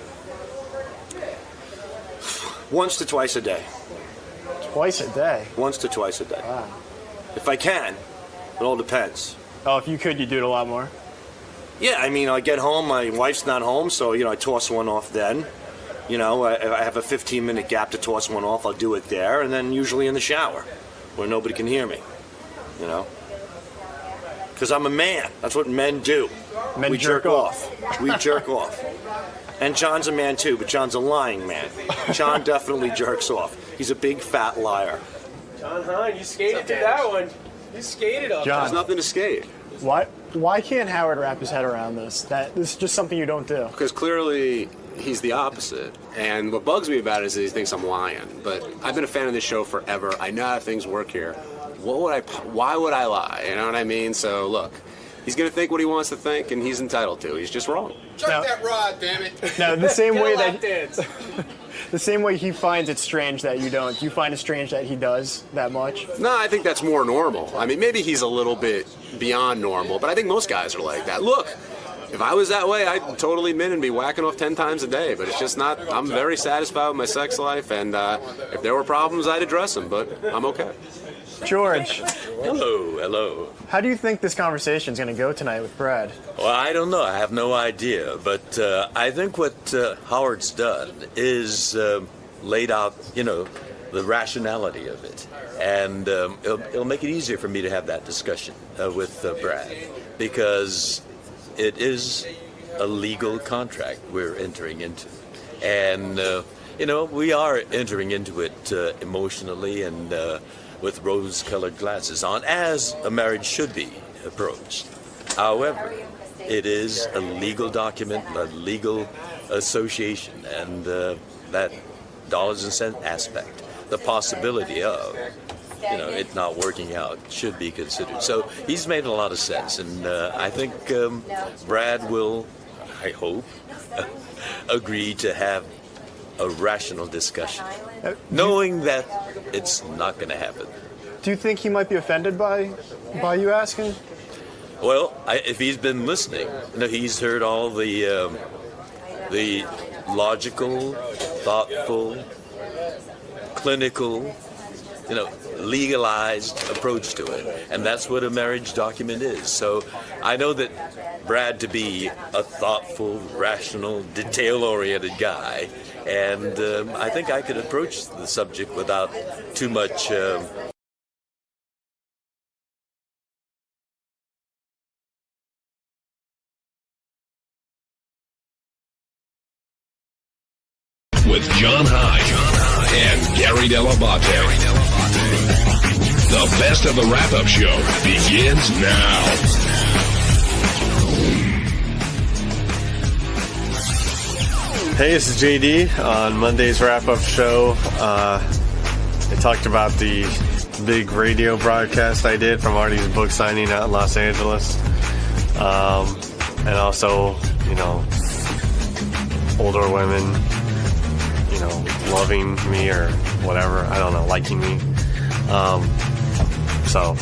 Once to twice a day.
Twice a day?
Once to twice a day.
Wow.
If I can. It all depends.
Oh, if you could, you'd do it a lot more?
Yeah, I mean, I get home, my wife's not home, so, you know, I toss one off then. You know, I have a 15-minute gap to toss one off, I'll do it there, and then usually in the shower, where nobody can hear me, you know? Because I'm a man. That's what men do.
Men jerk off.
We jerk off. And John's a man, too, but John's a lying man. John definitely jerks off. He's a big, fat liar.
John Hine, you skated through that one. You skated up.
There's nothing to skate.
Why can't Howard wrap his head around this? This is just something you don't do.
Because clearly he's the opposite. And what bugs me about it is that he thinks I'm lying. But I've been a fan of this show forever. I know how things work here. Why would I lie? You know what I mean? So look, he's going to think what he wants to think, and he's entitled to. He's just wrong.
Chuck that rod, damn it.
Now, the same way that
dance.
the same way he finds it strange that you don't. Do you find it strange that he does that much?
No, I think that's more normal. I mean, maybe he's a little bit beyond normal, but I think most guys are like that. Look, if I was that way, I'd totally admit and be whacking off 10 times a day, but it's just not. I'm very satisfied with my sex life, and if there were problems, I'd address them, but I'm okay.
George.
Hello.
How do you think this conversation is going to go tonight with Brad?
Well, I don't know. I have no idea. But I think what Howard's done is laid out, you know, the rationality of it. And it'll make it easier for me to have that discussion with Brad. Because it is a legal contract we're entering into. And, you know, we are entering into it emotionally and with rose-colored glasses on, as a marriage should be approached. However, it is a legal document, a legal association, and that dollars and cents aspect, the possibility of, you know, it not working out should be considered. So he's made a lot of sense, and I think Brad will, I hope, agree to have a rational discussion, knowing that it's not going to happen.
Do you think he might be offended by you asking?
Well, if he's been listening, you know, he's heard all the logical, thoughtful, clinical, you know, legalized approach to it, and that's what a marriage document is. So I know that Brad to be a thoughtful, rational, detail-oriented guy, and I think I could approach the subject without too much
with John Hine and Gary Dell'Abate. The best of the wrap-up show begins now.
Hey, this is JD. On Monday's wrap-up show, I talked about the big radio broadcast I did from Artie's book signing out in Los Angeles. And also, you know, older women, you know, loving me or whatever. I don't know, liking me. So,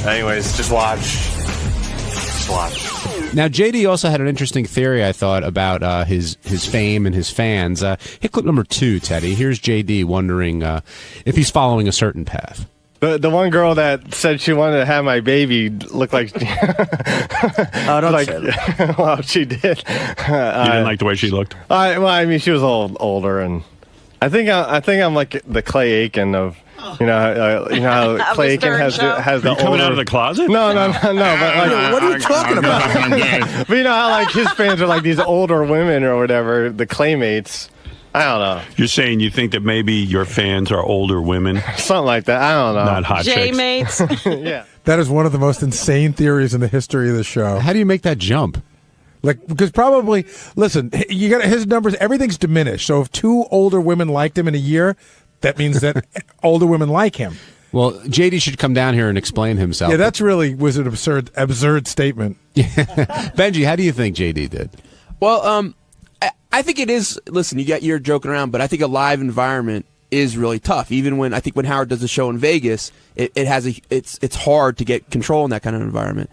anyways, just watch. Just watch.
Now, JD also had an interesting theory, I thought, about his fame and his fans. Hit clip number 2, Teddy. Here's JD wondering if he's following a certain path.
The one girl that said she wanted to have my baby looked like.
Don't
like,
say that.
well, she did.
You didn't like the way she looked?
Well, I mean, she was a little older, and I think I'm like the Clay Aiken of. You know how Clay Aiken has the
Are you coming
older...
out of the closet?
No. But like,
What are you talking about?
But you know how like his fans are like these older women or whatever, the Claymates. I don't know.
You're saying you think that maybe your fans are older women?
Something like that. I don't know.
Not hot chicks.
J-mates.
Yeah.
That is one of the most insane theories in the history of the show.
How do you make that jump?
Like, because probably, listen, you got his numbers, everything's diminished. So if 2 older women liked him in a year, that means that older women like him.
Well, JD should come down here and explain himself.
Yeah, that's really was an absurd statement.
Benji, how do you think JD did?
Well, I think it is. Listen, you're joking around, but I think a live environment is really tough. Even when Howard does a show in Vegas, it's hard to get control in that kind of environment.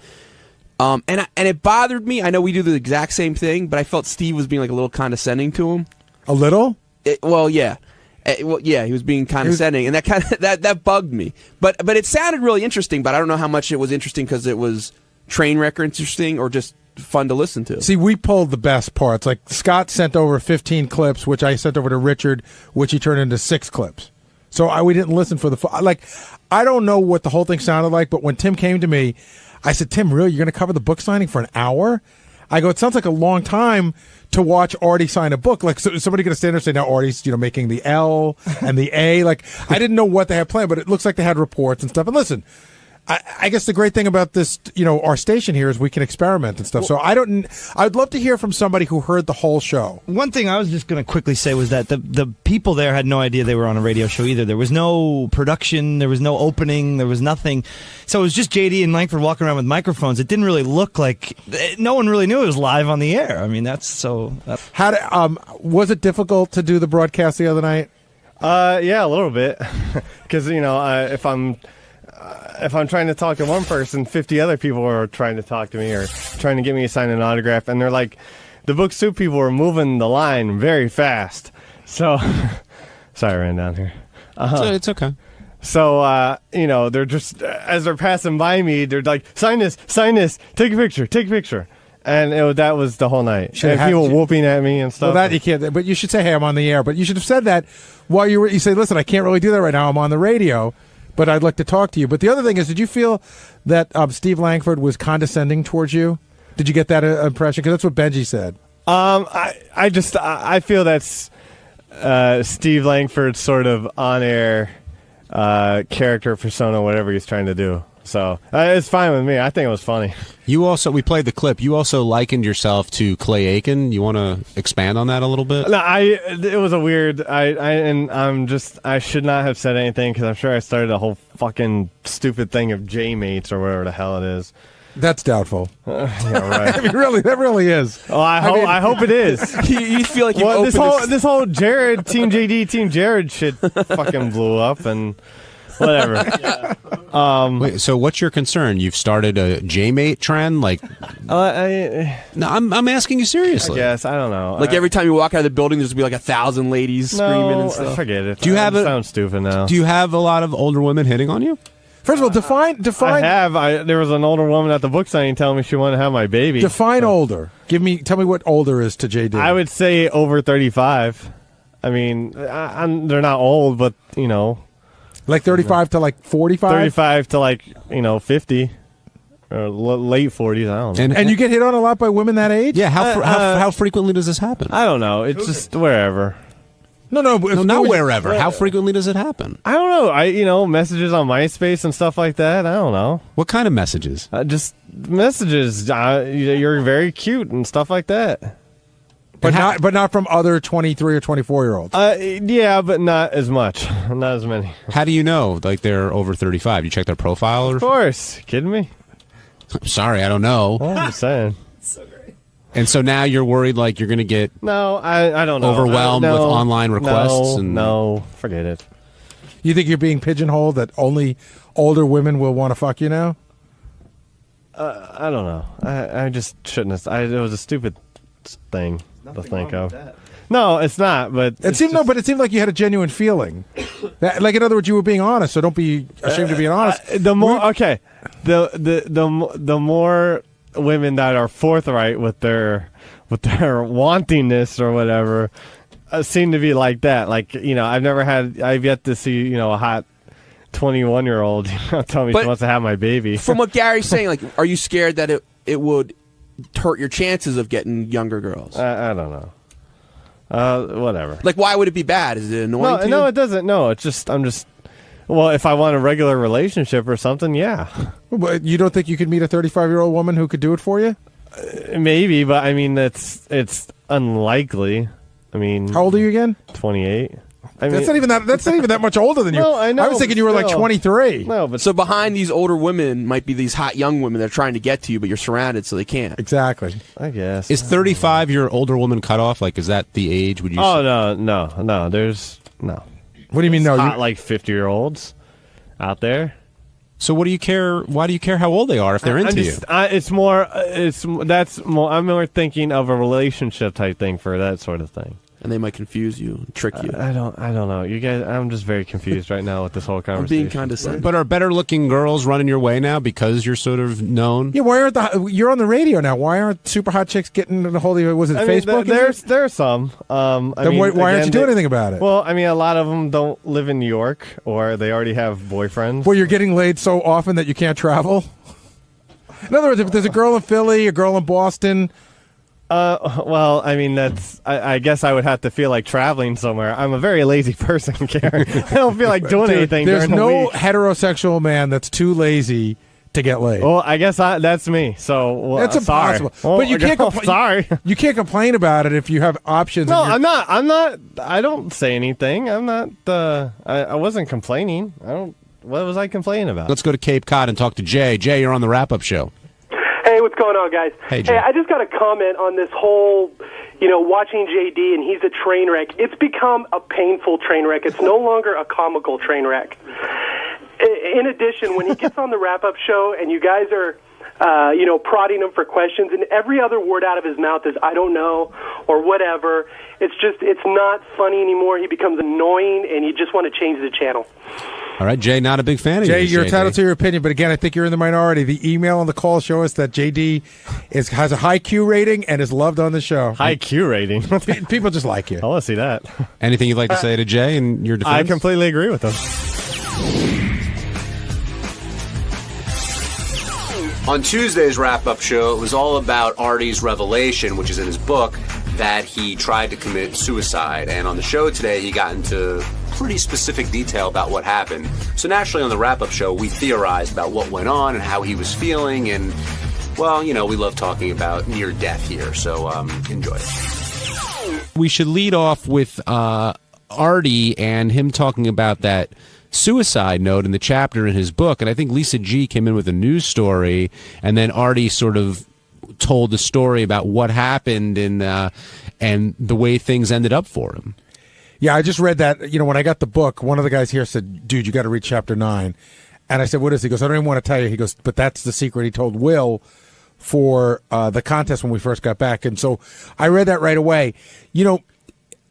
And it bothered me. I know we do the exact same thing, but I felt Steve was being like a little condescending to him.
A little?
Yeah. He was being condescending, and that bugged me. But it sounded really interesting. But I don't know how much it was interesting because it was train wreck interesting or just fun to listen to.
See, we pulled the best parts. Like Scott sent over 15 clips, which I sent over to Richard, which he turned into 6 clips. So we didn't listen for I don't know what the whole thing sounded like, but when Tim came to me, I said, Tim, really, you're going to cover the book signing for an hour? I go, it sounds like a long time to watch Artie sign a book. Like, so somebody going to stand there and say, now Artie's, making the L and the A. Like, I didn't know what they had planned, but it looks like they had reports and stuff. And listen, I guess the great thing about this, our station here is we can experiment and stuff. So I'd love to hear from somebody who heard the whole show.
One thing I was just going to quickly say was that the people there had no idea they were on a radio show either. There was no production, there was no opening, there was nothing. So it was just JD and Langford walking around with microphones. It didn't really look like, no one really knew it was live on the air. I mean,
was it difficult to do the broadcast the other night?
Yeah, a little bit. Because, if I'm trying to talk to one person, 50 other people are trying to talk to me or trying to get me to sign an autograph. And they're like, the Book Soup people are moving the line very fast. So, sorry I ran down here.
It's okay.
So, they're just, as they're passing by me, they're like, sign this, take a picture. And that was the whole night. And people whooping at me and stuff.
Well, that you can't, but you should say, hey, I'm on the air. But you should have said that while you say, listen, I can't really do that right now. I'm on the radio. But I'd like to talk to you. But the other thing is, did you feel that Steve Langford was condescending towards you? Did you get that impression? Because that's what Benji said.
I feel that's Steve Langford's sort of on-air character persona, whatever he's trying to do. So it's fine with me. I think it was funny.
We played the clip. You also likened yourself to Clay Aiken. You want to expand on that a little bit?
No, it was a weird. I should not have said anything because I'm sure I started a whole fucking stupid thing of J-mates or whatever the hell it is.
That's doubtful.
Yeah, right.
I mean, really, that really is.
Oh, I hope it is.
You feel like you've
this whole Jared, Team JD, Team Jared shit fucking blew up and. Whatever.
Wait, so what's your concern? You've started a J-mate trend? Like, no, I'm asking you seriously.
Yes, I don't know.
Like every time you walk out of the building, there's gonna be like 1,000 ladies screaming and stuff.
Forget it.
Do you have
sounds stupid now?
Do you have a lot of older women hitting on you?
First of all, define.
I have. There was an older woman at the book signing telling me she wanted to have my baby.
Define older. Tell me what older is to JD.
I would say over 35. I mean, they're not old, but
like 35 to like 45?
35 to like, 50. Or late 40s, I don't know.
And you get hit on a lot by women that age?
Yeah, how frequently does this happen?
I don't know. It's just wherever.
No,
not wherever. How frequently does it happen?
I don't know. Messages on MySpace and stuff like that. I don't know.
What kind of messages?
Just messages. You're very cute and stuff like that.
But not from other 23 or 24-year-olds.
Yeah, but not as much. Not as many.
How do you know? Like they're over 35? You check their profile?
Of course. Kidding me?
I'm sorry, I don't know.
Well, I'm just saying.
So great. And so now you're worried like you're going to get
I don't know.
Overwhelmed with online requests?
No, forget it.
You think you're being pigeonholed that only older women will want to fuck you now?
I don't know. I just shouldn't have. It was a stupid thing to think of. No, it's not. But
it seemed like you had a genuine feeling. Like, in other words, you were being honest, so don't be ashamed of being honest.
The more women that are forthright with their wantingness or whatever seem to be like that. Like, I've yet to see, a hot 21-year-old tell me she wants to have my baby.
From what Gary's saying, like, are you scared that it would hurt your chances of getting younger girls?
I don't know. Whatever.
Like, why would it be bad? Is it annoying to you?
No, it doesn't. No, it's just, well, if I want a regular relationship or something, yeah.
But you don't think you could meet a 35-year-old woman who could do it for you?
Maybe, but I mean, it's unlikely. I mean,
how old are you again?
28.
That's not even that much older than you.
No, I know.
I was thinking you were like 23.
No, but
so behind these older women might be these hot young women that are trying to get to you, but you're surrounded, so they can't.
Exactly.
I guess.
Is 35 your older woman cut off? Like, is that the age? Would you?
Oh no. There's no.
What do you mean no?
Hot, like 50-year-olds out there.
So what do you care? Why do you care how old they are if they're into you?
It's more. I'm more thinking of a relationship type thing for that sort of thing.
And they might confuse you, trick you.
I don't know. You guys, I'm just very confused right now with this whole conversation.
I'm being condescending.
But are better-looking girls running your way now because you're sort of known?
Yeah, why aren't you're on the radio now? Why aren't super hot chicks getting a hold of you? Was it Facebook?
There are some.
Then why aren't you doing anything about it?
Well, I mean, a lot of them don't live in New York, or they already have boyfriends.
Well, you're getting laid so often that you can't travel. In other words, if there's a girl in Philly, a girl in Boston.
Well, I mean, I guess I would have to feel like traveling somewhere. I'm a very lazy person, Karen. I don't feel like doing anything
There's
during the
no
week.
heterosexual man that's too lazy to get laid.
Well, I guess that's me. So
that's impossible.
Sorry.
But you can't.
Sorry,
you can't complain about it if you have options.
No, I'm not. I don't say anything. I'm not. I wasn't complaining. What was I complaining about?
Let's go to Cape Cod and talk to Jay. Jay, you're on the wrap-up show.
Hey, what's going on, guys?
Hey, Jay.
I just got a comment on this whole, watching JD and he's a train wreck. It's become a painful train wreck. It's no longer a comical train wreck. In addition, when he gets on the wrap-up show and you guys are, prodding him for questions, and every other word out of his mouth is, I don't know, or whatever, it's not funny anymore. He becomes annoying, and you just want to change the channel.
All right, Jay, not a big fan of
Jay,
you.
You're entitled to your opinion, but again, I think you're in the minority. The email and the call show us that JD has a high Q rating and is loved on the show.
High Q rating?
People just like you.
I want to see that.
Anything you'd like to say to Jay in your defense?
I completely agree with him.
On Tuesday's wrap-up show, it was all about Artie's revelation, which is in his book, that he tried to commit suicide. And on the show today, he got into pretty specific detail about what happened. So naturally, on the wrap-up show, we theorized about what went on and how he was feeling. And, well, we love talking about near death here. So enjoy it.
We should lead off with Artie and him talking about that suicide note in the chapter in his book. And I think Lisa G came in with a news story, and then Artie sort of told the story about what happened and the way things ended up for him.
Yeah, I just read that. When I got the book, one of the guys here said, dude, you got to read chapter 9. And I said, what is it? He goes, I don't even want to tell you. He goes, but that's the secret he told Will for the contest when we first got back. And so I read that right away.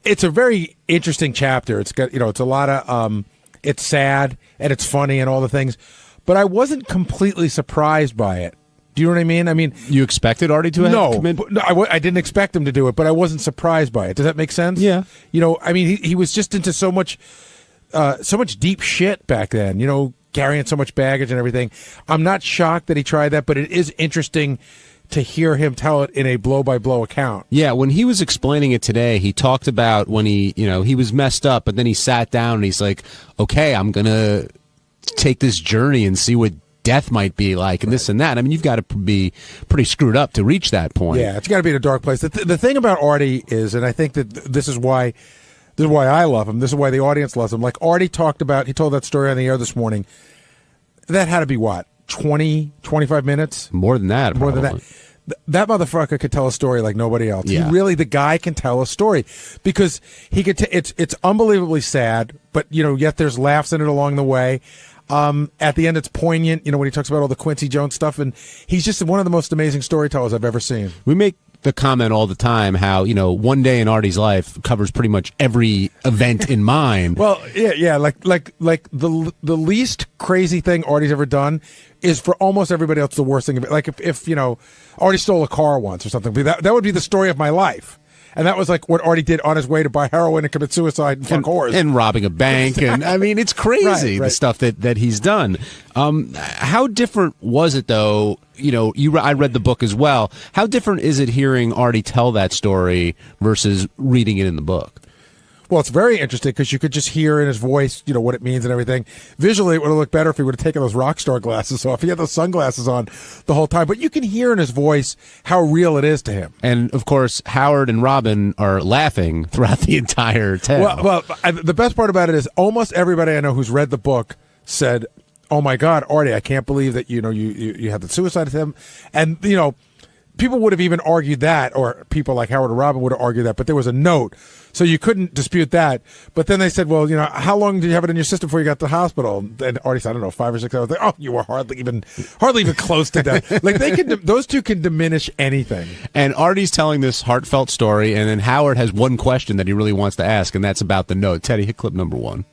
It's a very interesting chapter. It's got, it's a lot of, it's sad and it's funny and all the things, but I wasn't completely surprised by it. Do you know what I mean? I mean,
you expected Artie to
no, I didn't expect him to do it, but I wasn't surprised by it. Does that make sense?
Yeah.
I mean, he was just into so much deep shit back then. Carrying so much baggage and everything. I'm not shocked that he tried that, but it is interesting to hear him tell it in a blow-by-blow account.
Yeah, when he was explaining it today, he talked about when he was messed up, but then he sat down and he's like, okay, I'm going to take this journey and see what death might be like and this and that. I mean, you've got to be pretty screwed up to reach that point.
Yeah, it's got to be in a dark place. The thing about Artie is, and I think that this is why I love him, this is why the audience loves him. Like Artie he told that story on the air this morning. That had to be what? 20, 25 minutes?
More than that.
More than that. That motherfucker could tell a story like nobody else.
Yeah.
The guy can tell a story because he could. It's unbelievably sad, but yet there's laughs in it along the way. At the end, it's poignant. When he talks about all the Quincy Jones stuff, and he's just one of the most amazing storytellers I've ever seen.
We make the comment all the time how, one day in Artie's life covers pretty much every event in mine.
Well, yeah, like the least crazy thing Artie's ever done is for almost everybody else the worst thing. Like if Artie stole a car once or something, that would be the story of my life. And that was like what Artie did on his way to buy heroin and commit suicide and fuck whores.
And robbing a bank. And I mean, it's crazy,
Right.
the stuff that he's done. How different was it, though? I read the book as well. How different is it hearing Artie tell that story versus reading it in the book?
Well, it's very interesting because you could just hear in his voice, what it means and everything. Visually, it would have looked better if he would have taken those rock star glasses off. He had those sunglasses on the whole time. But you can hear in his voice how real it is to him.
And, of course, Howard and Robin are laughing throughout the entire tale.
Well, the best part about it is almost everybody I know who's read the book said, "Oh, my God, Artie, I can't believe that, you had the suicide attempt." And, people would have even argued that, or people like Howard and Robin would have argued that, but there was a note, so you couldn't dispute that. But then they said, well, how long did you have it in your system before you got to the hospital? And Artie said, I don't know, 5 or 6 hours. Like, oh, you were hardly even close to death. Like those two can diminish anything.
And Artie's telling this heartfelt story, and then Howard has one question that he really wants to ask, and that's about the note. Teddy, hit clip number 1.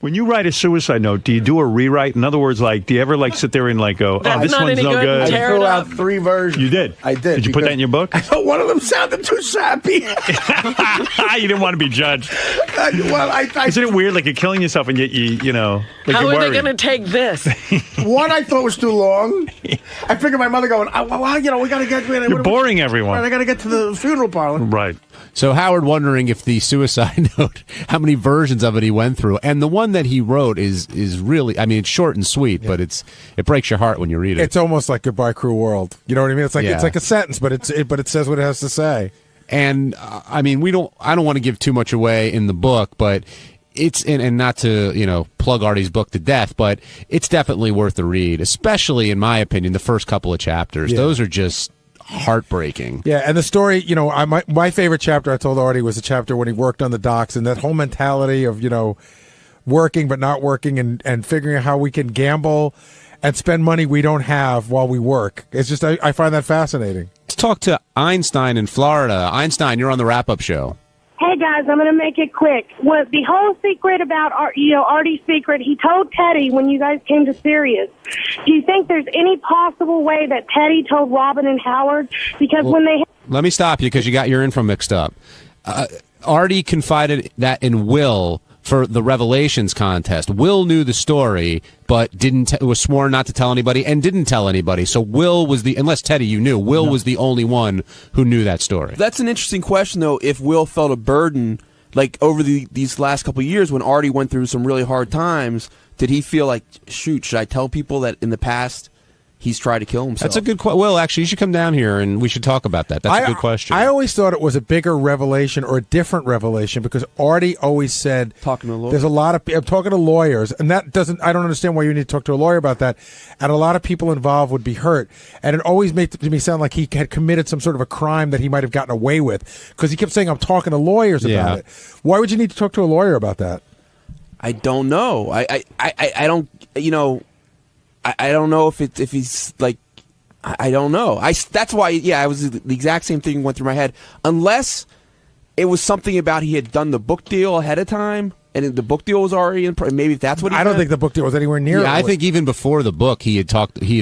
When you write a suicide note, do you do a rewrite? In other words, do you ever sit there and go,
That's
this
not
one's
any
no good?
I threw out 3 versions.
You did?
I did.
Did you put that in your book?
I thought one of them sounded too sappy.
You didn't want to be judged. Isn't it weird? Like you're killing yourself and yet
How are they going to take this?
One I thought was too long. I figured my mother going, we got to get...
You're boring everyone.
I got to get to the funeral parlor.
Right.
So Howard wondering if the suicide note, how many versions of it he went through, and the one that he wrote is really, it's short and sweet, but it breaks your heart when you read it.
It's almost like Goodbye Cruel World. You know what I mean? It's like a sentence, but it says what it has to say.
And I don't want to give too much away in the book, but it's and not to plug Artie's book to death, but it's definitely worth the read, especially in my opinion the first couple of chapters.
Yeah.
Those are just heartbreaking.
Yeah, and the story, my favorite chapter I told Artie was the chapter when he worked on the docks, and that whole mentality of working but not working and figuring out how we can gamble and spend money we don't have while we work. It's just I find that fascinating.
Let's talk to Einstein in Florida. Einstein, you're on the wrap-up show.
Hey guys, I'm going to make it quick. What the whole secret about Artie's secret, he told Teddy when you guys came to Sirius. Do you think there's any possible way that Teddy told Robin and Howard? Because when they...
Let me stop you because you got your info mixed up. Artie confided that in Will for the Revelations contest. Will knew the story, but was sworn not to tell anybody and didn't tell anybody. So Will was unless Teddy, you knew, Will was the only one who knew that story.
That's an interesting question, though, if Will felt a burden, over these last couple of years when Artie went through some really hard times, did he feel like, shoot, should I tell people that in the past he's tried to kill himself?
That's a good question. Will, actually, you should come down here and we should talk about that. That's a good question.
I always thought it was a bigger revelation or a different revelation because Artie always said,
talking to lawyers.
There's a lot of I'm talking to lawyers, and I don't understand why you need to talk to a lawyer about that. And a lot of people involved would be hurt. And it always made me sound like he had committed some sort of a crime that he might have gotten away with because he kept saying, I'm talking to lawyers about it. Why would you need to talk to a lawyer about that?
I don't know. I don't, I don't know if he's I don't know. That's why, I was the exact same thing went through my head. Unless it was something about he had done the book deal ahead of time, and the book deal was already in. Maybe that's what he.
I don't think the book deal was anywhere near.
Yeah, I think even before the book, he had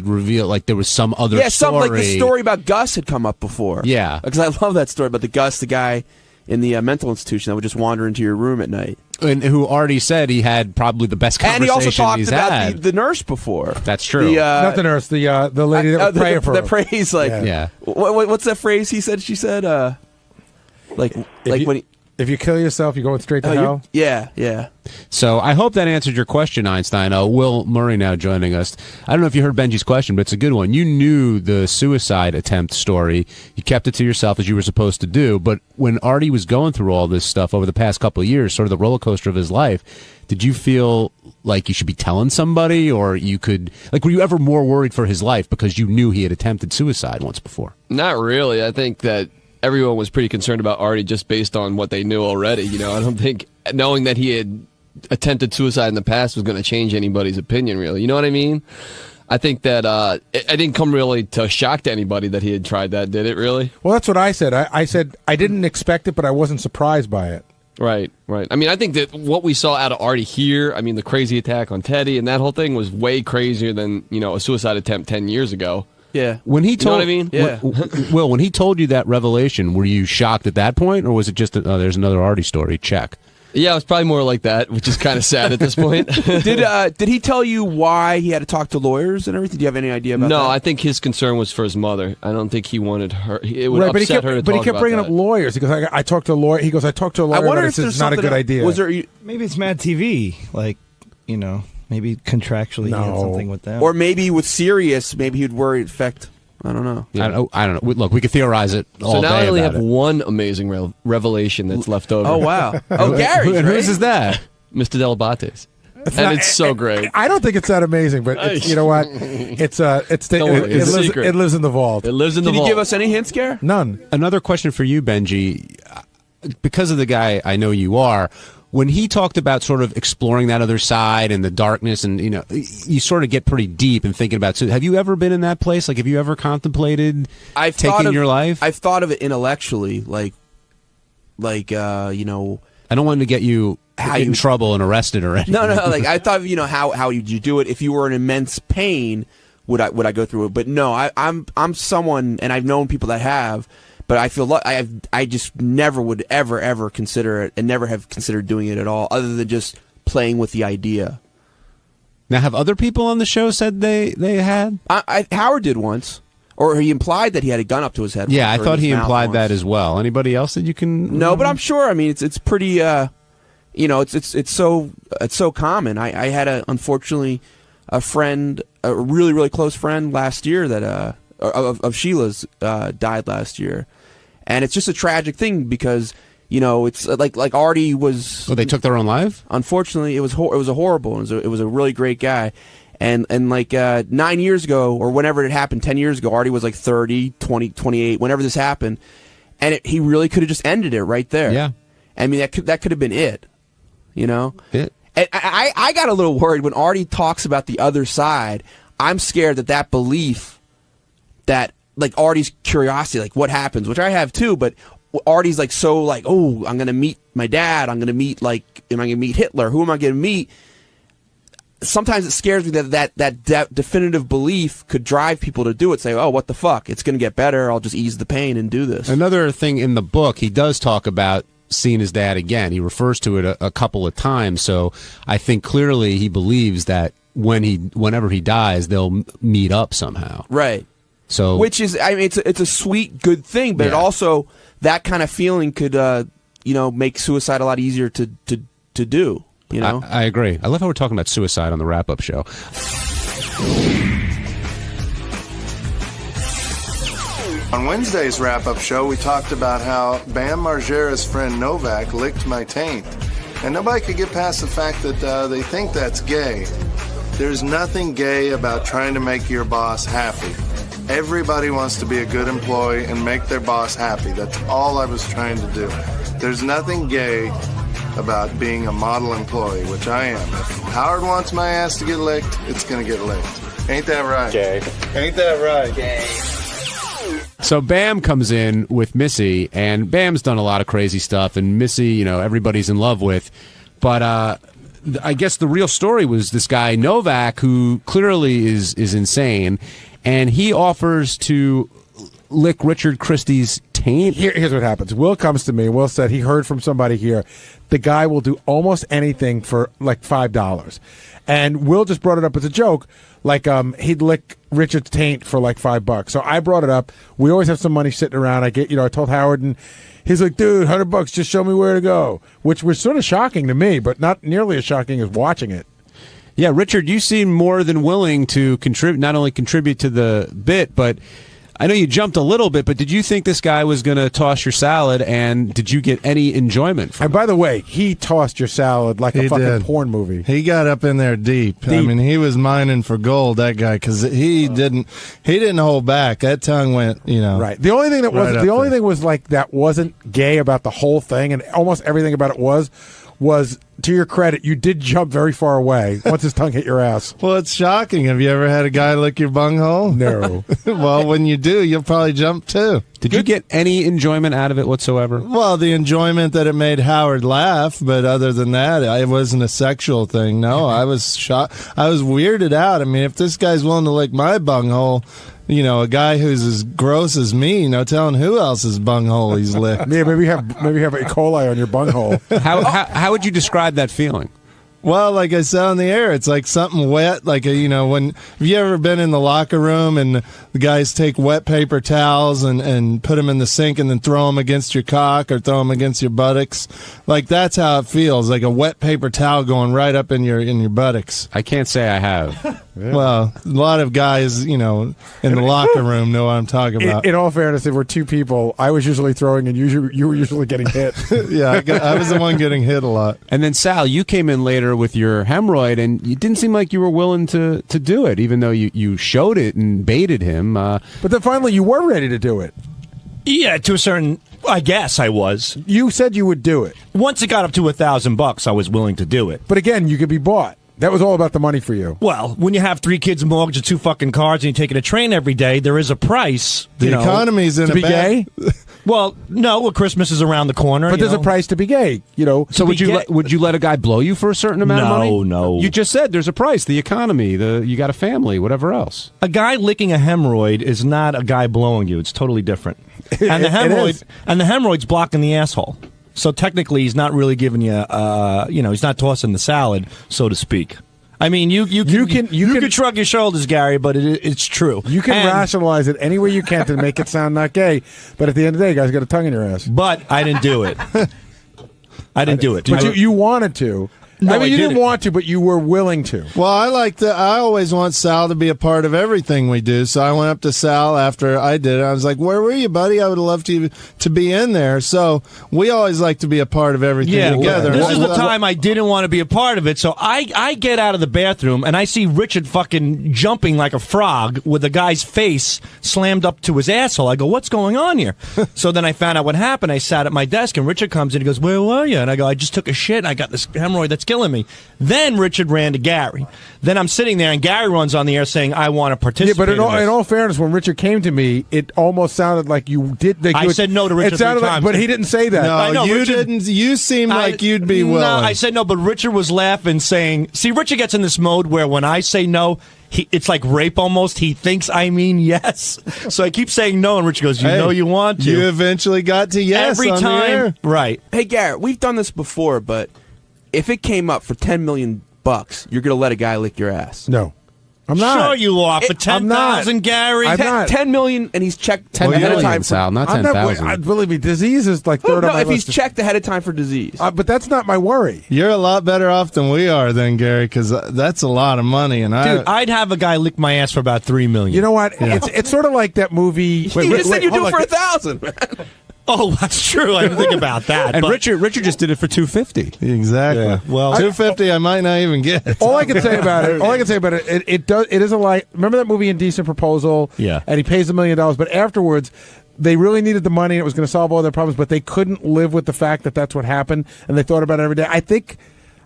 revealed there was some other.
Yeah,
story.
something the story about Gus had come up before.
Yeah,
because I love that story about the Gus, the guy in the mental institution that would just wander into your room at night.
And who already said he had probably the best conversation
and he also talked
he's
about
had.
the nurse before.
That's true.
Not the nurse, the lady that was praying for him.
That prays
yeah.
What's that phrase he said? She said,
if you kill yourself, you're going straight to hell.
Yeah.
So I hope that answered your question, Einstein. Will Murray now joining us. I don't know if you heard Benji's question, but it's a good one. You knew the suicide attempt story. You kept it to yourself as you were supposed to do. But when Artie was going through all this stuff over the past couple of years, sort of the roller coaster of his life, did you feel like you should be telling somebody, or you could, were you ever more worried for his life because you knew he had attempted suicide once before?
Not really. I think that everyone was pretty concerned about Artie just based on what they knew already. I don't think knowing that he had attempted suicide in the past was going to change anybody's opinion, really. You know what I mean? I think that it didn't come really to shock to anybody that he had tried that, did it really?
Well, that's what I said. I said I didn't expect it, but I wasn't surprised by it.
Right. I mean, I think that what we saw out of Artie here, I mean, the crazy attack on Teddy and that whole thing was way crazier than, a suicide attempt 10 years ago.
Yeah.
When he told,
you know what I mean?
Yeah. Will, when he told you that revelation, were you shocked at that point, or was it just, there's another Artie story? Check.
Yeah, it was probably more like that, which is kind of sad at this point.
Did he tell you why he had to talk to lawyers and everything? Do you have any idea about that?
No, I think his concern was for his mother. I don't think he wanted her. It would upset her to talk about that.
But he kept bringing up lawyers. He goes, I talked to a lawyer. He goes, I talked to a lawyer, but it's not a good idea.
Was there?
Maybe it's Mad TV. Like, maybe contractually he had something with them.
Or maybe with Sirius, maybe he'd worry it affect. I don't know.
Yeah. I don't know. Look, we could theorize it all day.
So now I only
about
have
it.
one amazing revelation that's left over.
Oh, wow. Oh, Gary.
Whose is that?
Mr. Delabate's. It's so great.
I don't think it's that amazing, but it's, you know what? It lives in the vault.
It lives in the vault.
Can you give us any hints, Gary?
None.
Another question for you, Benji. Because of the guy I know you are, when he talked about sort of exploring that other side and the darkness, and you sort of get pretty deep in thinking about. So, have you ever been in that place? Like, have you ever contemplated taking your life?
I've thought of it intellectually, like I
don't want to get you in trouble and arrested or anything.
No. Like I thought, how would you do it if you were in immense pain? Would I go through it? But no, I'm someone, and I've known people that have. But I feel like I just never would ever consider it, and never have considered doing it at all, other than just playing with the idea.
Now, have other people on the show said they had?
Howard did once, or he implied that he had a gun up to his head.
Yeah, I thought he implied that as well. Anybody else that you can?
No, but I'm sure. I mean, it's pretty. It's so common. I had unfortunately a friend, a really really close friend last year that of Sheila's died last year. And it's just a tragic thing because, it's like Artie was...
Oh, they took their own life?
Unfortunately, it was a horrible. It was a really great guy. And 9 years ago, or whenever it happened, 10 years ago, Artie was like 30, 20, 28, whenever this happened. And he really could have just ended it right there.
Yeah.
I mean, that could have been it,
It.
And I got a little worried when Artie talks about the other side. I'm scared that belief that... like Artie's curiosity, like what happens, which I have too, but Artie's like so like, oh, I'm gonna meet my dad, am I gonna meet Hitler, who am I gonna meet? Sometimes it scares me that definitive belief could drive people to do it, say, oh, what the fuck, it's gonna get better, I'll just ease the pain and do this.
Another thing in the book, he does talk about seeing his dad again. He refers to it a couple of times, so I think clearly he believes that whenever he dies, they'll meet up somehow.
Right.
So,
which is, I mean, it's a sweet, good thing, but it also, that kind of feeling could, make suicide a lot easier to do.
I agree. I love how we're talking about suicide on the wrap-up show.
On Wednesday's wrap-up show, we talked about how Bam Margera's friend Novak licked my taint, and nobody could get past the fact that they think that's gay. There's nothing gay about trying to make your boss happy. Everybody wants to be a good employee and make their boss happy. That's all I was trying to do. There's nothing gay about being a model employee, which I am. If Howard wants my ass to get licked, it's going to get licked. Ain't that right?
Gay.
Ain't that right?
Gay.
So Bam comes in with Missy, and Bam's done a lot of crazy stuff, and Missy, everybody's in love with. But I guess the real story was this guy, Novak, who clearly is insane. And he offers to lick Richard Christie's taint.
Here's what happens. Will comes to me. Will said he heard from somebody here. The guy will do almost anything for like $5. And Will just brought it up as a joke. Like he'd lick Richard's taint for like $5. So I brought it up. We always have some money sitting around. I told Howard, and he's like, dude, $100, just show me where to go. Which was sort of shocking to me, but not nearly as shocking as watching it.
Yeah, Richard, you seem more than willing to not only contribute to the bit, but I know you jumped a little bit, but did you think this guy was going to toss your salad, and did you get any enjoyment from it?
And by the way, he tossed your salad like a fucking porn movie.
He got up in there deep. I mean, he was mining for gold, that guy, because he didn't hold back. That tongue went,
Right. The only thing that was like that wasn't gay about the whole thing, and almost everything about it was to your credit, you did jump very far away once his tongue hit your ass.
Well, it's shocking. Have you ever had a guy lick your bunghole?
No.
Well, when you do, you'll probably jump too.
Did you get any enjoyment out of it whatsoever?
Well, the enjoyment that it made Howard laugh, but other than that, it wasn't a sexual thing. No, I was shocked. I was weirded out. I mean, if this guy's willing to lick my bunghole, you know, a guy who's as gross as me, no telling who else's bunghole he's licked.
Yeah, maybe you have E. coli on your bunghole.
How would you describe that feeling?
Well, like I said on the air, it's like something wet. Like, have you ever been in the locker room and the guys take wet paper towels and put them in the sink and then throw them against your cock or throw them against your buttocks? Like, that's how it feels, like a wet paper towel going right up in your buttocks.
I can't say I have.
Yeah. Well, a lot of guys, in the locker room know what I'm talking about.
In all fairness, if we're two people, I was usually throwing and you were usually getting hit.
Yeah, I was the one getting hit a lot.
And then, Sal, you came in later with your hemorrhoid, and you didn't seem like you were willing to do it, even though you showed it and baited him.
But then finally you were ready to do it.
Yeah, to a certain... I guess I was.
You said you would do it.
Once it got up to $1,000, I was willing to do it.
But again, you could be bought. That was all about the money for you.
Well, when you have 3 kids, a mortgage, and 2 fucking cars, and you're taking a train every day, there is a price.
The economy's in
to
a
be
bad...
gay.
Well, no. Well, Christmas is around the corner.
But there's a price to be gay.
So would you let a guy blow you for a certain amount of money?
No.
You just said there's a price. The economy. You got a family. Whatever else.
A guy licking a hemorrhoid is not a guy blowing you. It's totally different. And the hemorrhoid's blocking the asshole. So technically, he's not really giving you. He's not tossing the salad, so to speak. I mean, you can shrug your shoulders, Gary, but it's true.
You can rationalize it any way you can to make it sound not gay, but at the end of the day, you guys got a tongue in your ass.
But I didn't do it. I didn't do it.
But you wanted to.
No,
I mean, you didn't
didn't.
want to, but you were willing to.
Well, I always want Sal to be a part of everything we do. So I went up to Sal after I did it. I was like, "Where were you, buddy? I would have loved you to be in there." So we always like to be a part of everything together.
This is the time I didn't want to be a part of it. So I get out of the bathroom and I see Richard fucking jumping like a frog with a guy's face slammed up to his asshole. I go, "What's going on here?" So then I found out what happened. I sat at my desk and Richard comes in. He goes, "Where were you?" And I go, "I just took a shit. I got this hemorrhoid that's killing me." Then Richard ran to Gary. Then I'm sitting there, and Gary runs on the air saying, "I want to participate."
Yeah, but in all fairness, when Richard came to me, it almost sounded like you did.
I said no to Richard 3 times.
but he didn't say that.
No,
I know,
you
Richard,
didn't. You seemed like you'd be willing.
No, I said no, but Richard was laughing, saying, "See, Richard gets in this mode where when I say no, it's like rape almost. He thinks I mean yes." So I keep saying no, and Richard goes, "You know you want to."
You eventually got to yes
every
on
time,
the air.
right?
Hey, Garrett, we've done this before, but if it came up for $10 million, you're gonna let a guy lick your ass?
No, I'm not.
Sure, you are for 10,000, Gary.
I'm not.
10 million, and he's checked
10
ahead of
million,
time.
Sal, not 10,000.
Believe me, disease is like third on my
if
list.
he's checked ahead of time for disease.
But that's not my worry.
You're a lot better off than we are, then, Gary, because that's a lot of money. And
Dude, I'd have a guy lick my ass for about $3 million.
You know what? Yeah. It's sort of like that movie.
You just said you'd do it for 1,000.
Oh, that's true. I didn't think about that.
And Richard just did it for $250.
Exactly.
Yeah.
Well,
$250 I might not even get.
All I can say about it, it is a lie. Remember that movie Indecent Proposal?
Yeah.
And he pays $1 million, but afterwards they really needed the money and it was going to solve all their problems, but they couldn't live with the fact that that's what happened, and they thought about it every day.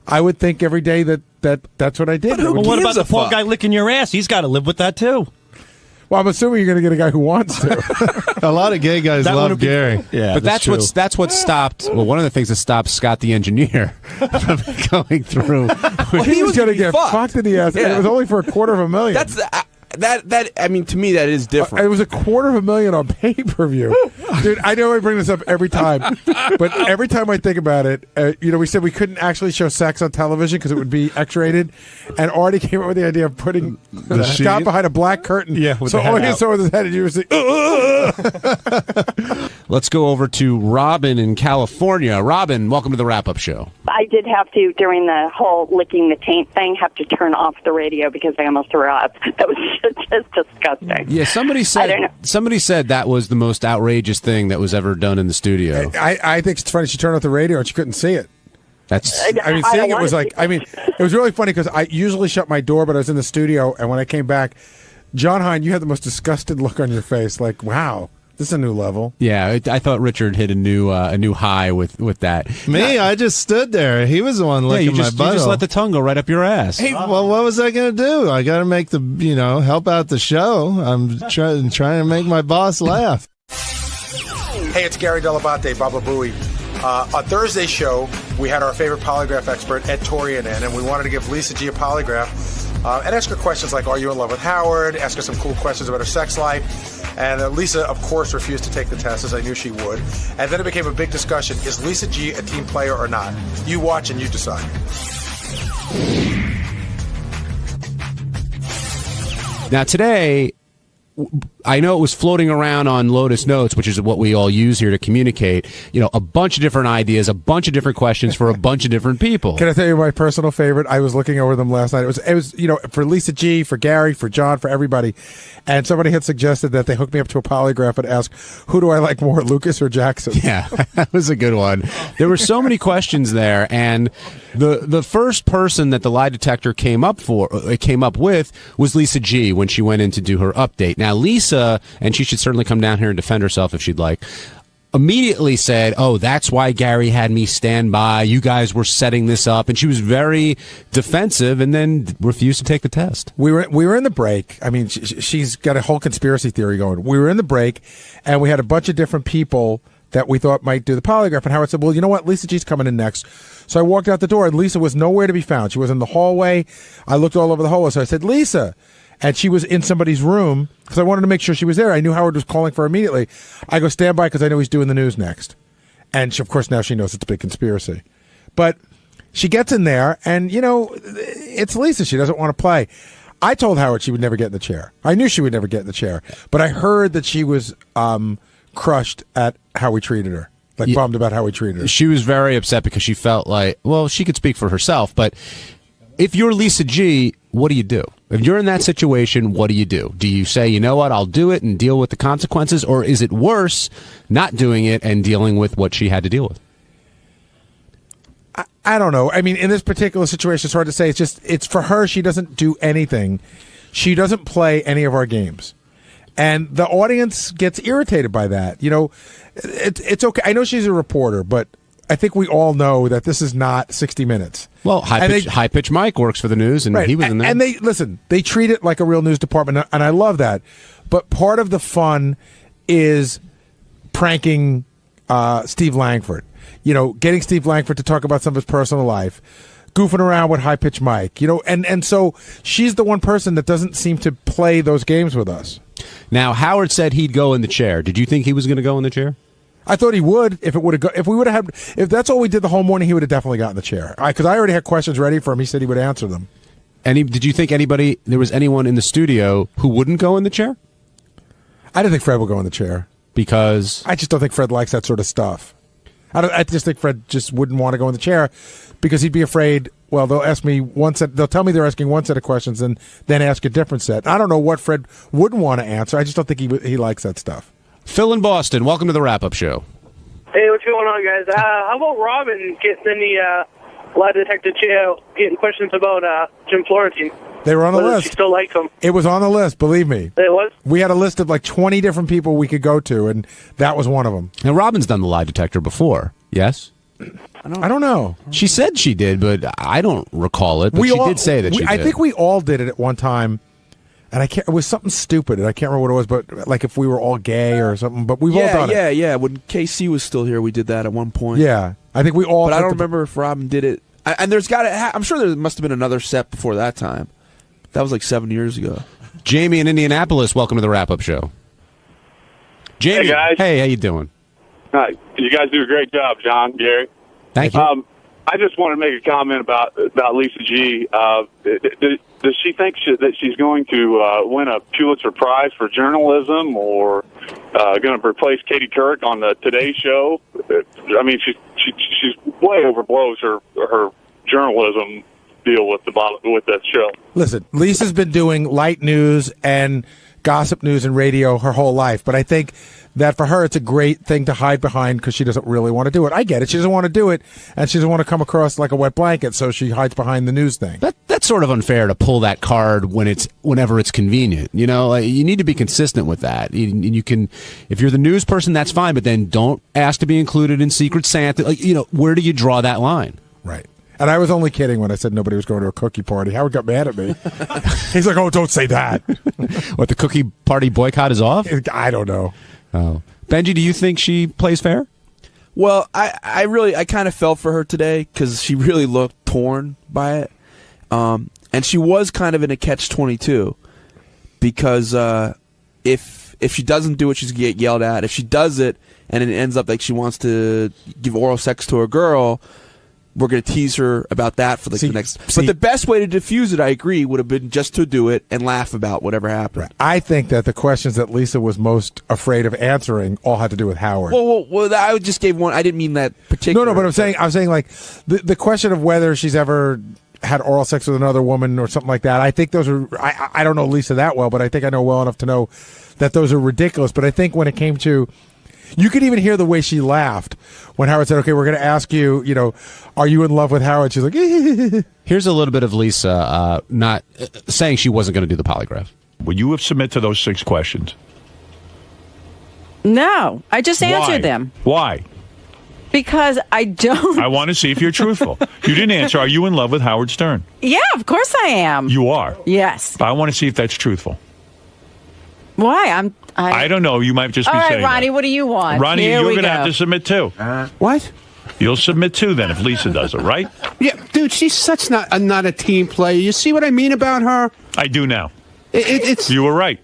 I would think every day that's what I did.
Well, what about the poor guy licking your ass? He's got to live with that too.
Well, I'm assuming you're going to get a guy who wants to.
A lot of gay guys love Gary.
Yeah, but that's what stopped. Well, one of the things that stopped Scott the engineer from going through.
Well, he was going to get fucked in the ass, and it was only for $250,000.
That's that. I mean, to me, that is different.
It was $250,000 on pay-per-view. Dude, I know I bring this up every time, but every time I think about it, we said we couldn't actually show sex on television because it would be X-rated, and Artie came up with the idea of putting Scott behind a black curtain.
Yeah,
so all he saw with his head, and you were saying,
Let's go over to Robin in California. Robin, welcome to the wrap-up show.
I did have to, during the whole licking the taint thing, have to turn off the radio because I almost threw up. That was just disgusting.
Yeah, somebody said that was the most outrageous thing that was ever done in the studio.
I think it's funny she turned off the radio and she couldn't see it. Seeing it was like, it was really funny because I usually shut my door, but I was in the studio, and when I came back, John Hine, you had the most disgusted look on your face, like, wow. This is a new level.
Yeah, I thought Richard hit a new high with that.
Me, I just stood there. He was the one licking my butt.
You just let the tongue go right up your ass.
Hey, well, what was I going to do? I got to make help out the show. I'm trying to make my boss laugh.
Hey, it's Gary Delabate, Baba Booey. On Thursday's show, we had our favorite polygraph expert, Ed Torian, in, and we wanted to give Lisa G a polygraph and ask her questions like, are you in love with Howard? Ask her some cool questions about her sex life. And Lisa, of course, refused to take the test, as I knew she would. And then it became a big discussion. Is Lisa G a team player or not? You watch and you decide.
Now, today, I know it was floating around on Lotus Notes, which is what we all use here to communicate, a bunch of different ideas, a bunch of different questions for a bunch of different people.
Can I tell you my personal favorite? I was looking over them last night. It was for Lisa G, for Gary, for John, for everybody. And somebody had suggested that they hook me up to a polygraph and ask, who do I like more, Lucas or Jackson?
Yeah, that was a good one. There were so many questions there, and the first person that the lie detector came up with was Lisa G when she went in to do her update. Now, Lisa, and she should certainly come down here and defend herself if she'd like, immediately said, oh, that's why Gary had me stand by. You guys were setting this up. And she was very defensive and then refused to take the test.
We were in the break. I mean, she's got a whole conspiracy theory going. We were in the break, and we had a bunch of different people that we thought might do the polygraph. And Howard said, well, you know what? Lisa G's coming in next. So I walked out the door, and Lisa was nowhere to be found. She was in the hallway. I looked all over the hallway. So I said, Lisa. And she was in somebody's room because I wanted to make sure she was there. I knew Howard was calling for her immediately. I go, stand by because I know he's doing the news next. And she, of course, now she knows it's a big conspiracy. But she gets in there, and, it's Lisa. She doesn't want to play. I told Howard she would never get in the chair. I knew she would never get in the chair. But I heard that she was crushed at how we treated her. Bummed about how we treated her.
She was very upset because she felt like, well, she could speak for herself, but if you're Lisa G, what do? If you're in that situation, what do? Do you say, you know what, I'll do it and deal with the consequences, or is it worse not doing it and dealing with what she had to deal with?
I don't know. I mean, in this particular situation, it's hard to say. It's for her, she doesn't do anything. She doesn't play any of our games. And the audience gets irritated by that. It's okay. I know she's a reporter, but I think we all know that this is not 60 Minutes.
Well, High Pitch Mike works for the news, and
right.
He was in there.
And they treat it like a real news department, and I love that. But part of the fun is pranking Steve Langford. Getting Steve Langford to talk about some of his personal life, goofing around with High Pitch Mike. And so she's the one person that doesn't seem to play those games with us.
Now, Howard said he'd go in the chair. Did you think he was going to go in the chair?
I thought he would if that's all we did the whole morning. He would have definitely gotten the chair because I already had questions ready for him. He said he would answer them.
Did you think there was anyone in the studio who wouldn't go in the chair?
I didn't think Fred would go in the chair
because
I just don't think Fred likes that sort of stuff. I just think Fred just wouldn't want to go in the chair because he'd be afraid. Well, they'll ask me one set. They'll tell me they're asking one set of questions and then ask a different set. I don't know what Fred wouldn't want to answer. I just don't think he likes that stuff.
Phil in Boston, welcome to the wrap-up show.
Hey, what's going on, guys? How about Robin getting in the lie detector chair, getting questions about Jim Florentine?
They were on the list.
She still likes him.
It was on the list, believe me.
It was?
We had a list of like 20 different people we could go to, and that was one of them.
Now, Robin's done the lie detector before, yes?
I don't know.
She said she did, but I don't recall it. But she did say that she did.
I think we all did it at one time. And it was something stupid, and I can't remember what it was, but like if we were all gay or something. But we've all done it.
Yeah. When KC was still here, we did that at one point.
Yeah, I think we all.
But I don't remember if Robin did it. And I'm sure there must have been another set before that time. That was like 7 years ago.
Jamie in Indianapolis, welcome to the wrap-up show. Jamie,
hey guys.
Hey, how you doing?
Hi. You guys do a great job, John, Gary.
Thank you.
I just want to make a comment about Lisa G. Does she think that she's going to win a Pulitzer Prize for journalism, or going to replace Katie Couric on the Today Show? I mean, she's way overblows her journalism deal with that show.
Listen, Lisa's been doing light news and gossip news and radio her whole life, but I think that for her it's a great thing to hide behind because she doesn't really want to do it. I get it. She doesn't want to do it, and she doesn't want to come across like a wet blanket, so she hides behind the news thing.
That's that's sort of unfair to pull that card whenever it's convenient. You know, like, you need to be consistent with that. You can, if you're the news person, that's fine, but then don't ask to be included in Secret Santa. Like, you know, where do you draw that line?
Right. And I was only kidding when I said nobody was going to a cookie party. Howard got mad at me. He's like, "Oh, don't say that."
What, the cookie party boycott is off?
I don't know.
Oh, Benji, do you think she plays fair?
Well, I kind of felt for her today because she really looked torn by it, and she was kind of in a catch-22 because if she doesn't do it, she's gonna get yelled at. If she does it and it ends up like she wants to give oral sex to a girl, we're going to tease her about that for the next. But the best way to diffuse it, I agree, would have been just to do it and laugh about whatever happened.
Right. I think that the questions that Lisa was most afraid of answering all had to do with Howard.
Well, I just gave one. I didn't mean that particular.
No, but I'm saying like the question of whether she's ever had oral sex with another woman or something like that. I think those are. I don't know Lisa that well, but I think I know well enough to know that those are ridiculous. But I think when it came to, you could even hear the way she laughed when Howard said, "Okay, we're going to ask you, you know, are you in love with Howard?" She's like,
Here's a little bit of Lisa not saying she wasn't going to do the polygraph.
Would you have submitted to those 6 questions?
No, I just answered them.
Why?
Because I don't.
I want to see if you're truthful. You didn't answer. Are you in love with Howard Stern?
Yeah, of course I am.
You are?
Yes.
I want to see if that's truthful.
Why?
I don't know. You might just be
all right,
saying
Ronnie,
that.
what do you want?
Ronnie,
Here
you're
we
going to
go.
have to submit too.
What?
You'll submit too then if Lisa does it, right?
Yeah, dude, she's such not a team player. You see what I mean about her?
I do now.
It's
You were right.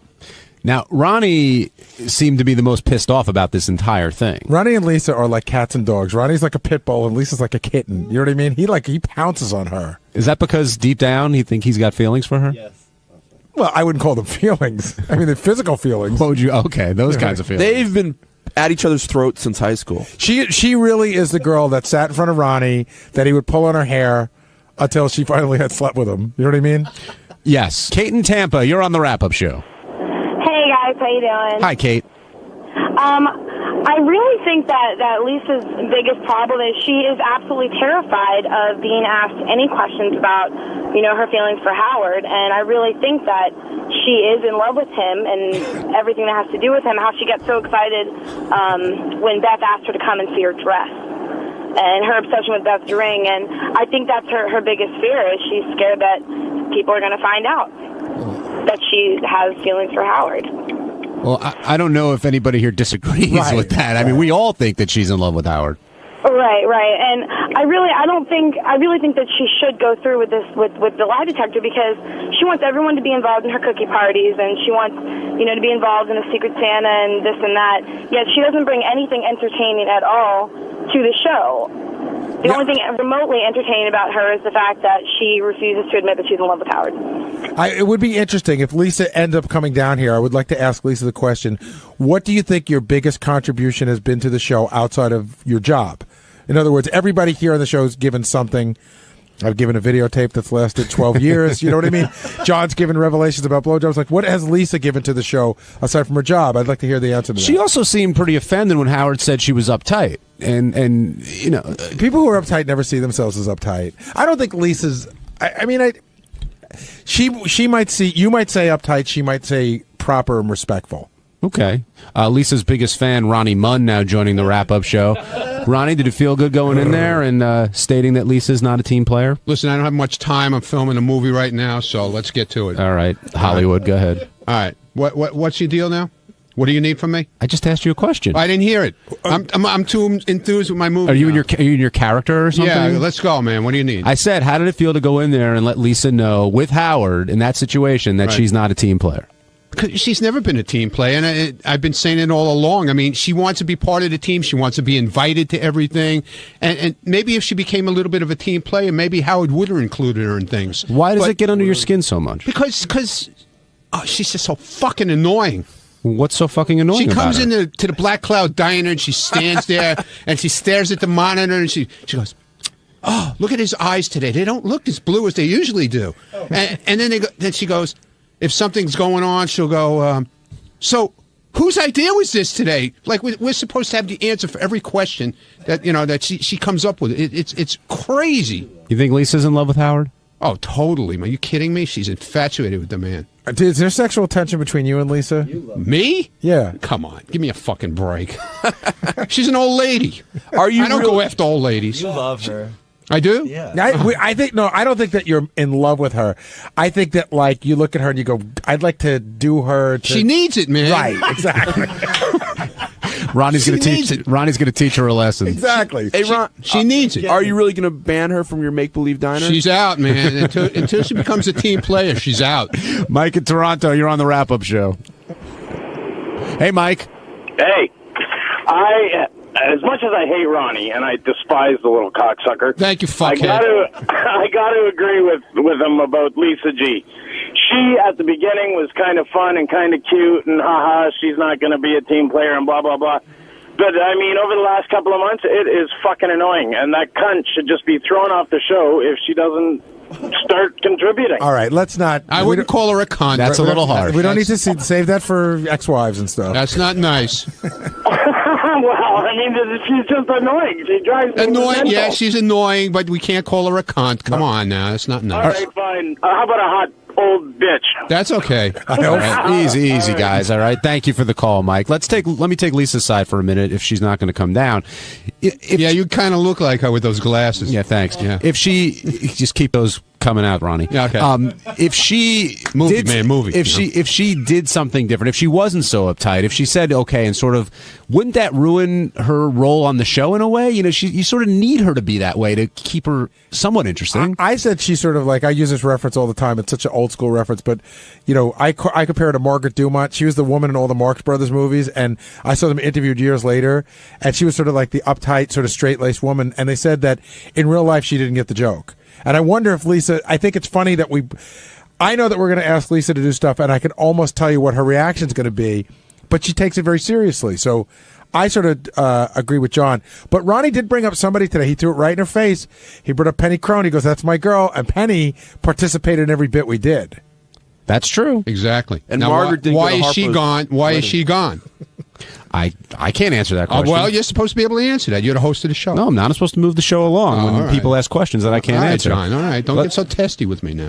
Now, Ronnie seemed to be the most pissed off about this entire thing.
Ronnie and Lisa are like cats and dogs. Ronnie's like a pit bull and Lisa's like a kitten. You know what I mean? He pounces on her.
Is that because deep down he think he's got feelings for her?
Yes. Well, I wouldn't call them feelings. I mean, they're physical feelings.
What would you? Okay, those kinds of feelings.
They've been at each other's throats since high school.
She really is the girl that sat in front of Ronnie that he would pull on her hair until she finally had slept with him. You know what I mean?
Yes. Kate in Tampa, you're on the wrap-up show.
Hey guys, how you doing?
Hi, Kate.
I really think that Lisa's biggest problem is she is absolutely terrified of being asked any questions about, you know, her feelings for Howard. And I really think that she is in love with him and everything that has to do with him. How she gets so excited when Beth asked her to come and see her dress, and her obsession with Beth's ring. And I think that's her biggest fear, is she's scared that people are going to find out that she has feelings for Howard.
Well, I don't know if anybody here disagrees with that. I mean, we all think that she's in love with Howard.
Right. And I really think that she should go through with this with the lie detector, because she wants everyone to be involved in her cookie parties, and she wants, you know, to be involved in a Secret Santa and this and that. Yet she doesn't bring anything entertaining at all to the show. The only thing remotely entertaining about her is the fact that she refuses to admit that she's in love with Howard.
It would be interesting if Lisa ended up coming down here. I would like to ask Lisa the question, what do you think your biggest contribution has been to the show outside of your job? In other words, everybody here on the show has given something. I've given a videotape that's lasted 12 years. You know what I mean? John's given revelations about blowjobs. Like, what has Lisa given to the show aside from her job? I'd like to hear the answer to that.
She also seemed pretty offended when Howard said she was uptight. And you know,
people who are uptight never see themselves as uptight. I don't think Lisa's. She might see. You might say uptight. She might say proper and respectful.
Okay. Lisa's biggest fan, Ronnie Munn, now joining the wrap-up show. Ronnie, did it feel good going in there and stating that Lisa's not a team player?
Listen, I don't have much time. I'm filming a movie right now, so let's get to it.
All right. Hollywood, go ahead.
All right. What's your deal now? What do you need from me?
I just asked you a question.
I didn't hear it. I'm too enthused with my movie.
Are you in your character or something?
Yeah, let's go, man. What do you need?
I said, how did it feel to go in there and let Lisa know, with Howard, in that situation, that she's not a team player?
Because she's never been a team player, and I've been saying it all along. I mean, she wants to be part of the team. She wants to be invited to everything. And maybe if she became a little bit of a team player, maybe Howard would have included her in things.
Why does it get under your skin so much?
Because she's just so fucking annoying.
What's so fucking annoying
She comes
about her?
to the Black Cloud Diner, and she stands there, and she stares at the monitor, and she goes, "Oh, look at his eyes today. They don't look as blue as they usually do." And then she goes, if something's going on, she'll go, so whose idea was this today? Like, we're supposed to have the answer for every question that, you know, that she comes up with. It's crazy.
You think Lisa's in love with Howard?
Oh, totally. Are you kidding me? She's infatuated with the man.
Is there sexual tension between you and Lisa?
Me?
Yeah.
Come on, give me a fucking break. She's an old lady.
Are you?
I don't go after old ladies.
You love her.
I do?
Yeah.
I think no. I don't think that you're in love with her. I think that like you look at her and you go, "I'd like to do her."
She needs it, man.
Right. Exactly.
Ronnie's going to teach her a lesson.
Exactly.
Hey, Ron,
she needs it.
Are you really going to ban her from your make-believe diner?
She's out, man. Until she becomes a team player, she's out.
Mike in Toronto, you're on the wrap-up show. Hey, Mike.
Hey, as much as I hate Ronnie and I despise the little cocksucker,
thank you, fuckhead.
I got to agree with him about Lisa G. She at the beginning was kind of fun and kind of cute and haha, she's not going to be a team player and blah blah blah. But I mean, over the last couple of months, it is fucking annoying, and that cunt should just be thrown off the show if she doesn't start contributing.
All right, let's not.
I wouldn't call her a cunt.
That's a little hard.
We don't need to save that for ex-wives and stuff.
That's not nice.
Well, I mean, she's just annoying. She drives me
Annoying,
mental.
yeah, she's annoying, but we can't call her a cunt. Come on now, that's not
All
nice.
right, fine. How about a hot old bitch?
That's okay.
All right. Easy, guys. All right. Thank you for the call, Mike. Let me take Lisa's side for a minute if she's not going to come down.
Yeah, you kind of look like her with those glasses.
Yeah, thanks.
Yeah.
If she just keep those coming out, Ronnie.
Yeah, okay.
If she if she did something different, if she wasn't so uptight, if she said okay and sort of, wouldn't that ruin her role on the show in a way? You know, you sort of need her to be that way to keep her somewhat interesting.
I said she's sort of like, I use this reference all the time. It's such an old school reference, but you know, I compare her to Margaret Dumont. She was the woman in all the Marx Brothers movies, and I saw them interviewed years later, and she was sort of like the uptight, sort of straight-laced woman, and they said that in real life she didn't get the joke. And I wonder if Lisa, I think it's funny that I know that we're going to ask Lisa to do stuff, and I can almost tell you what her reaction is going to be, but she takes it very seriously. So I sort of agree with John. But Ronnie did bring up somebody today. He threw it right in her face. He brought up Penny Crone. He goes, that's my girl. And Penny participated in every bit we did.
That's true.
Exactly.
And
now,
Margaret didn't
why
go to
is she
Harpo's
gone? Why
wedding.
is she gone?
I can't answer that question.
Well, you're supposed to be able to answer that. You're the host of the show.
No, I'm not. I'm supposed to move the show along when
all right.
people ask questions that I can't
all right,
answer.
John. All right, don't get so testy with me now.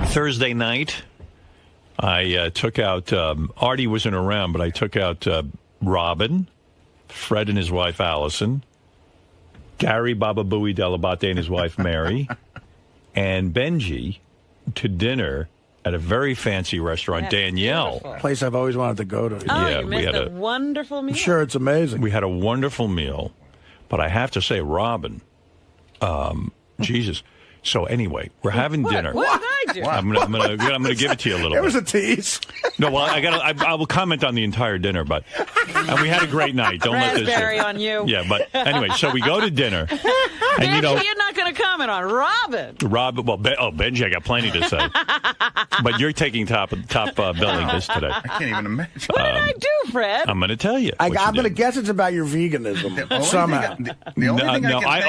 Thursday night, I took out, Artie wasn't around, but I took out Robin, Fred and his wife Allison, Gary Baba Booey Delabate and his wife Mary, and Benji to dinner at a very fancy restaurant,
That's
Danielle.
beautiful.
Place I've always wanted to go to.
Oh,
Yeah,
you
we
missed
had
a
a-
wonderful meal.
I'm sure it's amazing.
We had a wonderful meal, but I have to say, Robin, Jesus. So anyway, we're having dinner.
What did I do?
I'm gonna give it to you a little
It was
bit.
a tease.
No, well, I will comment on the entire dinner, but and we had a great night. Don't let this.
Raspberry on you.
Yeah, but anyway, so we go to dinner, and you know,
You're not going to comment on Robin.
Rob. Well, Benji, I got plenty to say, but you're taking top billing this today.
I can't even imagine.
What did I do, Fred?
I'm going to tell you.
I'm
what you
going to
did.
guess it's about your veganism somehow.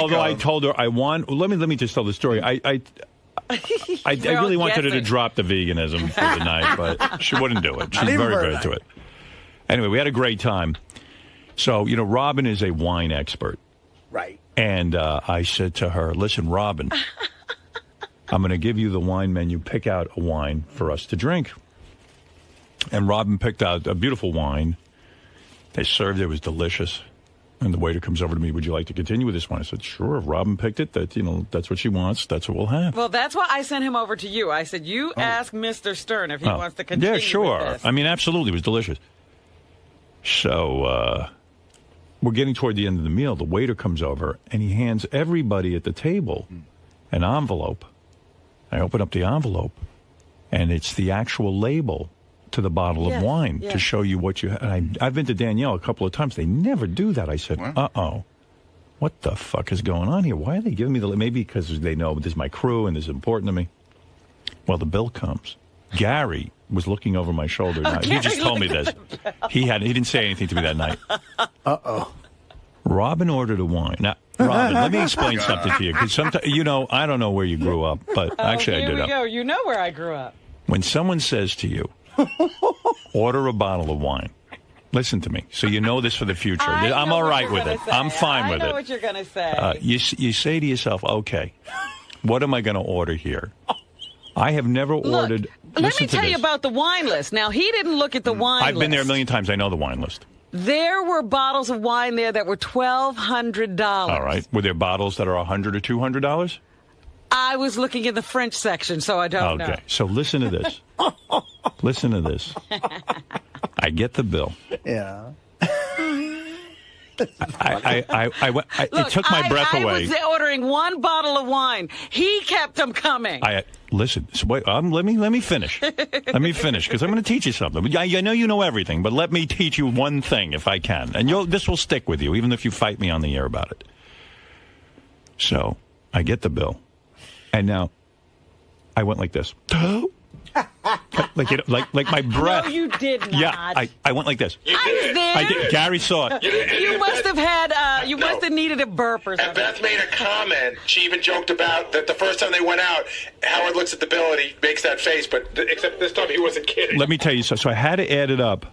Although I told her I want. Let me just tell the story. I really wanted her to drop the veganism for the night, but she wouldn't do it. She's
Not even
very,
for a
very
night.
to it. Anyway, we had a great time. So, you know, Robin is a wine expert.
Right.
And I said to her, listen, Robin, I'm going to give you the wine menu. Pick out a wine for us to drink. And Robin picked out a beautiful wine. They served it. It was delicious. And the waiter comes over to me, would you like to continue with this wine? I said, sure. If Robin picked it, that's what she wants. That's what we'll have.
Well, that's why I sent him over to you. I said, you ask Mr. Stern if he wants to continue
Yeah, sure.
with this.
I mean, absolutely. It was delicious. So we're getting toward the end of the meal. The waiter comes over, and he hands everybody at the table an envelope. I open up the envelope, and it's the actual label to the bottle of wine to show you what you have. I've been to Danielle a couple of times. They never do that. I said, uh-oh. What the fuck is going on here? Why are they giving me the... Maybe because they know this is my crew and this is important to me. Well, the bill comes. Gary was looking over my shoulder. Now, he just told me this. He didn't say anything to me that night.
Uh-oh.
Robin ordered a wine. Now, Robin, let me explain something to you. Because sometimes, I don't know where you grew up, but actually I did.
Here we go. You know where I grew up.
When someone says to you, order a bottle of wine, listen to me. So you know this for the future. I'm all right with it. I'm fine with it.
I know what you're going to say.
You say to yourself, okay, what am I going to order here? I have never ordered...
Let me tell you about the wine list. Now, he didn't look at the wine list.
I've been there a million times. I know the wine list.
There were bottles of wine there that were $1,200.
All right. Were there bottles that are $100 or $200?
I was looking in the French section, so I don't know.
Okay. So listen to this. Listen to this. I get the bill.
Yeah.
It took my breath away.
I was ordering one bottle of wine. He kept them coming.
Listen. So wait, let me finish. Let me finish because I'm going to teach you something. I know you know everything, but let me teach you one thing if I can, and this will stick with you, even if you fight me on the air about it. So I get the bill, and now I went like this. Like my breath.
No, you did not.
Yeah, I went like this.
I was there.
I did. Gary saw it.
You must have had. You must have needed a burp or something.
And Beth made a comment. She even joked about that the first time they went out, Howard looks at the bill and he makes that face, but except this time he wasn't kidding.
Let me tell you so I had to add it up.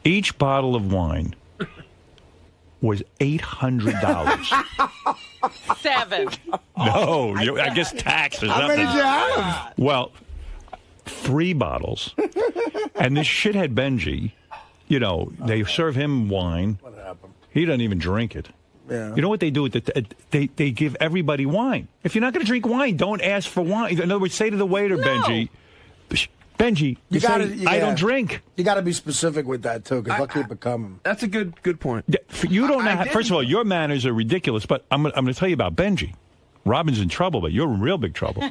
Each bottle of wine was $800.
7.
No, I guess tax or something.
How many did you have?
Well, 3 bottles. And this shithead Benji, they serve him wine.
What happened?
He doesn't even drink it.
Yeah.
You know what they do? They give everybody wine. If you're not going to drink wine, don't ask for wine. In other words, say to the waiter, Benji, I don't drink.
You got to be specific with that, too, because they'll keep it coming.
That's a good point.
You don't know. First of all, your manners are ridiculous, but I'm going to tell you about Benji. Robin's in trouble, but you're in real big trouble.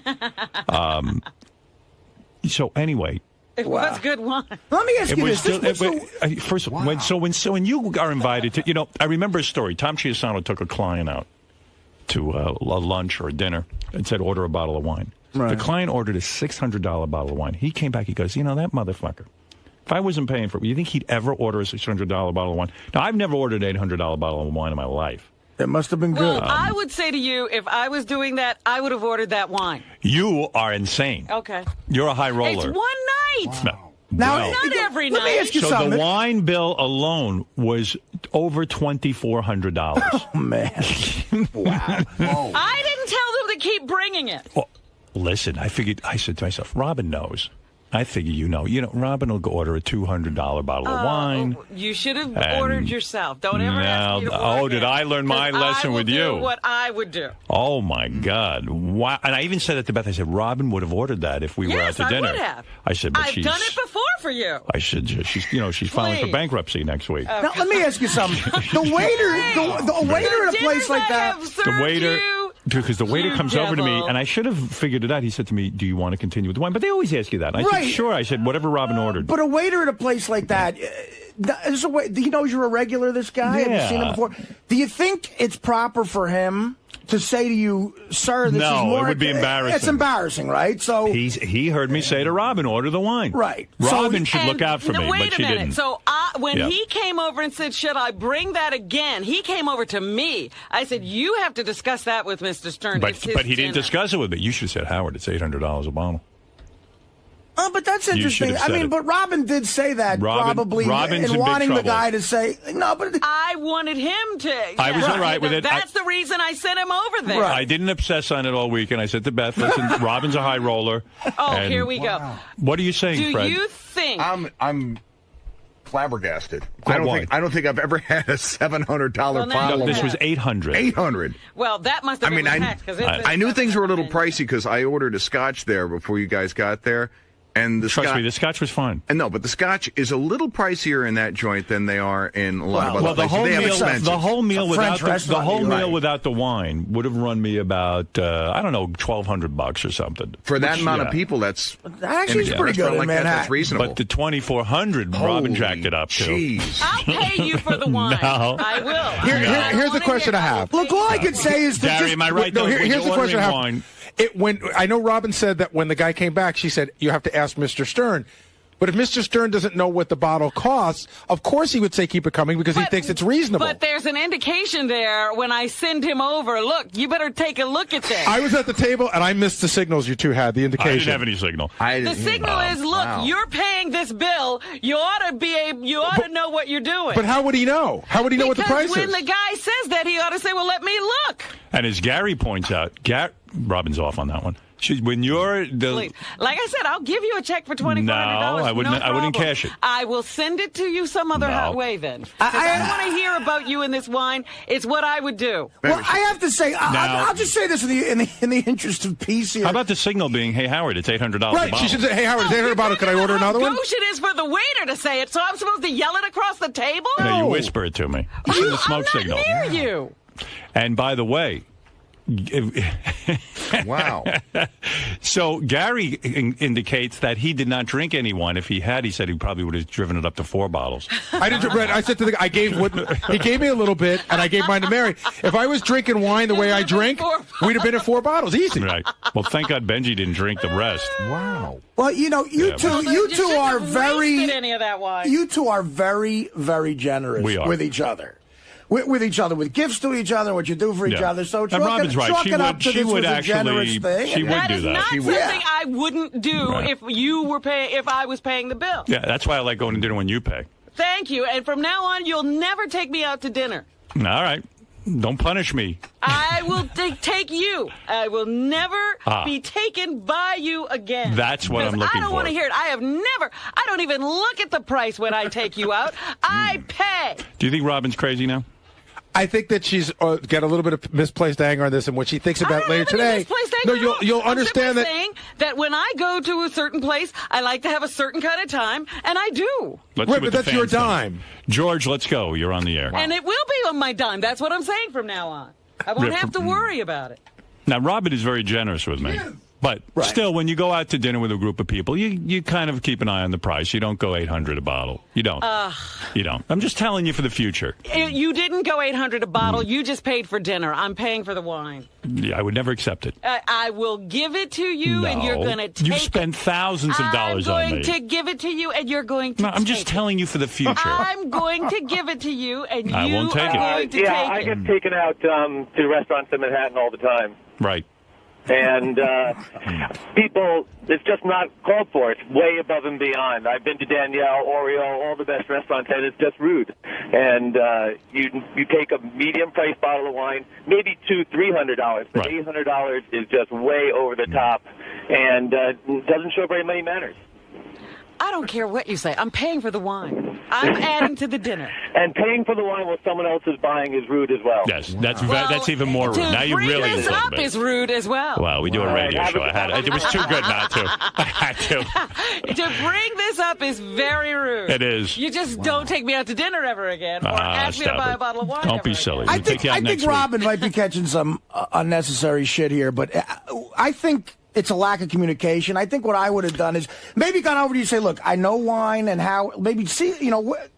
So anyway,
it was good wine.
Let me ask you this.
First, when you are invited to, I remember a story. Tom Chiasano took a client out to a lunch or a dinner and said, order a bottle of wine. Right. The client ordered a $600 bottle of wine. He came back. He goes, that motherfucker. If I wasn't paying for it, you think he'd ever order a $600 bottle of wine? Now, I've never ordered an $800 bottle of wine in my life.
It must have been good.
Well, I would say to you, if I was doing that, I would have ordered that wine.
You are insane.
Okay.
You're a high roller.
It's one night.
Wow.
Now,
not every night.
Let me ask you something.
So the wine bill alone was over $2,400.
Oh, man. Wow.
I didn't tell them to keep bringing it.
Well, listen, I said to myself, Robin knows. I figure you know, Robin will go order a $200 bottle of wine.
You should have ordered yourself. Don't ever ask me to order.
Oh, did I learn my lesson with you?
What I would do.
Oh my God! Wow! And I even said it to Beth. I said Robin would have ordered that if we were out to dinner.
I would have.
I said, but
I've done it before for you.
I said she's filing for bankruptcy next week.
Now let me ask you something. The waiter at a place like that.
The waiter. Because the waiter comes over to me, and I should have figured it out. He said to me, do you want to continue with the wine? But they always ask you that. And I said, sure. I said, whatever Robin ordered.
But a waiter at a place like that, he knows you're a regular, this guy?
Yeah.
Have you seen him before? Do you think it's proper for him to say to you, sir, this is more...
No, it would be embarrassing.
It's embarrassing, right? So
he heard me say to Robin, order the wine.
Right.
Robin should look out for me, but she didn't.
So when he came over and said, should I bring that again? He came over to me. I said, you have to discuss that with Mr. Stern.
But he didn't discuss it with me. You should have said, Howard, it's $800 a bottle.
Oh, but that's
You should
interesting.
have
I
said
mean,
it.
but Robin did say that probably
Robin's
in
in big
wanting the
trouble.
guy to say no. But
I wanted him to.
I was all right with it.
That's the reason I sent him over there.
I didn't obsess on it all week, and I said to Beth, "Listen, Robin's a high roller."
Oh,
and
here we go.
What are you saying,
Do
Fred?
you think?
I'm flabbergasted. I don't think I've ever had a $700
Well, now
bottle.
you
This
have.
was 800.
800.
Well, that must have been tax because
I knew things were a little pricey because I ordered a scotch there before you guys got there. And
Trust me, the scotch was fine.
And no, but the scotch is a little pricier in that joint than they are in a lot of other
Well, the
places.
whole meal, without
Right.
without the wine would have run me about I don't know, $1,200 or something.
For that amount of people, that's
actually
in a
pretty good
restaurant
in
like that,
Manhattan.
that's reasonable.
But the $2,400, Robin jacked it up to.
Jeez.
I'll pay you for the wine.
No.
I will.
Here's the question I have.
Look, all I could say is that
Gary, am I right?
No,
though, when
here's the
you're
question I have.
ordering wine,
When I know Robin said that when the guy came back, she said you have to ask Mr. Stern. But if Mr. Stern doesn't know what the bottle costs, of course he would say keep it coming because he thinks it's reasonable.
But there's an indication there when I send him over. Look, you better take a look at this.
I was at the table and I missed the signals you two had. The indication.
I didn't have any signal.
The signal is, look, you're paying this bill. You ought to know what you're doing.
But how would he know? How would he know what the price
Because when
is?
the guy says that, he ought to say, well, let me look.
and as Gary points out, Robin's off on that one. When you're
Please. Like I said, I'll give you a check for $2,500.
No, I wouldn't.
No
I wouldn't
problem.
cash it.
I will send it to you some other
No.
way then. I want to hear about you in this wine. It's what I would do.
Well, I have to say,
Now-
I'll just say this in the interest of peace here.
How about the signal being, "Hey Howard, it's $800 a
Right,
bottle."
she should say, "Hey Howard, it's $800 bottle. Can I order another one?"
Gauche it is for the waiter to say it, so I'm supposed to yell it across the table?
No, you whisper it to me. You send the smoke
I'm
signal.
not near you.
And by the way,
wow.
So Gary indicates that he did not drink any wine. If he had, he said he probably would have driven it up to 4 bottles.
I didn't. I said to the guy, he gave me a little bit, and I gave mine to Mary. If I was drinking wine the way I drink, we'd have been at 4 bottles, easy.
Right. Well, thank God Benji didn't drink the rest.
Wow.
Well, you know, you
Yeah,
two,
but-
you two are very,
Wasted any of that wine.
you two are very, very generous
We are.
with each other. With each other, with gifts to each other, what you do for each
Yeah.
other. So
And Robin's right.
chalk
She
it up
would-
to
she
this
would
was a
actually-
generous thing.
she would
That
do
is
that.
not
She
something
would.
I wouldn't do
Right.
if you were if I was paying the bill.
Yeah, that's why I like going to dinner when you pay.
Thank you. And from now on, you'll never take me out to dinner.
All right. Don't punish me.
I will take you. I will never
Ah.
be taken by you again.
That's what I'm
Because
looking
I don't
for.
want to hear it. I don't even look at the price when I take you out. I pay.
Do you think Robin's crazy now?
I think that she's got a little bit of misplaced anger on this, and what she thinks about later today. No, you'll understand that.
Saying that when I go to a certain place, I like to have a certain kind of time, and I do.
Let's
Right,
see what
but
the
that's your
fans think.
dime.
George, let's go. You're on the air.
And it will be on my dime. That's what I'm saying from now on. I won't
Yeah,
have to worry about it.
Now, Robin is very generous with me. But still, when you go out to dinner with a group of people, you kind of keep an eye on the price. You don't go $800 a bottle. You don't. You don't. I'm just telling you for the future.
You didn't go $800 a bottle. You just paid for dinner. I'm paying for the wine.
Yeah, I would never accept it.
I will give it to you, and you're
No.
going to take
You've spent thousands of dollars
I'm
on
going
me.
to give it to you, and you're going to
No, I'm just telling you for the future.
I'm going to give it to you, and you
I won't take
are
it.
going to
yeah,
take
I
it.
get taken out to restaurants in Manhattan all the time.
Right.
And people, it's just not called for. It's way above and beyond. I've been to Danielle, Oreo, all the best restaurants, and it's just rude. And you take a medium-priced bottle of wine, maybe $200-300, but $800 is just way over the top, and doesn't show very many manners.
I don't care what you say. I'm paying for the wine. I'm adding to the dinner.
And paying for the wine while someone else is buying is rude as well.
Yes, that's even more rude. Now you
bring
really
this
insulted
up
me.
is rude as well.
Well, we do a radio show. It was too good not to. I had to.
To bring this up is very rude.
It is.
You just don't take me out to dinner ever again, or ask me to
stop
buy
it.
a bottle of wine.
Don't
ever
be
again.
silly.
I
We'll take
think
you out next week.
Robin might be catching some unnecessary shit here, but I think it's a lack of communication. I think what I would have done is maybe gone over to you and say, look, I know wine and how, maybe see, have
Say,
a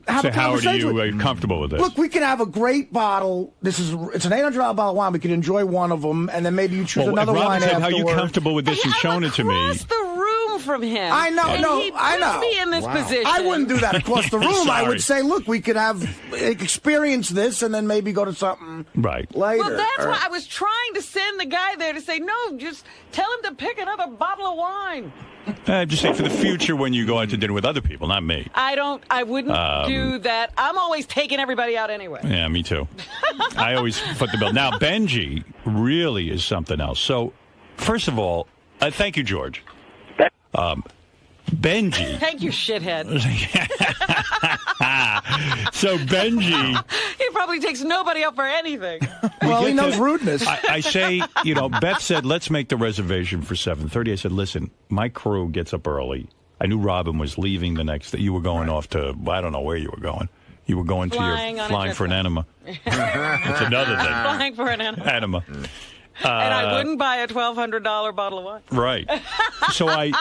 Howard,
conversation.
are you comfortable with this?
Look, we can have a great bottle. It's an $800 bottle of wine. We could enjoy one of them, and then maybe you choose
Well,
another
if Robin
wine
said,
afterwards.
how you comfortable with this and shown it to me?
Across the room from him.
I know,
and
no,
he
I know.
puts me in this position.
I wouldn't do that across the room. I
Sorry.
would say, look, we could have experience this, and then maybe go to something
right
later.
Well, that's
or-
why I was trying to send the guy there to say, no, just tell him to pick another bottle of wine.
I'm just saying for the future when you go out to dinner with other people, not me.
I wouldn't do that. I'm always taking everybody out anyway.
Yeah, me too. I always foot the bill. Now, Benji really is something else. So, first of all, thank you, George. Benji.
Thank you, shithead.
So Benji,
he probably takes nobody out for anything.
Well, he knows rudeness.
I say, Beth said, let's make the reservation for 7:30. I said, listen, my crew gets up early. I knew Robin was leaving the next day. You were going off to, I don't know where you were going. You were going
Flying
to flying for an enema. It's another thing.
Flying for an enema.
Enema.
And I wouldn't buy a $1,200 bottle of wine.
Right. So I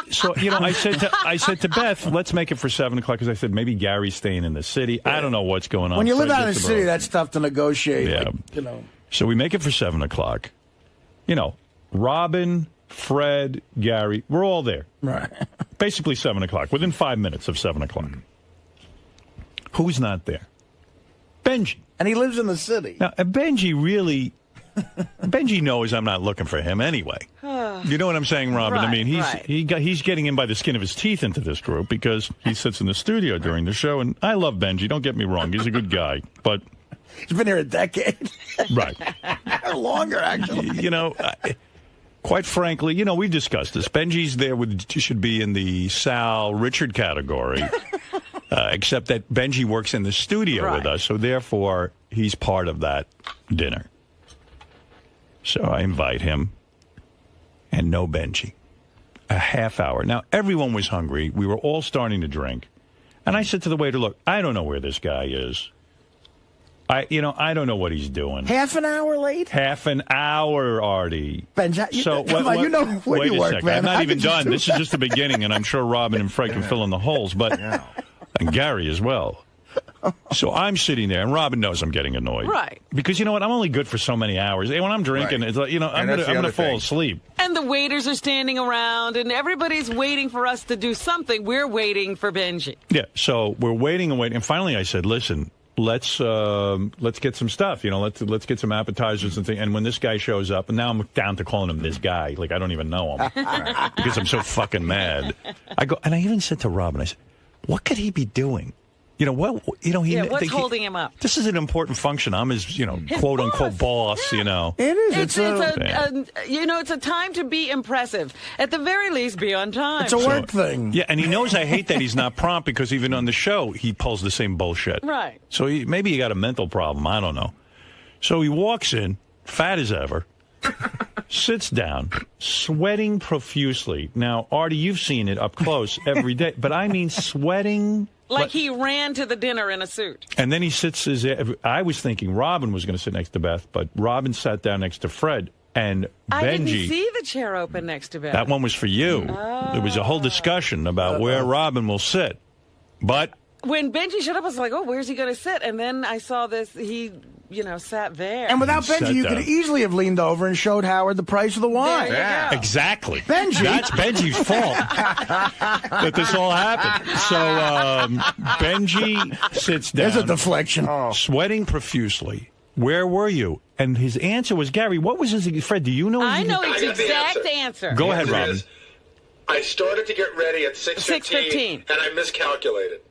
said to Beth, let's make it for 7 o'clock because I said maybe Gary's staying in the city. I don't know what's going on.
When you live
Fred
out of the
gets
city,
abroad.
that's tough to negotiate.
Yeah.
Like,
So we make it for 7 o'clock. Robin, Fred, Gary, we're all there.
Right.
Basically 7 o'clock. Within 5 minutes of 7 o'clock. Who's not there? Benji.
And he lives in the city.
Now, Benji really... Benji knows I'm not looking for him anyway. You know what I'm saying, Robin?
Right,
I mean, he's getting in by the skin of his teeth into this group because he sits in the studio during the show, and I love Benji. Don't get me wrong; he's a good guy, but
he's been here a decade,
right?
Or longer, actually.
Quite frankly, we've discussed this. Benji's there should be in the Sal Richard category, except that Benji works in the studio with us, so therefore he's part of that dinner. So I invite him, and no Benji. A half hour. Now, everyone was hungry. We were all starting to drink. And I said to the waiter, look, I don't know where this guy is. I don't know what he's doing.
Half an hour late?
Half an hour, Artie.
Benji, you know where
wait
you
a
work,
second.
man.
I'm not
How
even
could you
done.
do
This is just the beginning, and I'm sure Robin and Fred can fill in the holes, but and Gary as well. So I'm sitting there, and Robin knows I'm getting annoyed.
Right.
Because you know what? I'm only good for so many hours. When I'm drinking, it's like, I'm going to fall asleep.
And the waiters are standing around, and everybody's waiting for us to do something. We're waiting for Benji.
Yeah, so we're waiting and waiting. And finally I said, listen, let's get some stuff. Let's get some appetizers and things. And when this guy shows up, and now I'm down to calling him this guy. Like, I don't even know him. Because I'm so fucking mad. I even said to Robin, I said, what could he be doing?
What's holding him up?
This is an important function. I'm his, quote unquote boss. It
is.
It's a time to be impressive. At the very least, be on time.
It's a work thing.
Yeah, and he knows I hate that he's not prompt because even on the show he pulls the same bullshit.
Right.
So maybe he got a mental problem. I don't know. So he walks in, fat as ever, sits down, sweating profusely. Now, Artie, you've seen it up close every day, but I mean sweating.
Like he ran to the dinner in a suit.
And then he sits I was thinking Robin was going to sit next to Beth, but Robin sat down next to Fred. And
I
Benji,
didn't see the chair open next to Beth.
That one was for you. There was a whole discussion about where Robin will sit. But
when Benji showed up, I was like, oh, where's he going to sit? And then I saw this. He, sat there.
And without Benji, you could easily have leaned over and showed Howard the price of the wine.
Yeah.
Exactly.
Benji.
That's Benji's fault that this all happened. So Benji sits down.
There's a deflection.
Sweating profusely. Where were you? And his answer was, Gary, what was his... Fred, do you know?
I know his exact answer.
Go ahead, Robin.
I started to get ready at 6:15, and I miscalculated.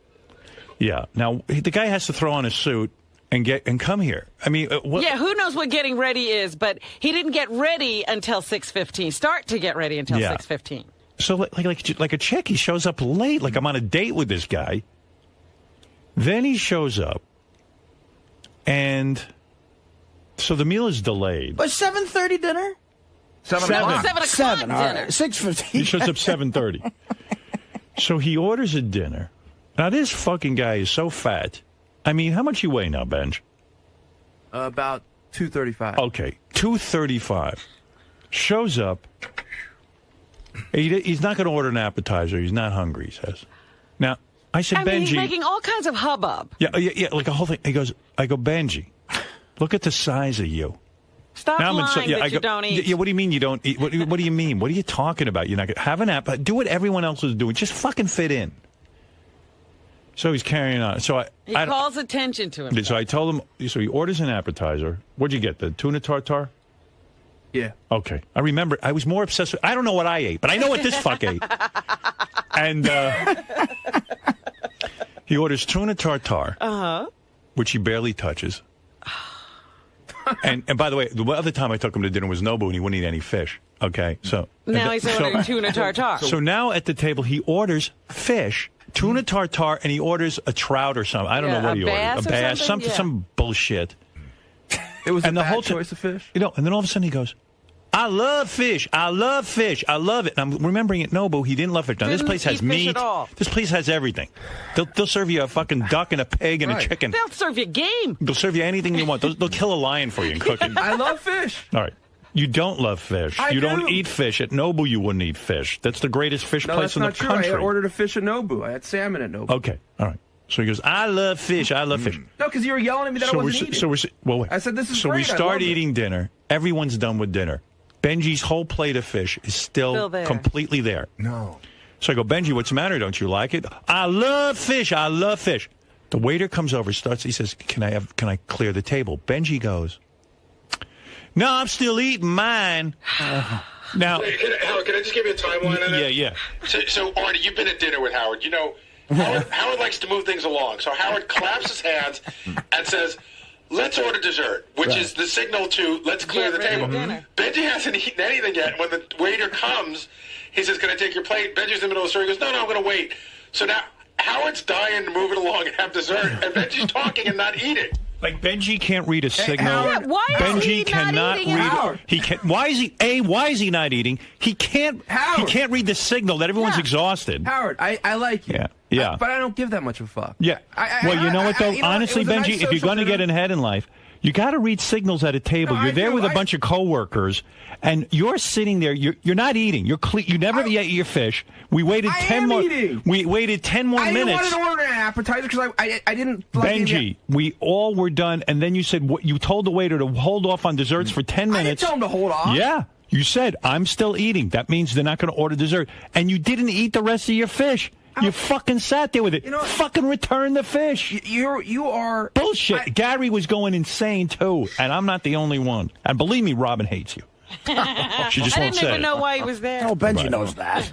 Yeah. Now, the guy has to throw on a suit and come here. I mean,
who knows what getting ready is, but he didn't get ready until 6:15. Start to get ready until 6:15.
So like a chick, he shows up late, like I'm on a date with this guy. Then he shows up, and so the meal is delayed.
But 7:30 dinner?
7
o'clock. 7 o'clock dinner.
All right. 6:15.
He shows up 7:30. So he orders a dinner. Now this fucking guy is so fat. I mean, how much you weigh now, Benj?
About 235.
Okay, 235. Shows up. He's not going to order an appetizer. He's not hungry, he says. Now, I said, Benji.
He's making all kinds of hubbub.
Yeah, like a whole thing. I go, Benji, look at the size of you.
Stop lying that you don't eat.
Yeah, what do you mean you don't eat? What do you mean? What are you talking about? You're not going to have an appetizer. Do what everyone else is doing. Just fucking fit in. So he's carrying on. So
he calls attention to him.
So I told him. So he orders an appetizer. What'd you get? The tuna tartare?
Yeah.
Okay. I remember. I was more obsessed with. I don't know what I ate, but I know what this fuck ate. And he orders tuna tartare, which he barely touches. And by the way, the other time I took him to dinner was Nobu, and he wouldn't eat any fish. Okay, so
now he's ordering tuna tartare.
So now at the table he orders fish, tuna tartare, and he orders a trout or something. I don't know what he ordered. A bass, some bullshit.
It was
and
a
the whole
bad choice of fish.
You know, and then all of a sudden he goes, "I love fish. I love fish. I love it." And I'm remembering at Nobu, he didn't love fish. Now this place has meat. This place has everything. They'll serve you a fucking duck and a pig and a chicken.
They'll serve you game.
They'll serve you anything you want. They'll kill a lion for you and cook it.
I love fish.
All right. You don't love fish. You don't eat fish. At Nobu, you wouldn't eat fish. That's the greatest fish place in the country.
That's not true. I ordered a fish at Nobu. I had salmon at Nobu.
Okay. All right. So he goes, "I love fish. I love fish."
No, because you were yelling at me that I wasn't eating.
Wait.
I said, "This is
so
great.
we start eating dinner. Everyone's done with dinner. Benji's whole plate of fish is still
there.
completely there.
No.
So I go, "Benji, what's the matter? Don't you like it?" "I love fish. I love fish." The waiter comes over, he says, Can I clear the table?" Benji goes, "No, I'm still eating mine." Now,
Howard, can I just give you a timeline on that?
Yeah.
So, Artie, you've been at dinner with Howard. You know, Howard likes to move things along. So Howard claps his hands and says, "Let's order dessert," which is the signal to let's clear the table. Benji hasn't eaten anything yet. When the waiter comes, he says, "Can I take your plate?" Benji's in the middle of the story. He goes, "No, I'm going to wait." So now Howard's dying to move it along and have dessert, and Benji's talking and not eating.
Like Benji can't read a signal.
Howard, why is
Benji
he
cannot
not eating?
read.
Howard.
He can. Why is he not eating? He can't.
Howard.
He can't read the signal that everyone's exhausted.
Howard, I like you.
Yeah.
But I don't give that much of a fuck.
Yeah. Well, you know what though? Honestly,
it was a
Benji,
nice
if you're going to
social
get ahead in life, you got to read signals at a table.
No,
You're
I
there
do.
with a bunch of coworkers, and you're sitting there. You're not eating. You never ate your fish. We waited 10 more.
Eating.
We waited 10 more
I
minutes.
didn't want to order an appetizer because I didn't.
Benji, we all were done, and then you said you told the waiter to hold off on desserts for 10 minutes.
I didn't tell him to hold off.
Yeah, you said I'm still eating. That means they're not going to order dessert, and you didn't eat the rest of your fish. You fucking sat there with it. Fucking return the fish.
You are
bullshit. Gary was going insane too, and I'm not the only one. And believe me, Robin hates you. She just
I
won't
didn't
say
even
it.
know why he was there.
Oh, Benji knows that.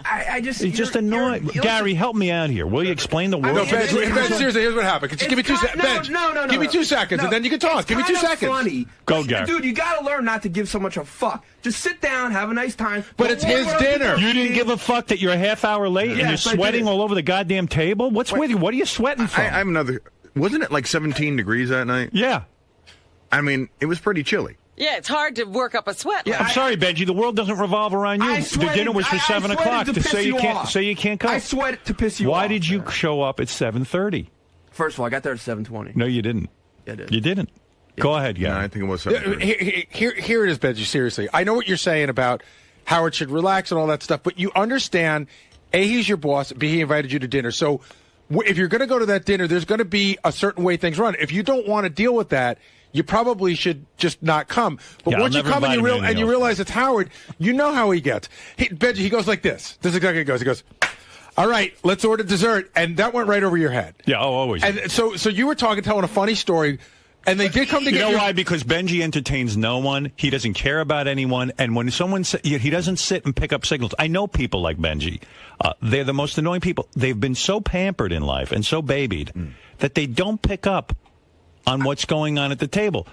I just.
He's just annoying. Gary, help me out here. Will you explain the word?
No, Ben, seriously, here's what happened. Just give me 2 seconds. Ben,
No.
give me 2 seconds, and then you can talk. Give me 2 seconds.
Funny.
Go, Gary.
Dude, you got to learn not to give so much a fuck. Just sit down, have a nice time.
But it's his dinner.
You didn't give a fuck that you're a half hour late and you're
Yes, I
sweating
did.
all over the goddamn table? What's with you? What are you sweating from?
I have another. Wasn't it like 17 degrees that night?
Yeah.
I mean, it was pretty chilly.
Yeah, it's hard to work up a sweat.
I'm sorry, Benji. The world doesn't revolve around you. The dinner was for 7 o'clock.
To
say you
piss
can't.
off.
Say you can't come.
I sweat to piss you off.
Why did you show up at 7:30?
First of all, I got there at 7:20.
No, you didn't.
Yeah, I did.
You didn't. Go ahead, Gary.
No, I think it was 7:30.
Here it is, Benji. Seriously, I know what you're saying about Howard should relax and all that stuff, but you understand, A, he's your boss, B, he invited you to dinner. So if you're going to go to that dinner, there's going to be a certain way things run. If you don't want to deal with that, you probably should just not come. But
Yeah,
once
I'll
you come
never invite him
and you
else.
realize it's Howard, you know how he gets. Benji, he goes like this. This is exactly how he goes. He goes, "All right, let's order dessert," and that went right over your head.
Yeah, always.
And so you were telling a funny story, and they did come to
You
get
know why? Because Benji entertains no one. He doesn't care about anyone. And when someone he doesn't sit and pick up signals. I know people like Benji. They're the most annoying people. They've been so pampered in life and so babied that they don't pick up on what's going on at the table.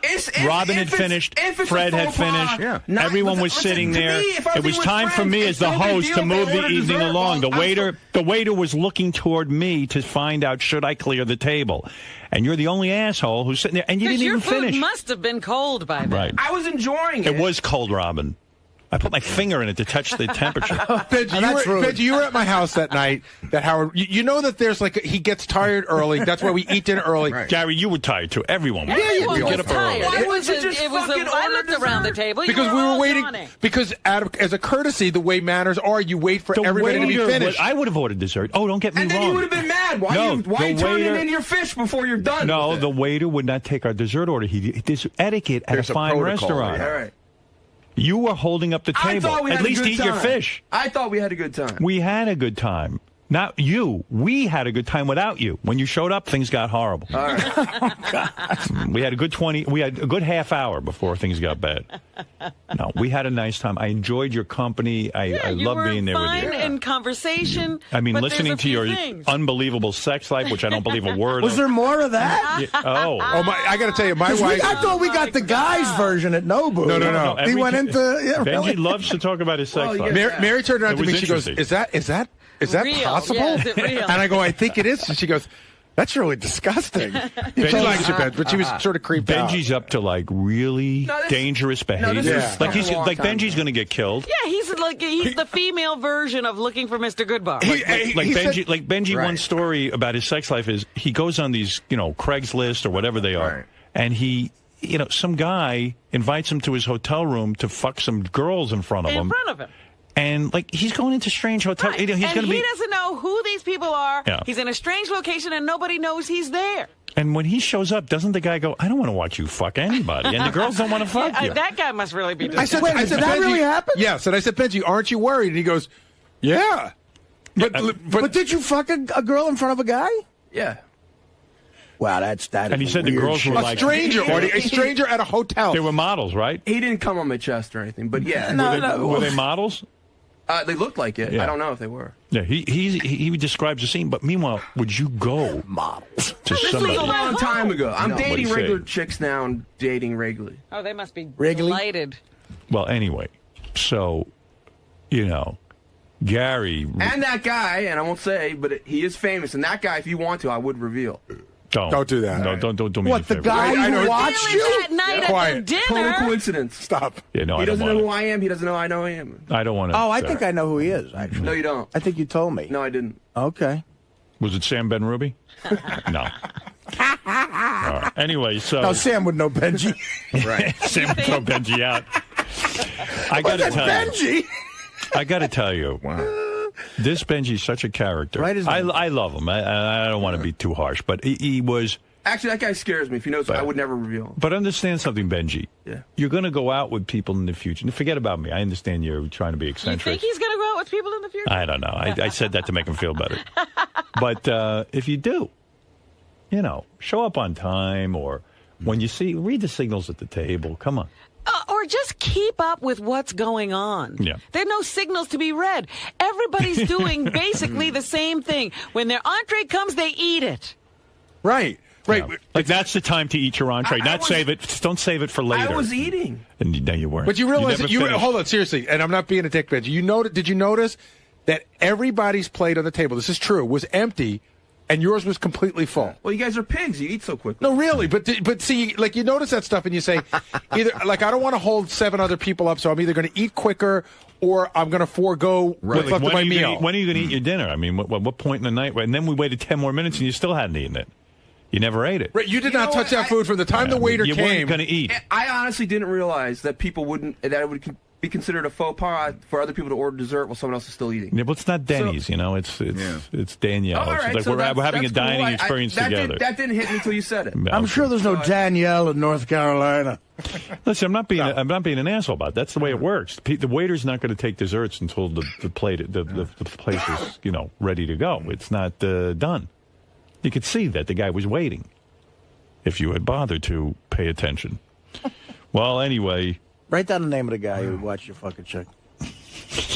Robin had finished. Fred had finished. Everyone was sitting there. It was time for me as the host to move the evening along. The waiter was looking toward me to find out should I clear the table. And you're the only asshole who's sitting there, and you didn't even finish.
Your food must have been cold by then.
Right.
I was enjoying it.
It was cold, Robin. I put my finger in it to touch the temperature.
Benji, you were at my house that night. That Howard, you know that there's he gets tired early. That's why we eat dinner early.
Right. Gary, you were tired too. Everyone was.
Everyone
you
was
get up
tired.
early.
It was I looked around the table.
Because we were waiting.
Yawning.
Because as a courtesy, the way manners are, you wait for everybody to be finished.
I would have ordered dessert. Oh, don't get me wrong.
And then you would have been mad. Why are you turning in your fish before you're done?
No, the waiter would not take our dessert order. There's etiquette at a fine restaurant.
All right.
You were holding up the table.
I thought we had
At least
a good
eat
time.
your fish.
I thought we had a good time.
We had a good time. Not you. We had a good time without you. When you showed up, things got horrible.
All right.
We had a good half hour before things got bad. No, we had a nice time. I enjoyed your company. I love being there with you.
Fine in conversation.
I mean,
but
listening to your unbelievable sex life, which I don't believe a word
Was
of.
there more of that?
Yeah,
Oh, I got to tell you, my wife.
I thought we got the guys' version at Nobu.
No.
He went into.
Benji
Really?
loves to talk about his sex life.
Mary turned around
It
to me.
was
She goes,
interesting.
Is that
Real.
possible?
Yeah, is it real?
And I go, I think it is. And she goes, that's really disgusting. She likes your bed, but she was sort of creeped out.
Benji's up to like really dangerous behavior.
this is
Like Benji's going to get killed.
Yeah, he's the female version of looking for Mr. Goodbar.
Benji. One story about his sex life is he goes on these, Craigslist or whatever they are, and he, some guy invites him to his hotel room to fuck some girls in front of him. And he's going into strange hotels.
Right.
He's
and
going to
he
be.
doesn't know who these people are.
Yeah.
He's in a strange location, and nobody knows he's there.
And when he shows up, doesn't the guy go, I don't want to watch you fuck anybody. And the girls don't want to fuck you.
That guy must really be
I said,
disgusted.
Benji,
really happen?
Yes. And I said, Benji, aren't you worried? And he goes, yeah.
But did you fuck a girl in front of a guy?
Yeah.
Wow, that.
And he said the girls were like.
A stranger at a hotel.
They were models, right?
He didn't come on my chest or anything, but yeah.
Were they models?
They looked like it.
Yeah.
I don't know if they were.
Yeah, he describes the scene, but meanwhile, would you go
models
to
This
somebody?
was a long time ago. I'm dating
What'd he
regular
say?
chicks now and dating regularly.
Oh, they must be
Wrigley?
delighted.
Well, anyway, so, Gary.
And that guy, and I won't say, but he is famous. And that guy, if you want to, I would reveal.
Don't
do that.
No, don't do me
What,
a favor.
the guy who watched you?
That night at the
Total
dinner.
coincidence.
Stop.
Yeah, no,
He
I don't
doesn't know
want
who I am. He doesn't know I know him.
I don't want to.
Oh, I think I know who he is, actually.
No, you don't.
I think you told me.
No, I didn't.
Okay.
Was it Sam Ben Ruby? No. All right. Anyway, so.
No, Sam would know Benji.
Right. Sam would throw Benji out. I got to tell
Benji?
you. I got to tell you.
Wow.
This Benji's such a character.
Right,
I love him. I don't want to be too harsh, but he was.
Actually, that guy scares me. If you know, I would never reveal him.
But understand something, Benji.
Yeah.
You're going to go out with people in the future. Forget about me. I understand you're trying to be
You
eccentric.
think he's going to go out with people in the future?
I don't know. I said that to make him feel better. But if you do, show up on time, or when you read the signals at the table. Come on.
Or just keep up with what's going on.
Yeah.
There are no signals to be read. Everybody's doing basically the same thing. When their entree comes, they eat it.
Right.
Yeah. Like that's the time to eat your entree. Save it. Don't save it for later.
I was eating.
And no, you weren't.
But you realize
never
that
finished.
hold on, seriously, and I'm not being a dick, Benji. Did you notice that everybody's plate on the table, this is true, was empty, and yours was completely full?
Well, you guys are pigs. You eat so quickly.
No, really. But see, you notice that stuff, and you say, either I don't want to hold 7 other people up, so I'm either going to eat quicker or I'm going to forego what's left of my meal.
When are you going to eat your dinner? I mean, what point in the night? And then we waited 10 more minutes, and you still hadn't eaten it. You never ate it.
Right, you did not touch that food from the time the waiter
you
came.
You weren't going to eat.
I honestly didn't realize that people that it would be considered a faux pas for other people to order dessert while someone else is still eating.
Yeah, but it's not Denny's, it's Danielle.
Oh, all right,
it's like we're having a dining experience together.
That didn't hit me until you said it.
I'm sure there's no Danielle in North Carolina.
Listen, I'm not being an asshole about it. That's the way it works. The waiter's not going to take desserts until the place is ready to go. It's not done. You could see that the guy was waiting. If you had bothered to pay attention. Well, anyway.
Write down the name of the guy who watched your fucking chick.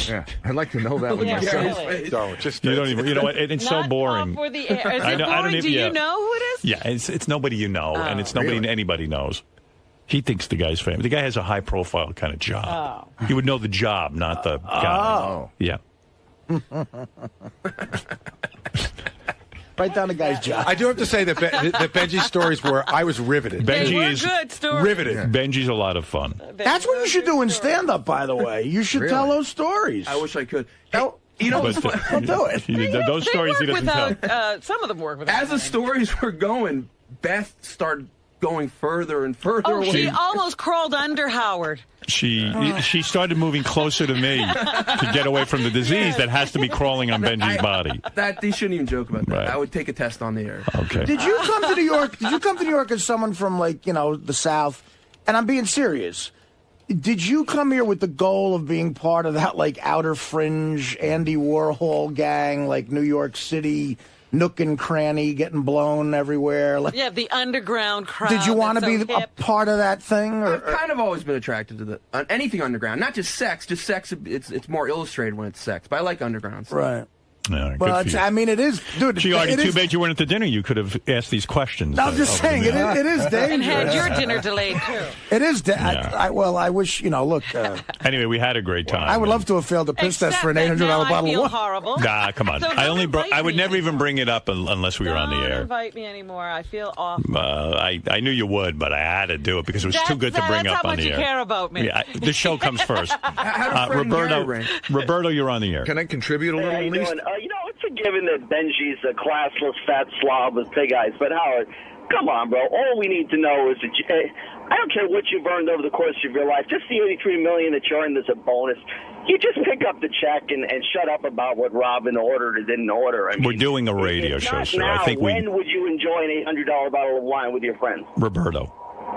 Yeah, I'd like to know that one myself.
Really.
Don't, just
you don't even. You know what? It's so boring.
For the air. Is it boring? Do you know who it is?
Yeah, it's nobody you know, and it's nobody anybody knows. He thinks the guy's famous. The guy has a high profile kind of job. You would know the job, not the guy.
Oh.
Yeah.
Write down the guy's job.
I do have to say that Benji's stories I was riveted.
Benji is
good stories.
Riveted.
Benji's a lot of fun.
That's what you should do in stand-up, by the way. You should tell those stories.
I wish I could.
Don't do it.
Those stories he doesn't tell.
Some of them work without.
As the stories were going, Beth started going further and further away.
She almost crawled under Howard.
She started moving closer to me to get away from the disease that has to be crawling on Benji's body.
You shouldn't even joke about that.
Right.
I would take a test on the air.
Okay.
Did you come to New York? Did you come to New York as someone from the South? And I'm being serious. Did you come here with the goal of being part of that, like, outer fringe Andy Warhol gang, like New York City, nook and cranny, getting blown everywhere? Like,
yeah, the underground crowd.
did you want to be a part of that thing? Or?
I've kind of always been attracted to anything underground. Not just sex. Just sex, it's more illustrated when it's sex. But I like underground stuff.
Right.
Yeah,
but I mean, it is, dude.
Gee, Artie, too bad you weren't at the dinner. You could have asked these questions.
I'm just saying, it is dangerous.
And had your dinner delayed too.
It is. Well, I wish, look.
Anyway, we had a great time.
I would love to have failed the piss test for an $800 bottle of wine.
Horrible.
Nah, come on.
So
I would never even bring it up unless we were on the air.
Don't invite me anymore. I feel awful.
I knew you would, but I had to do it because it was too good to bring up on the air.
That's how much you care about me.
Yeah, the show comes first. Roberto, you're on the air.
Can I contribute a little, at least?
It's a given that Benji's a classless fat slob with pig eyes, but Howard, come on, bro. All we need to know is that I don't care what you've earned over the course of your life. Just the $83 million that you earned as a bonus. You just pick up the check and shut up about what Robin ordered or didn't order. I mean,
we're doing a radio show, sir.
Now,
I think
when would you enjoy an $800 bottle of wine with your friends?
Roberto,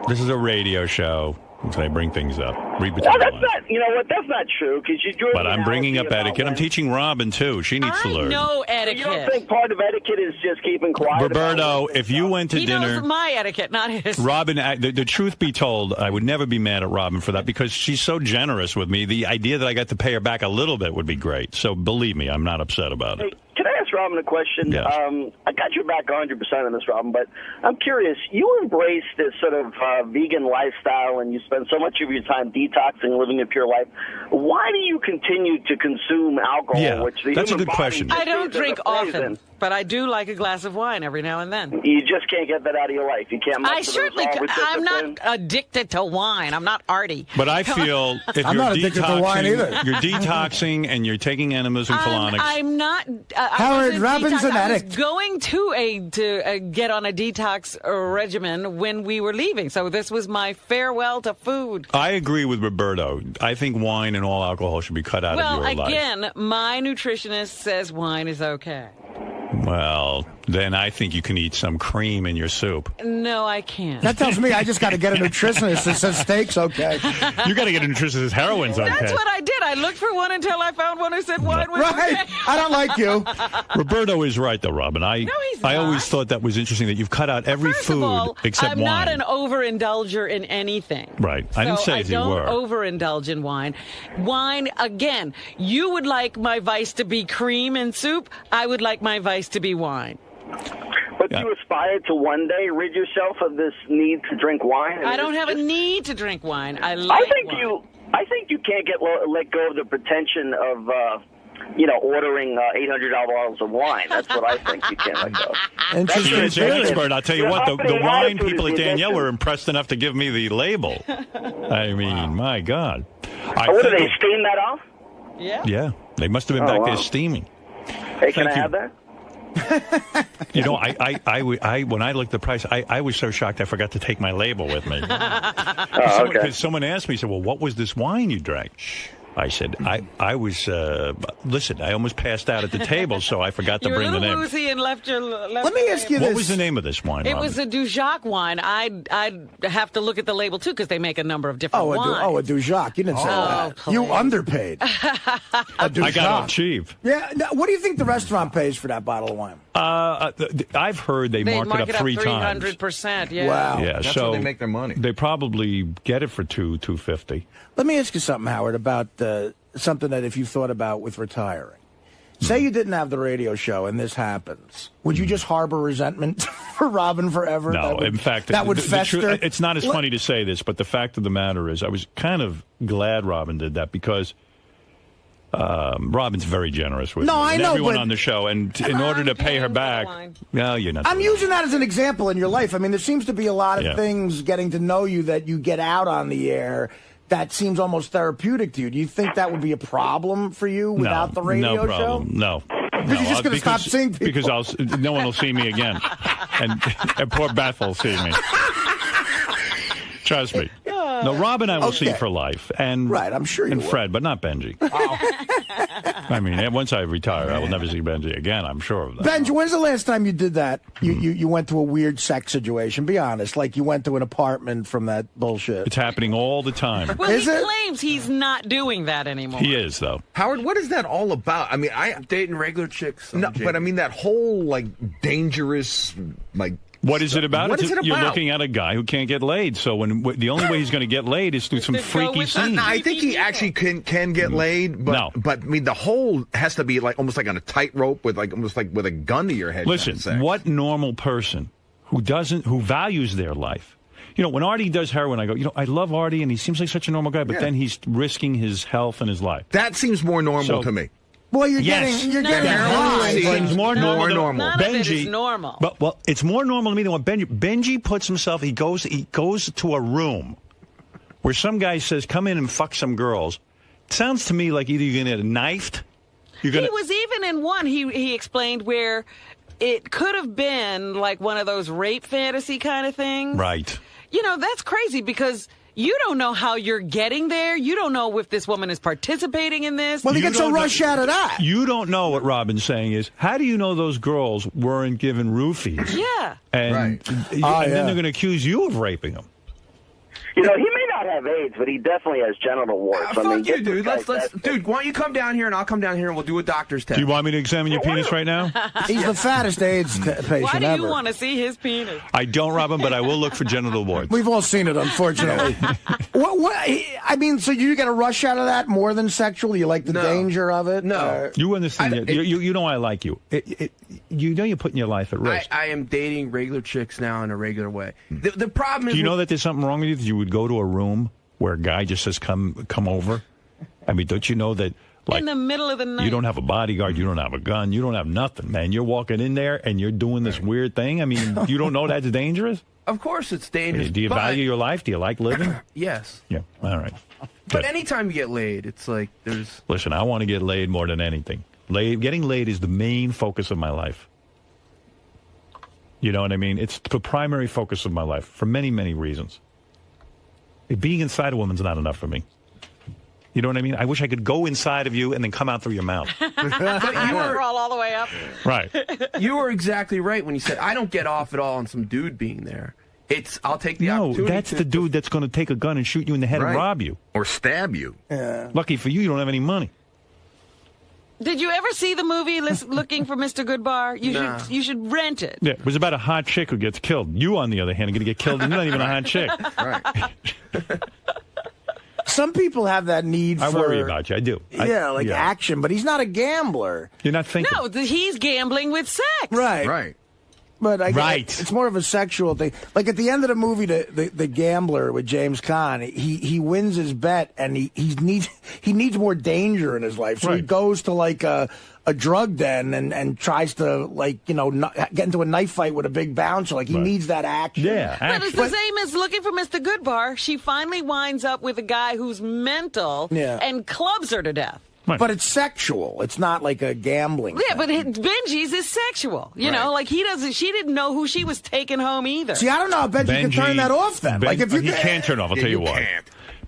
this is a radio show. So I bring things up. Read between
No,
the
that's
lines.
not. You know what? That's not true. Because you drew.
But I'm bringing up etiquette. I'm teaching Robin too. She needs to learn.
No etiquette.
You don't think part of etiquette is just keeping quiet?
Roberto, if you went to
he
dinner,
knows my etiquette, not his.
Robin, the truth be told, I would never be mad at Robin for that because she's so generous with me. The idea that I got to pay her back a little bit would be great. So believe me, I'm not upset about it.
Can I ask Robin a question?
Yes.
I got your back 100% on this, Robin, but I'm curious. You embrace this sort of vegan lifestyle, and you spend so much of your time detoxing, living a pure life. Why do you continue to consume alcohol?
Yeah,
which the
that's a
human
good
body
question.
just
I don't
sees as
drink
a poison?
often, but I do like a glass of wine every now and then.
You just can't get that out of your life. You can't.
I certainly. I'm not addicted to wine. I'm not Artie.
But I feel if
I'm
you're
not addicted to wine either.
you're detoxing and you're taking enemas and colonics.
I'm not.
Howard, Robin's an addict.
I was going to get on a detox regimen when we were leaving, so this was my farewell to food.
I agree with Roberto. I think wine and all alcohol should be cut out of your life.
Well, again, my nutritionist says wine is okay.
Well, then I think you can eat some cream in your soup.
No, I can't.
That tells me I just got to get a nutritionist that says steak's okay.
You got to get a nutritionist that says heroin's okay.
That's what I did. I looked for one until I found one who said wine was
Right.
okay.
I don't like you.
Roberto is right, though, Robin.
No, he's not.
I always thought that was interesting that you've cut out every
First
food
of all,
except
I'm
wine.
not an overindulger in anything.
Right. I didn't say if you were.
I don't overindulge in wine. Wine, again, you would like my vice to be cream and soup. I would like my vice to be wine.
But do you aspire to one day rid yourself of this need to drink wine?
I don't have a need to drink wine. I like wine.
I think you can't let go of the pretension of ordering $800 bottles of wine. That's what I think you can't let go.
He's an expert. I'll tell you what, the wine
attitude
people
is
at
the
Danielle
addiction.
were impressed enough to give me the label. I mean, my God.
What do they steam that off?
Yeah, they must have been back there steaming.
Hey, can
Thank
I
you.
have that?
I when I looked at the price, I was so shocked I forgot to take my label with me.
Okay.
Because someone asked me, said, "Well, what was this wine you drank?" I said, I was, listen, I almost passed out at the table, so I forgot to
You were a
bring the
little
name.
woozy and left your.
Let me ask you
What
this.
was the name of this wine,
It
Robin?
was a Dujac wine. I'd have to look at the label too because they make a number of different wines.
a Dujac. You didn't say that.
please.
You underpaid.
I got off cheap.
Yeah. Now, what do you think the restaurant pays for that bottle of wine?
I've heard they mark it up 3 times.
300%. Yeah.
Wow.
Yeah,
That's
so
how they make their money.
They probably get it for $250.
Let me ask you something, Howard, about something that if you thought about with retiring. Say you didn't have the radio show and this happens. Would you just harbor resentment for Robin forever?
No, in fact,
that would
the
fester.
truth, it's not as funny to say this, but the fact of the matter is I was kind of glad Robin did that because Robin's very generous with
No,
me
I
and
know,
everyone
but-
on the show, and in order to pay her back, no, you're not.
I'm using that as an example in your life. I mean, there seems to be a lot of things getting to know you that you get out on the air that seems almost therapeutic to you. Do you think that would be a problem for you without the radio
no problem.
show?
No.
Because you're just going to stop seeing people.
Because no one will see me again, and poor Beth will see me. Trust me. No, Rob and I will see for life, and
right, I'm sure you
and
will.
Fred, but not Benji. I mean, once I retire, I will never see Benji again. I'm sure of that.
Benji, when's the last time you did that? You went to a weird sex situation. Be honest, like you went to an apartment from that bullshit.
It's happening all the time.
Well, he claims he's not doing that anymore.
He is, though.
Howard, what is that all about? I mean, I'm
dating regular chicks.
No, but I mean that whole like dangerous like.
What is it about?
What is it about?
You're looking at a guy who can't get laid. So the only way he's going to get laid is through some freaky scenes.
No, I think he actually can get laid, but I mean the whole has to be like almost like on a tightrope with like almost like with a gun to your head.
Listen, what normal person who values their life? You know, when Artie does heroin, I go, I love Artie, and he seems like such a normal guy, but then he's risking his health and his life.
That seems more normal to me.
Well, you're
Yes.
getting high.
Seems more normal.
None of it
Benji,
is normal.
But well, it's more normal to me than what Benji puts himself. He goes to a room where some guy says, "Come in and fuck some girls." It sounds to me like either you're gonna get knifed. He
was even in one. He explained where it could have been like one of those rape fantasy kind of things.
Right.
You know, that's crazy because you don't know how you're getting there. You don't know if this woman is participating in this.
Well, he gets a rush out of that.
You don't know what Robin's saying is, how do you know those girls weren't given roofies?
Yeah.
And, then they're going to accuse you of raping them.
You know, he may not have AIDS, but he definitely has genital warts.
Fuck you, dude. Dude, why don't you come down here and I'll come down here and we'll do a doctor's test.
Do you want me to examine your penis right now?
He's the fattest AIDS patient
Why do
ever.
you want to see his penis?
I don't, Robin, but I will look for genital warts.
We've all seen it, unfortunately. I mean, so you get a rush out of that more than sexual? You like the danger of it?
No.
You understand? You know I like you. You know you're putting your life at risk.
I am dating regular chicks now in a regular way. The problem is...
Do you know that there's something wrong with you? That you would go to a room where a guy just says, come over? I mean, don't you know that... Like,
in the middle of the night.
You don't have a bodyguard. You don't have a gun. You don't have nothing, man. You're walking in there and you're doing this weird thing. I mean, you don't know that's dangerous?
Of course it's dangerous.
Do you value your life? Do you like living?
Yes.
Yeah. All right.
But anytime you get laid, it's like there's...
Listen, I want to get laid more than anything. Getting laid is the main focus of my life. You know what I mean? It's the primary focus of my life for many, many reasons. Being inside a woman's not enough for me. You know what I mean? I wish I could go inside of you and then come out through your mouth.
But you were all the way up.
Right.
You were exactly right when you said, I don't get off at all on some dude being there. I'll take the opportunity.
No, that's the dude that's going to take a gun and shoot you in the head and rob you.
Or stab you.
Yeah.
Lucky for you, you don't have any money.
Did you ever see the movie Looking for Mr. Goodbar? You should rent it.
Yeah, it was about a hot chick who gets killed. You, on the other hand, are going to get killed and you're not even a hot chick.
Right.
Some people have that need
I
for...
worry about you. I do.
Action, but he's not a gambler.
You're not thinking.
No, he's gambling with sex.
Right.
Right.
But it's more of a sexual thing. Like at the end of the movie, the gambler with James Caan, he wins his bet and he needs more danger in his life. So he goes to like a drug den and tries to get into a knife fight with a big bouncer. Like he needs that action.
Yeah,
but it's the same as Looking for Mr. Goodbar. She finally winds up with a guy who's mental and clubs her to death.
Right. But it's sexual. It's not like a gambling
thing. But Benji's is sexual. You know, like she didn't know who she was taking home either.
See, I don't know if Benji can turn that off then. Like if
he can't turn off, I'll tell you why.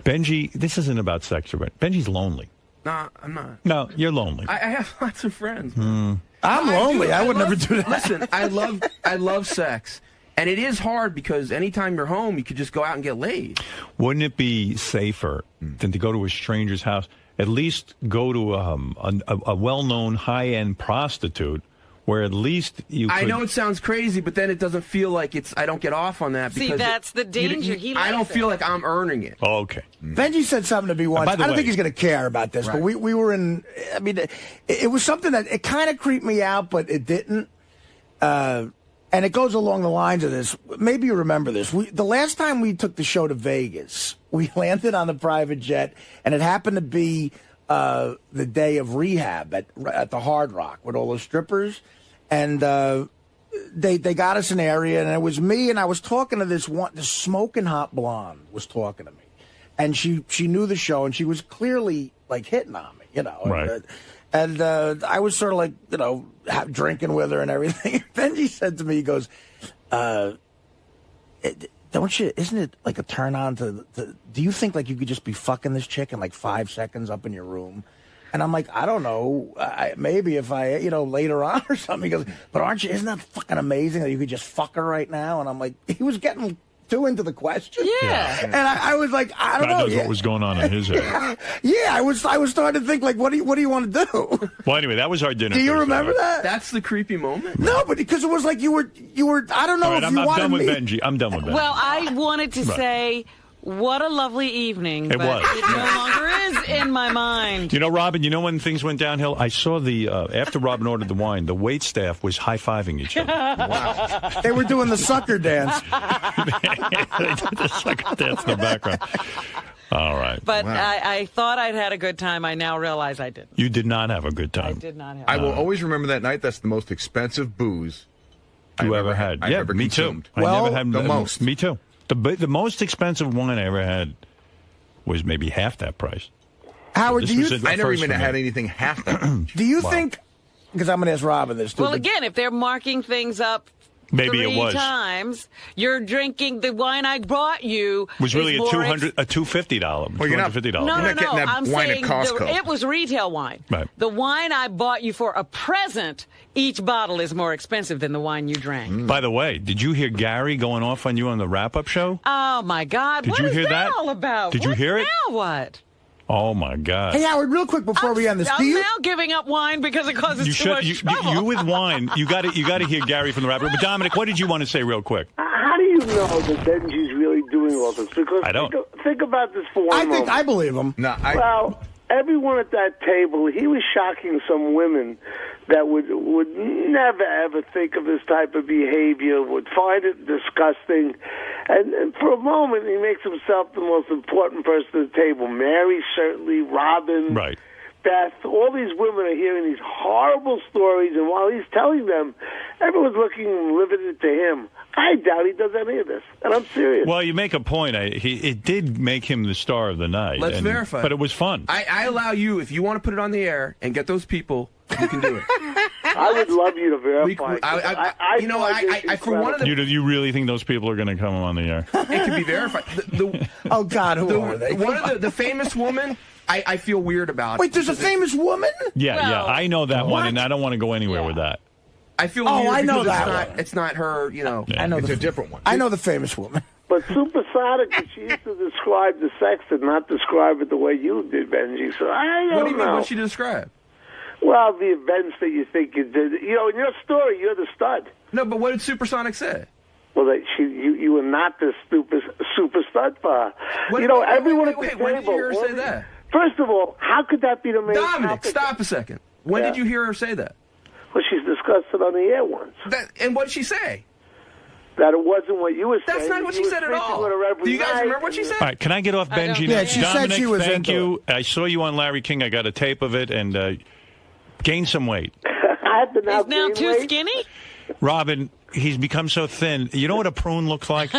Benji, this isn't about sex. Benji's lonely.
No, I'm not.
No, you're lonely.
I have lots of friends.
I'm lonely. I would never do that.
Listen, I love sex. And it is hard because anytime you're home, you could just go out and get laid.
Wouldn't it be safer than to go to a stranger's house? At least go to a well-known high-end prostitute where at least you could...
I know it sounds crazy, but then it doesn't feel like I don't get off on that.
See,
because
that's the danger.
I don't feel like I'm earning it.
Oh, okay.
Benji said something to me once. I don't think he's going to care about this, but we were in... I mean, it was something that it kind of creeped me out, but it didn't. And it goes along the lines of this. Maybe you remember this. The last time we took the show to Vegas, we landed on the private jet, and it happened to be the day of rehab at the Hard Rock with all the strippers. And they got us an area, and it was me, and I was talking to this smoking hot blonde was talking to me. And she knew the show, and she was clearly, like, hitting on me, you know.
Right.
And I was sort of like, you know, drinking with her and everything. Benji said to me, he goes, isn't it like a turn on to do you think like you could just be fucking this chick in like 5 seconds up in your room? And I'm like, I don't know. Maybe if I, later on or something. He goes, but isn't that fucking amazing that you could just fuck her right now? And I'm like, he was getting too into the question.
Yeah.
And I was like, I don't know.
God knows what was going on in his head.
Yeah, I was starting to think, like, what do you want to do?
Well, anyway, that was our dinner.
Do you
Thursday
remember
night.
that?
That's the creepy moment.
No, but because it was like you were. I don't know
All right,
if
I'm
you wanted
done with
me.
Benji. I'm done with Benji.
Well, I wanted to
Right.
say, what a lovely evening.
It
but
was.
It no longer is in my mind.
You know, Robin, when things went downhill? I saw after Robin ordered the wine, the wait staff was high-fiving each other.
Wow. They were doing the sucker dance.
They did the sucker dance in the background. All right.
But I thought I'd had a good time. I now realize I didn't.
You did not have a good time.
I did not have
I will always remember that night. That's the most expensive booze
you ever had.
I've
Yeah,
ever
me
consumed.
too. I never had
the most.
Me too. The most expensive wine I ever had was maybe half that price.
Howard,
So this was
I never
first
even
for me.
had anything half that much.
Do you
Wow.
think? Because I'm going to ask Robin this too.
Well,
but-
again, if they're marking things up
Maybe it
3
was.
times, you're drinking the wine I brought you.
Was really
is
a
more
$250.
Well, you're not-
$250.
No,
You're not getting that
I'm
wine at
saying
Costco.
it was retail wine.
Right.
The wine I bought you for a present, each bottle is more expensive than the wine you drank.
By the way, did you hear Gary going off on you on the wrap-up show?
Oh, my God.
Did
What
you
is
hear that?
all about?
Did you
What
hear it?
Now what?
Oh my God!
Hey, Howard, real quick before we end this, do
I'm
you?
now giving up wine because it causes
You
too
should.
much trouble.
You with wine. You got to hear Gary from the wrap-up. But Dominic, what did you want to say real quick?
How do you know that Benji's really doing all this? Because
I don't.
think about this for one moment.
I believe him.
No,
Well, everyone at that table, he was shocking some women that would never ever think of this type of behavior, would find it disgusting, and for a moment he makes himself the most important person at the table. Mary, certainly, Robin,
right.
Beth, all these women are hearing these horrible stories, and while he's telling them, everyone's looking riveted to him. I doubt he does any of this, and I'm serious.
Well, you make a point. It did make him the star of the night.
Let's verify.
But it was fun.
I allow you, if you want to put it on the air and get those people, you can do it.
I would love you to verify.
For one of the,
You really think those people are going to come on the air?
it can be verified.
Oh God, who are they?
One of the famous woman, I feel weird about.
Wait, there's a famous woman?
Yeah, I know that one, and I don't want to go anywhere with that.
I feel
Oh,
weird
I know
because
that
it's not her,
Yeah.
I know
It's
the
a different one.
I know the famous woman.
But supersonic, she used to describe the sex and not describe it the way you did, Benji. So I don't
What do you mean?
know.
What'd she describe?
Well, the events that you think you did. You know, in your story, you're the stud.
No, but what did Supersonic say?
Well, that you were not the super stud for her. Everyone at the table.
When did you hear her say that?
First of all, how could that be the main
Dominic,
topic?
stop a second. When did you hear her say that?
Well, she's discussed it on the air once.
And what did she say?
That it wasn't what you were saying.
That's not what she
You were
said at
sleeping
all.
with her every
Do you guys
night.
remember what she said?
All right, can I get off Benji now?
Yeah, she said
Dominic,
she was
thank
into
you. I saw you on Larry King. I got a tape of it, and gained some weight.
I have to
He's now
gain
too
weight.
skinny?
Robin, he's become so thin. You know what a prune looks like?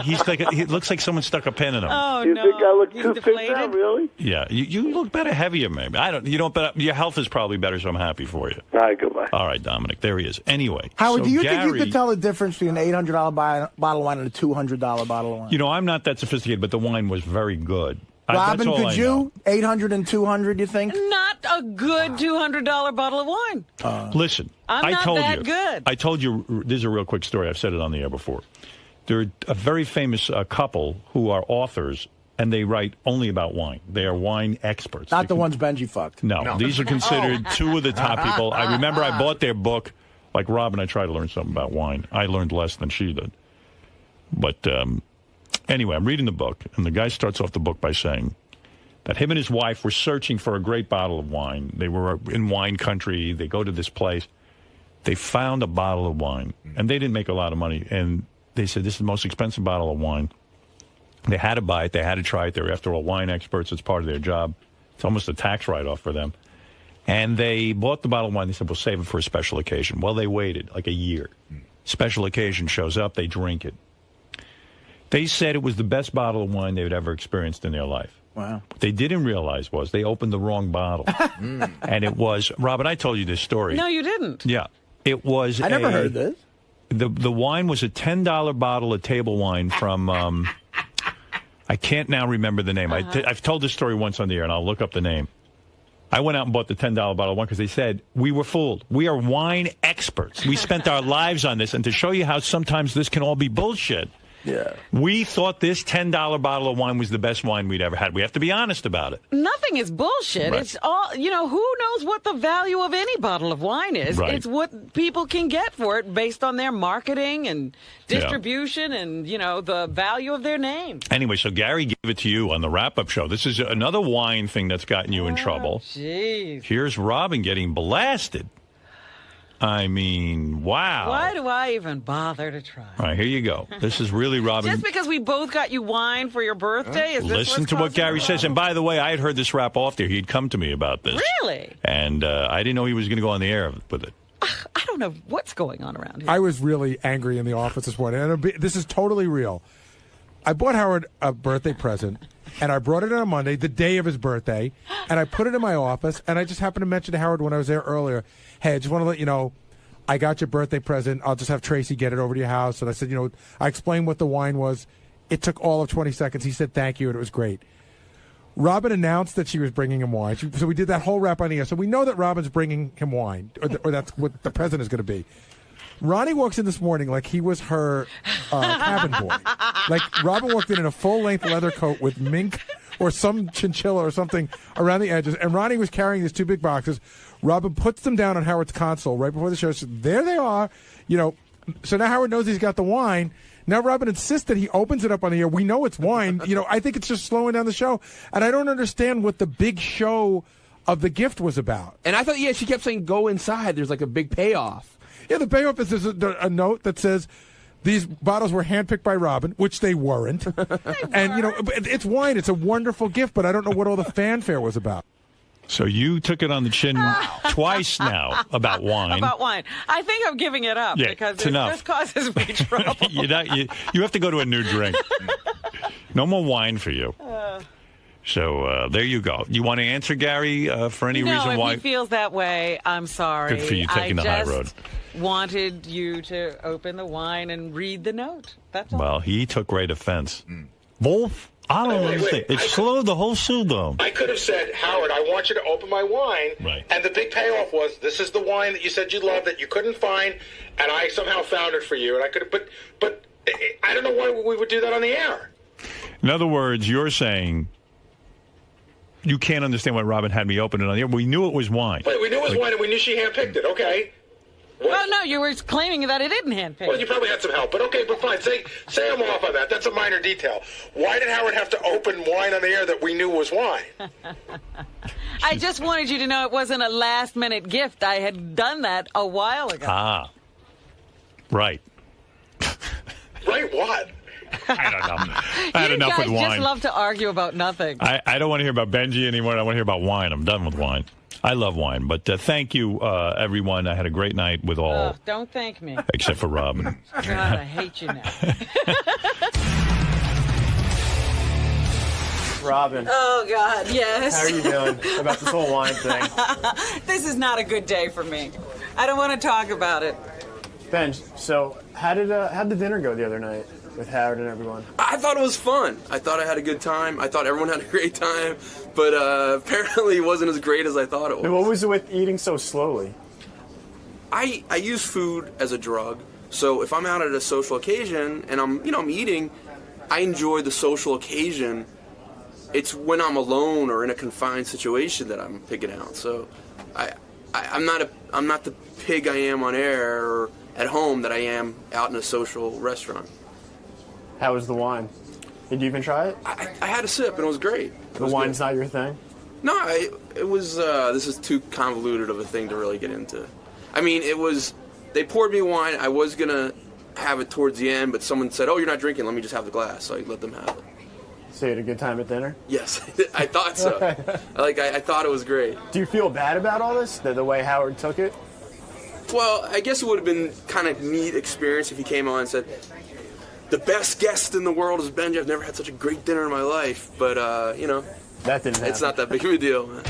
He looks like someone stuck a pin in him.
Oh,
You
no.
think I look
He's
too
deflated?
thin now, really?
Yeah, you look better heavier, maybe. I don't. You don't. But your health is probably better, so I'm happy for you.
All right, goodbye.
All right, Dominic. There he is. Anyway,
Howard,
so
do you think you
Gary-
could tell the difference between an $800 bottle of wine and a $200 bottle of wine?
You know, I'm not that sophisticated, but the wine was very good.
Robin,
that's all
could
I
you?
know.
800 and 200, you think?
Not a good $200 bottle of wine.
Listen,
I'm
I
not
told
that
you.
good.
I told you. This is a real quick story. I've said it on the air before. They're a very famous couple who are authors, and they write only about wine. They are wine experts.
Not the ones Benji fucked.
No, these are considered two of the top people. I remember I bought their book. Like Robin, I tried to learn something about wine. I learned less than she did. But anyway, I'm reading the book, and the guy starts off the book by saying that him and his wife were searching for a great bottle of wine. They were in wine country. They go to this place. They found a bottle of wine, and they didn't make a lot of money. And they said, this is the most expensive bottle of wine. They had to buy it. They had to try it. They're, after all, wine experts. It's part of their job. It's almost a tax write-off for them. And they bought the bottle of wine. They said, we'll save it for a special occasion. Well, they waited like a year. Special occasion shows up. They drink it. They said it was the best bottle of wine they had ever experienced in their life.
Wow.
What they didn't realize was they opened the wrong bottle. And it was, Robin, I told you this story.
No, you didn't.
Yeah. It was
I never heard this.
The wine was a $10 bottle of table wine from, I can't now remember the name. I've told this story once on the air, and I'll look up the name. I went out and bought the $10 bottle of wine because they said we were fooled. We are wine experts. We spent our lives on this. And to show you how sometimes this can all be bullshit, we thought this $10 bottle of wine was the best wine we'd ever had. We have to be honest about it.
Nothing is bullshit.
Right.
It's all, who knows what the value of any bottle of wine is?
Right.
It's what people can get for it based on their marketing and distribution and, the value of their name.
Anyway, so Gary gave it to you on the wrap-up show. This is another wine thing that's gotten you in trouble.
Jeez.
Here's Robin getting blasted. I mean, wow.
Why do I even bother to try?
All right, here you go. This is really Robin.
Just because we both got you wine for your birthday? Is this
Listen to what Gary says. And by the way, I had heard this rap off there. He'd come to me about this.
Really?
And I didn't know he was going to go on the air with it.
I don't know what's going on around here.
I was really angry in the office this morning. And this is totally real. I bought Howard a birthday present, and I brought it on a Monday, the day of his birthday, and I put it in my office, and I just happened to mention to Howard when I was there earlier, hey, I just want to let you know, I got your birthday present. I'll just have Tracy get it over to your house. And I said, I explained what the wine was. It took all of 20 seconds. He said thank you, and it was great. Robin announced that she was bringing him wine. So we did that whole rap on the air. So we know that Robin's bringing him wine, or that's what the present is going to be. Ronnie walks in this morning like he was her cabin boy. Like Robin walked in a full-length leather coat with mink or some chinchilla or something around the edges, and Ronnie was carrying these two big boxes. Robin puts them down on Howard's console right before the show. So there they are. So now Howard knows he's got the wine. Now Robin insists that he opens it up on the air. We know it's wine. I think it's just slowing down the show. And I don't understand what the big show of the gift was about.
And I thought, she kept saying go inside. There's like a big payoff.
Yeah, the payoff is there's a note that says these bottles were handpicked by Robin, which they weren't. And, it's wine. It's a wonderful gift, but I don't know what all the fanfare was about.
So you took it on the chin twice now about wine.
About wine. I think I'm giving it up because it just causes me trouble.
You have to go to a new drink. No more wine for you. So there you go. You want to answer Gary for any reason why?
If he feels that way, I'm sorry.
Good for you taking the high road.
Wanted you to open the wine and read the note. That's all.
Well, he took great offense. Both? I don't understand. It slowed the whole show down.
I could have said, Howard, I want you to open my wine. Right. And the big payoff was, this is the wine that you said you loved that you couldn't find, and I somehow found it for you. And I could have, but I don't know why we would do that on the air.
In other words, you're saying you can't understand why Robin had me open it on the air. We knew it was wine.
Wait, we knew it was wine, and we knew she handpicked it. Okay.
Well, no, you were claiming that it didn't handpick.
Well, you probably had some help, but okay, but fine. Say I'm off on that. That's a minor detail. Why did Howard have to open wine on the air that we knew was wine?
I just wanted you to know it wasn't a last-minute gift. I had done that a while ago.
Ah, right.
Right what?
I don't know. I had enough with wine.
You guys just love to argue about nothing.
I don't want to hear about Benji anymore. I want to hear about wine. I'm done with wine. I love wine, but thank you, everyone. I had a great night with all.
Don't thank me.
Except for Robin.
God, I hate you now.
Robin.
Oh, God, yes.
How are you doing about this whole wine thing?
This is not a good day for me. I don't want to talk about it.
Ben, so how did the dinner go the other night with Howard and everyone?
I thought it was fun. I thought I had a good time. I thought everyone had a great time, but apparently it wasn't as great as I thought it was.
What was it with eating so slowly?
I use food as a drug. So if I'm out at a social occasion and I'm eating, I enjoy the social occasion. It's when I'm alone or in a confined situation that I'm pigging out. So I'm not the pig I am on air or at home that I am out in a social restaurant.
How was the wine? Did you even try it?
I had a sip and it was great.
The wine's not your thing?
No, it was. This is too convoluted of a thing to really get into. I mean, it was. They poured me wine. I was gonna have it towards the end, but someone said, "Oh, you're not drinking. Let me just have the glass." So I let them have it.
So you had a good time at dinner?
Yes, I thought so. I thought it was great.
Do you feel bad about all this? The way Howard took it?
Well, I guess it would have been kind of neat experience if he came on and said, "The best guest in the world is Benji. I've never had such a great dinner in my life." But
that didn't happen.
It's not that big of a deal, man.